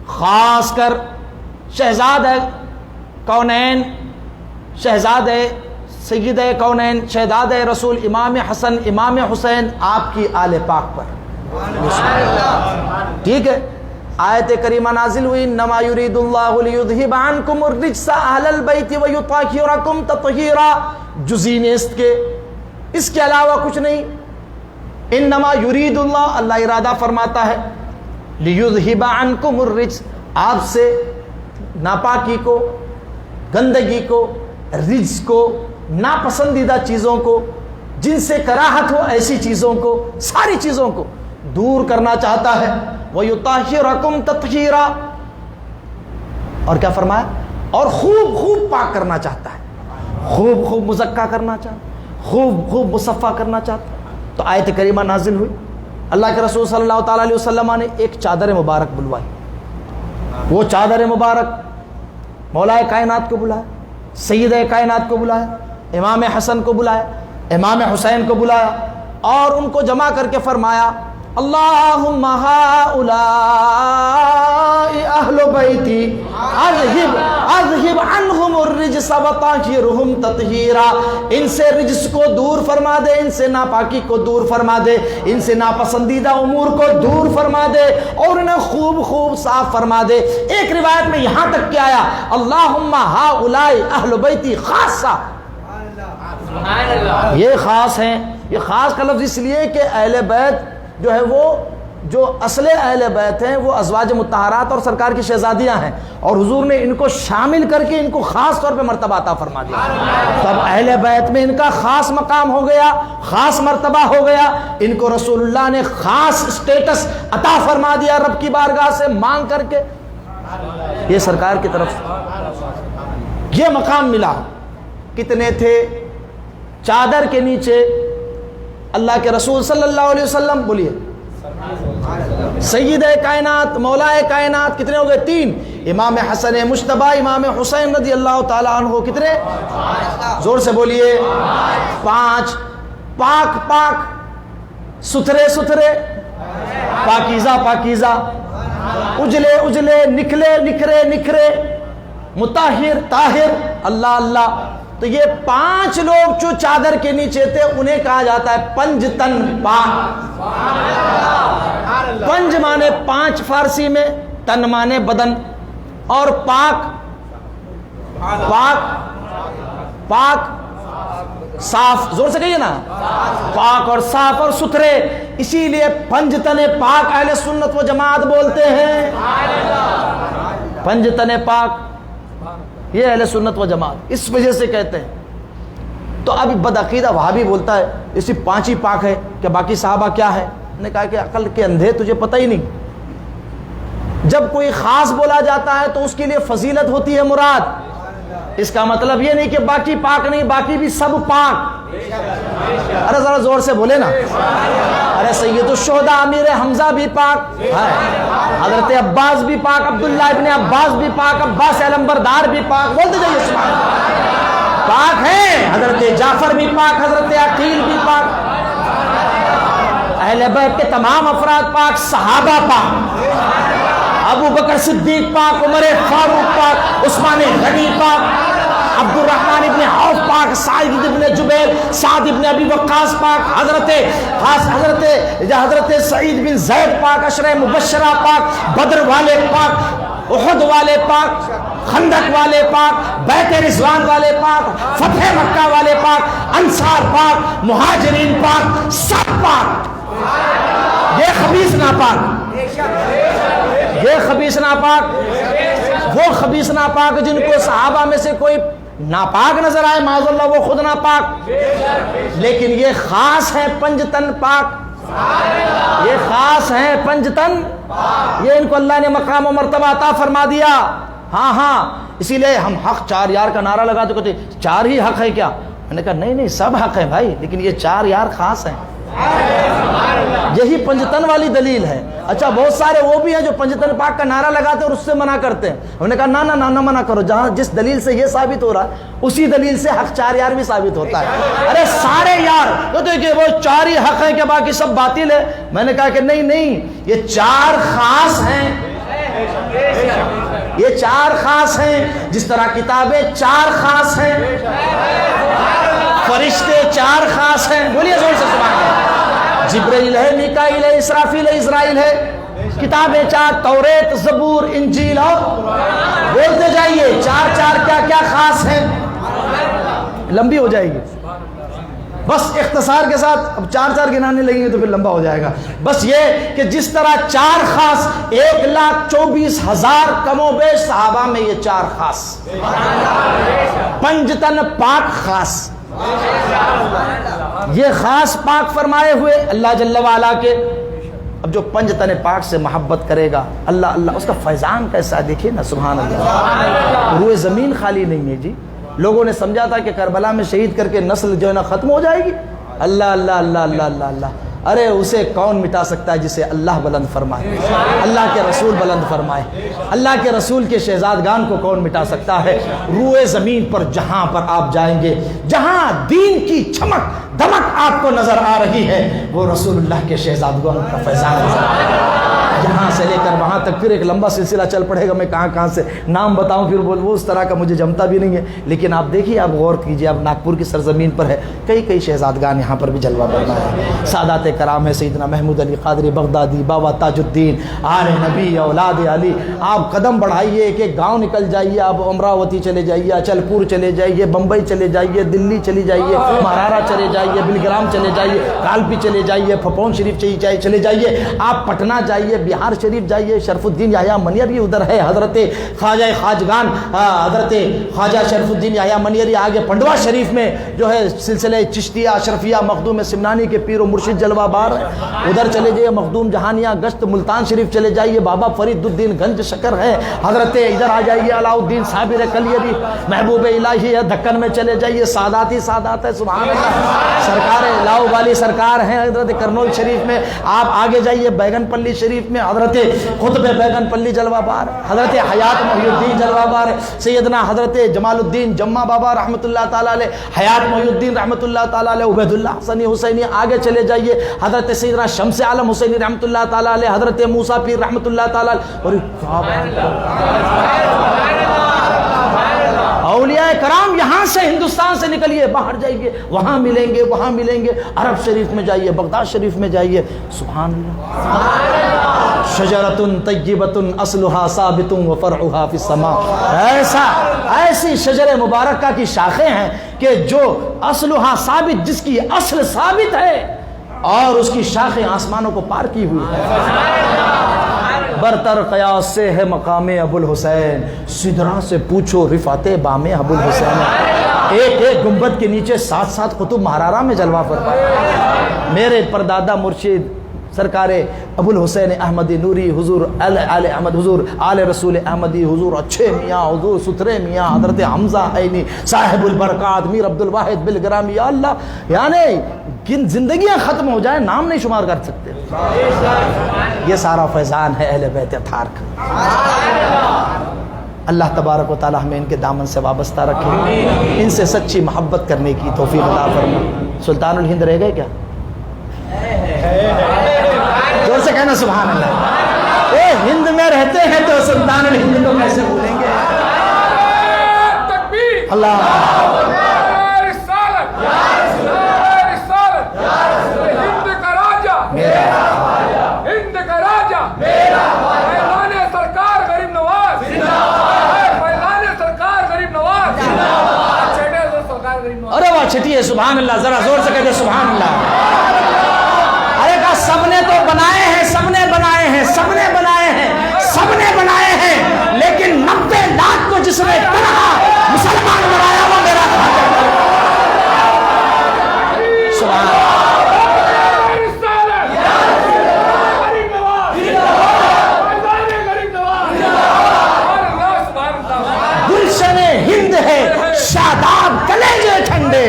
خاص کر شہزادہ کونین، شہزادہ سید کونین، شہزادہ رسول امام حسن امام حسین، آپ کی آل پاک پر، ٹھیک ہے۔ آیت کریمہ نازل ہوئی، انما یرید اللہ لیذہب عنکم الرجس اہل البیت ویطہرکم تطہیرا، جزئی نیست کے، اس کے علاوہ کچھ نہیں۔ انما یرید اللہ، اللہ ارادہ فرماتا ہے، لیذہب عنکم الرجس، آپ سے ناپاکی کو، گندگی کو، رجس کو، ناپسندیدہ چیزوں کو، جن سے کراہت ہو ایسی چیزوں کو، ساری چیزوں کو دور کرنا چاہتا ہے۔ وَيُطَهِّرَكُمْ تَطْهِيرًا، اور کیا فرمایا؟ اور خوب خوب پاک کرنا چاہتا ہے، خوب خوب مزکہ کرنا چاہتا ہے، خوب خوب مصفہ کرنا چاہتا ہے۔ تو آیت کریمہ نازل ہوئی، اللہ کے رسول صلی اللہ تعالیٰ علیہ وسلم نے ایک چادر مبارک بلوائی، وہ چادر مبارک مولا کائنات کو بلایا، سید کائنات کو بلایا، امام حسن کو بلایا، امام حسین کو بلایا، اور ان کو جمع کر کے فرمایا، اللہم ہؤلاء اہل بیتی اذہب عنہم الرجس وطہرہم تطہیرا، ان سے رجس کو دور فرما دے، ان سے ناپاکی کو دور فرما دے، ان سے ناپسندیدہ امور کو دور فرما دے، اور انہیں خوب خوب صاف فرما دے۔ ایک روایت میں یہاں تک کیا آیا، اللہم ہؤلاء اہل بیتی خاصہ، یہ خاص ہیں۔ یہ خاص کا لفظ اس لیے کہ اہل بیت جو ہے، وہ جو اصل اہل بیت ہیں وہ ازواج مطہرات اور سرکار کی شہزادیاں ہیں، اور حضور نے ان کو شامل کر کے ان کو خاص طور پہ مرتبہ عطا فرما دیا۔ تب اہل بیت میں ان کا خاص مقام ہو گیا، خاص مرتبہ ہو گیا، ان کو رسول اللہ نے خاص اسٹیٹس عطا فرما دیا رب کی بارگاہ سے مانگ کر کے، یہ سرکار کی طرف سے یہ مقام ملا۔ کتنے تھے چادر کے نیچے اللہ کے رسول صلی اللہ علیہ وسلم؟ بولیے، سید کائنات مولا کائنات، کتنے ہو گئے؟ 3، امام حسن مجتبی امام حسین رضی اللہ تعالیٰ عنہ، کتنے؟ زور سے بولیے، 5۔ پاک پاک، ستھرے ستھرے، پاکیزہ پاکیزہ، اجلے اجلے، نکھلے نکھرے نکھرے، مطہر طاہر، اللہ اللہ۔ تو یہ 5 لوگ جو چادر کے نیچے تھے انہیں کہا جاتا ہے پنج تن پاک۔ پنج مانے 5 فارسی میں، تن مانے بدن، اور پاک پاک پاک صاف، زور سے کہیے نا، پاک اور صاف اور ستھرے، اسی لیے پنجتن پاک اہل سنت و جماعت بولتے ہیں، پنجتن پاک یہ اہل سنت و جماعت اس وجہ سے کہتے ہیں۔ تو اب بدعقیدہ وہابی بولتا ہے اسی 5 ہی پاک ہے کہ باقی صحابہ کیا ہے؟ نے کہا کہ عقل کے اندھے، تجھے پتہ ہی نہیں، جب کوئی خاص بولا جاتا ہے تو اس کے لیے فضیلت ہوتی ہے مراد، اس کا مطلب یہ نہیں کہ باقی پاک نہیں، باقی بھی سب پاک۔ ارے ذرا زور سے بولے نا، ارے سید الشہداء امیر حمزہ بھی پاک ہے، حضرت عباس بھی پاک، عبداللہ ابن عباس بھی پاک، عباس علمبردار بھی پاک، بولتے جائیے سبحان اللہ، پاک ہیں، حضرت جعفر بھی پاک، حضرت عقیل بھی پاک، اہل بیت کے تمام افراد پاک، صحابہ پاک، ابو بکر صدیق پاک، عمر فاروق پاک، عثمان غنی پاک، عبد الرحمن ابن عوف پاک، سعید ابن جبیر، سعد ابن ابی وقاص پاک، حضرت سعید بن زید پاک، عشرہ مبشرہ پاک، بدر والے پاک، احد والے پاک، خندق والے پاک، بیت رضوان والے پاک، فتح مکہ والے پاک، انصار پاک، مہاجرین پاک، سب پاک، یہ خبیث ناپاک، یہ خبیث ناپاک، وہ خبیث ناپاک جن کو صحابہ میں سے کوئی ناپاک نظر آئے معاذ اللہ وہ خود ناپاک، لیکن یہ خاص ہیں پنجتن پاک، یہ خاص ہیں پنجتن، یہ ان کو اللہ نے مقام و مرتبہ عطا فرما دیا۔ ہاں ہاں، اسی لیے ہم حق 4 یار کا نعرہ لگاتے کہتے 4 ہی حق ہے کیا؟ میں نے کہا نہیں نہیں، سب حق ہیں بھائی، لیکن یہ 4 یار خاص ہیں، یہی پنجتن والی دلیل ہے۔ اچھا بہت سارے وہ بھی ہیں جو پنجتن پاک کا نعرہ لگاتے ہیں اور اس سے منع کرتے ہیں، ہم نے کہا نہ منع کرو، جہاں جس دلیل سے یہ ثابت ہو رہا ہے اسی دلیل سے حق 4 یار بھی ثابت ہوتا ہے۔ ارے سارے یار کہتے کہ وہ 4 ہی حق ہیں کہ باقی سب باطل ہے، میں نے کہا کہ نہیں، یہ 4 خاص ہیں، یہ 4 خاص ہیں، جس طرح کتابیں 4 خاص ہیں، فرشتے 4 خاص ہیں، بولیے زور سے سبحان اللہ، جبرائیل ہے، میکائیل ہے، اسرافیل ہے، اسرائیل ہے، کتابیں 4، توریت، زبور، انجیل، اور بولتے جائیے 4 کیا خاص ہیں، لمبی ہو جائے گی، بس اختصار کے ساتھ اب 4 گنانے لگیں گے تو پھر لمبا ہو جائے گا۔ بس یہ کہ جس طرح 4 خاص 1,24,000 کم و بیش صحابہ میں یہ 4 خاص، پنجتن پاک خاص، یہ خاص پاک فرمائے ہوئے اللہ جل وعلا کے۔ اب جو پنجتن پاک سے محبت کرے گا اللہ اس کا فیضان کیسا دیکھیں نا، سبحان اللہ، روئے زمین خالی نہیں ہے جی۔ لوگوں نے سمجھا تھا کہ کربلا میں شہید کر کے نسل جو ہے نا ختم ہو جائے گی، اللہ، ارے اسے کون مٹا سکتا ہے جسے اللہ بلند فرمائے، اللہ کے رسول بلند فرمائے، اللہ کے رسول کے شہزادگان کو کون مٹا سکتا ہے۔ روئے زمین پر جہاں پر آپ جائیں گے، جہاں دین کی چمک دمک آپ کو نظر آ رہی ہے، وہ رسول اللہ کے شہزادگان کا فیضان نظر آ رہا ہے۔ یہاں سے لے کر وہاں تک پھر ایک لمبا سلسلہ چل پڑے گا، میں کہاں سے نام بتاؤں، پھر وہ اس طرح کا مجھے جمتا بھی نہیں ہے، لیکن آپ دیکھیے، آپ غور کیجئے، آپ ناگپور کی سرزمین پر ہے، کئی شہزادگان یہاں پر بھی جلوہ برما ہے، سادات کرام ہے، سیدنا محمود علی قادری بغدادی، بابا تاج الدین، آل نبی، اولاد علی، آپ قدم بڑھائیے، ایک گاؤں نکل جائیے، آپ امراوتی چلے جائیے، اچل پور چلے جائیے، بمبئی چلے جائیے، دلی چلی جائیے، مہارارا چلے جائیے، بلگرام چلے جائیے، کالپی چلے جائیے، پھپون شریف چلے جائیے، آپ پٹنہ جائیے، بہار شریف جائیے، شرف الدین یحییٰ منیری ادھر ہے، حضرت خواجہ خواجگان حضرت خواجہ شرف الدین یحییٰ منیری، آگے پنڈوا شریف میں جو ہے سلسلہ چشتیہ اشرفیہ مخدوم سمنانی کے پیر و مرشد جلوہ بار، ادھر چلے جائیے، مخدوم جہانیہ گشت ملتان شریف چلے جائیے، بابا فرید الدین گنج شکر ہے، حضرت ادھر آ جائیے علاء الدین صابر کلیری محبوب الہی ہے، دکن میں چلے جائیے، سادات ہی سادات ہے، سبحان اللہ، سرکار لاؤ والی سرکار ہیں حضرت کرنول شریف میں، آپ آگے جائیے بیگن پلی شریف میں حضرت خطب بیگن پلی جلوہ بار، حضرت حیات محی الدین جلوہ بار، سیدنا حضرت جمال الدین جمع بابا رحمۃ اللہ تعالیٰ علیہ، حیات محی الدین رحمۃ اللہ تعالیٰ علیہ، عبید اللہ حسینی، آگے چلے جائیے حضرت سیدنا شمس عالم حسینی رحمۃ اللہ تعالیٰ علیہ، حضرت موسیٰ پیر رحمۃ اللہ تعالیٰ علیہ، اور اولیاء کرام یہاں سے ہندوستان سے نکلیے، باہر جائیے، وہاں ملیں گے، عرب شریف میں جائیے، بغداد شریف میں جائیے، سبحان اللہ، شجرۃ طیبۃ اصلها ثابت وفرعها فی السماء، ایسی شجر مبارکہ کی شاخیں ہیں کہ جو اصلها ثابت، جس کی اصل ثابت ہے اور اس کی شاخیں آسمانوں کو پار کی ہوئی ہے۔ برتر قیاس سے ہے مقام ابو الحسین، سدرا سے پوچھو رفعت بام ابو الحسین۔ ایک ایک گنبد کے نیچے 7 قطب مہرارہ میں جلوہ فرمایا۔ میرے پردادا مرشد سرکار ابو الحسین احمدی نوری، حضور آل احمد، حضور آل رسول احمدی، حضور اچھے میاں، حضور ستھرے میاں، حضرت حمزہ عینی صاحب البرکات میر عبد الواحد بالگرامی، یا اللہ، یعنی کن زندگیاں ختم ہو جائیں نام نہیں شمار کر سکتے۔ یہ سارا فیضان ہے اہل بیت اطہار کا۔ اللہ تبارک و تعالی ہمیں ان کے دامن سے وابستہ رکھے، ان سے سچی محبت کرنے کی توفیق عطا فرمائے۔ سلطان الہند رہ گئے کیا؟ زور سے کہنا سبحان اللہ۔ اے ہند میں رہتے ہیں تو سلطان الہند کو کیسے بھولیں گے؟ اللہ ارے واہ چھٹی ہے، سبحان اللہ، ذرا زور سے کہتے سبحان اللہ۔ ارے کہا سب نے تو بنائے ہیں، سب نے بنائے ہیں، سب نے بنائے ہیں، سب نے بنائے ہیں، لیکن 90 لاکھ کو جس نے تنہا مسلمان بنایا وہ میرا سبحان اللہ۔ گلشن ہند ہے شاداب کلیجے ٹھنڈے،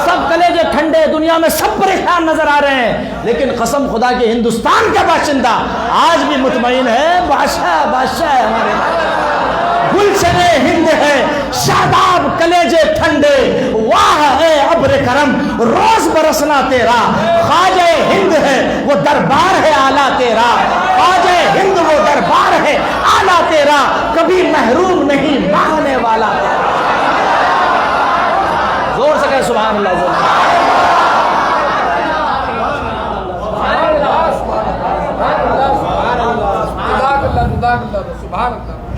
سب کلیجے ٹھنڈے، دنیا میں سب پریشان نظر آ رہے ہیں، لیکن قسم خدا کے ہندوستان کا باشندہ آج بھی مطمئن ہے، بادشاہ بادشاہ ہے ہمارے۔ گلشن ہند ہے شاداب کلیجے ٹھنڈے، واہ اے ابر کرم روز برسنا تیرا، خواجہ ہند ہے وہ دربار ہے اعلیٰ تیرا، خواجہ ہند وہ دربار ہے اعلیٰ تیرا، کبھی محروم نہیں مانگنے والا تیرا۔ زور سے کہے سبحان اللہ، زور سے۔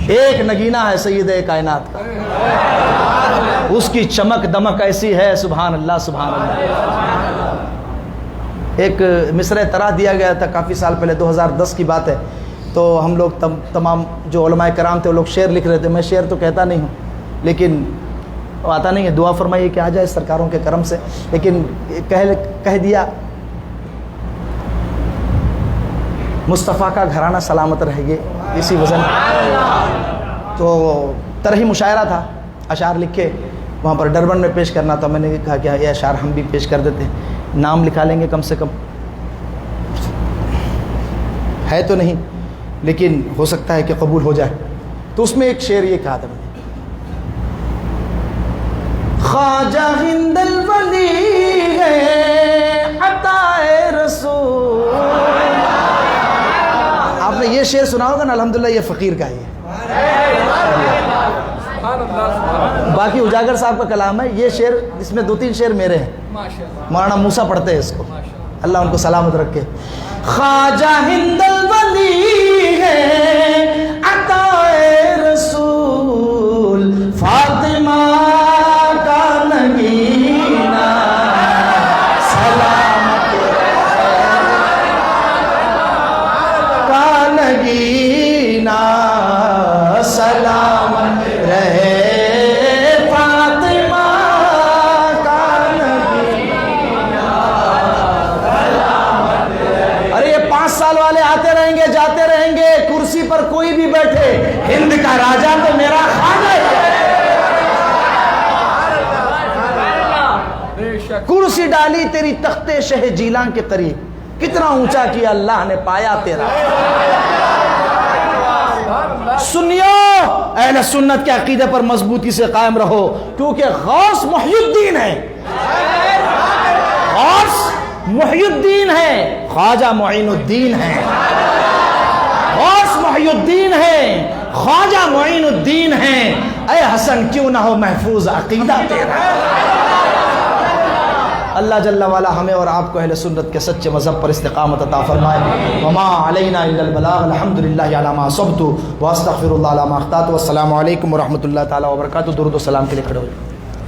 ایک نگینہ ہے سید کائنات کا، اس کی چمک دمک ایسی ہے، سبحان اللہ سبحان اللہ۔ ایک مصرع طرح دیا گیا تھا کافی سال پہلے، 2010 کی بات ہے، تو ہم لوگ تمام جو علماء کرام تھے وہ لوگ شعر لکھ رہے تھے۔ میں شعر تو کہتا نہیں ہوں، لیکن آتا نہیں ہے، دعا فرمائیے کہ آ جائے سرکاروں کے کرم سے، لیکن کہہ دیا مصطفیٰ کا گھرانہ سلامت رہے، اسی وزن۔ تو طرحی مشاعرہ تھا، اشعار لکھے وہاں پر ڈربن میں پیش کرنا تھا۔ میں نے کہا کہ یہ اشعار ہم بھی پیش کر دیتے ہیں، نام لکھا لیں گے کم سے کم، ہے تو نہیں لیکن ہو سکتا ہے کہ قبول ہو جائے۔ تو اس میں ایک شعر یہ کہا تھا، خواجہ ہند الولی ہے عطائے رسول۔ آپ نے یہ شعر سنا ہوگا نا، الحمدللہ یہ فقیر کا ہے، باقی اجاگر صاحب کا کلام ہے۔ یہ شعر، اس میں 2-3 شعر میرے ہیں، مولانا موسیٰ پڑھتے ہیں اس کو، اللہ ان کو سلامت رکھے۔ خواجہ ہند الولی ہے عطائے رسول، فاطمہ کا نگینہ سلامت کا نگینہ سلامت رہے، فاطمہ کا نگینہ سلامت رہے۔ ارے یہ 5 سال والے آتے رہیں گے جاتے رہیں گے، کرسی پر کوئی بھی بیٹھے، ہند کا راجا تو میرا خواجہ ہے۔ کرسی ڈالی تیری تخت شہ جیلاں کے قریب، کتنا اونچا کیا اللہ نے پایا تیرا۔ سنیو، اہل سنت کے عقیدے پر مضبوطی سے قائم رہو، کیونکہ غوث محی الدین ہے، غوث محی الدین ہے، خواجہ معین الدین ہے، غوث محی الدین ہے، خواجہ معین الدین ہے۔ اے حسن کیوں نہ ہو محفوظ عقیدہ تیرا۔ اللہ جل وعلا ہمیں اور آپ کو اہل سنت کے سچے مذہب پر استقامت عطا فرمائے. وما علینا الا البلاغ. الحمدللہ علی ما صبت واستغفر اللہ علی ما اخطأت. والسلام علیکم ورحمۃ اللہ تعالی وبرکاتہ. درود و سلام کے لیے کھڑے ہو جائیں.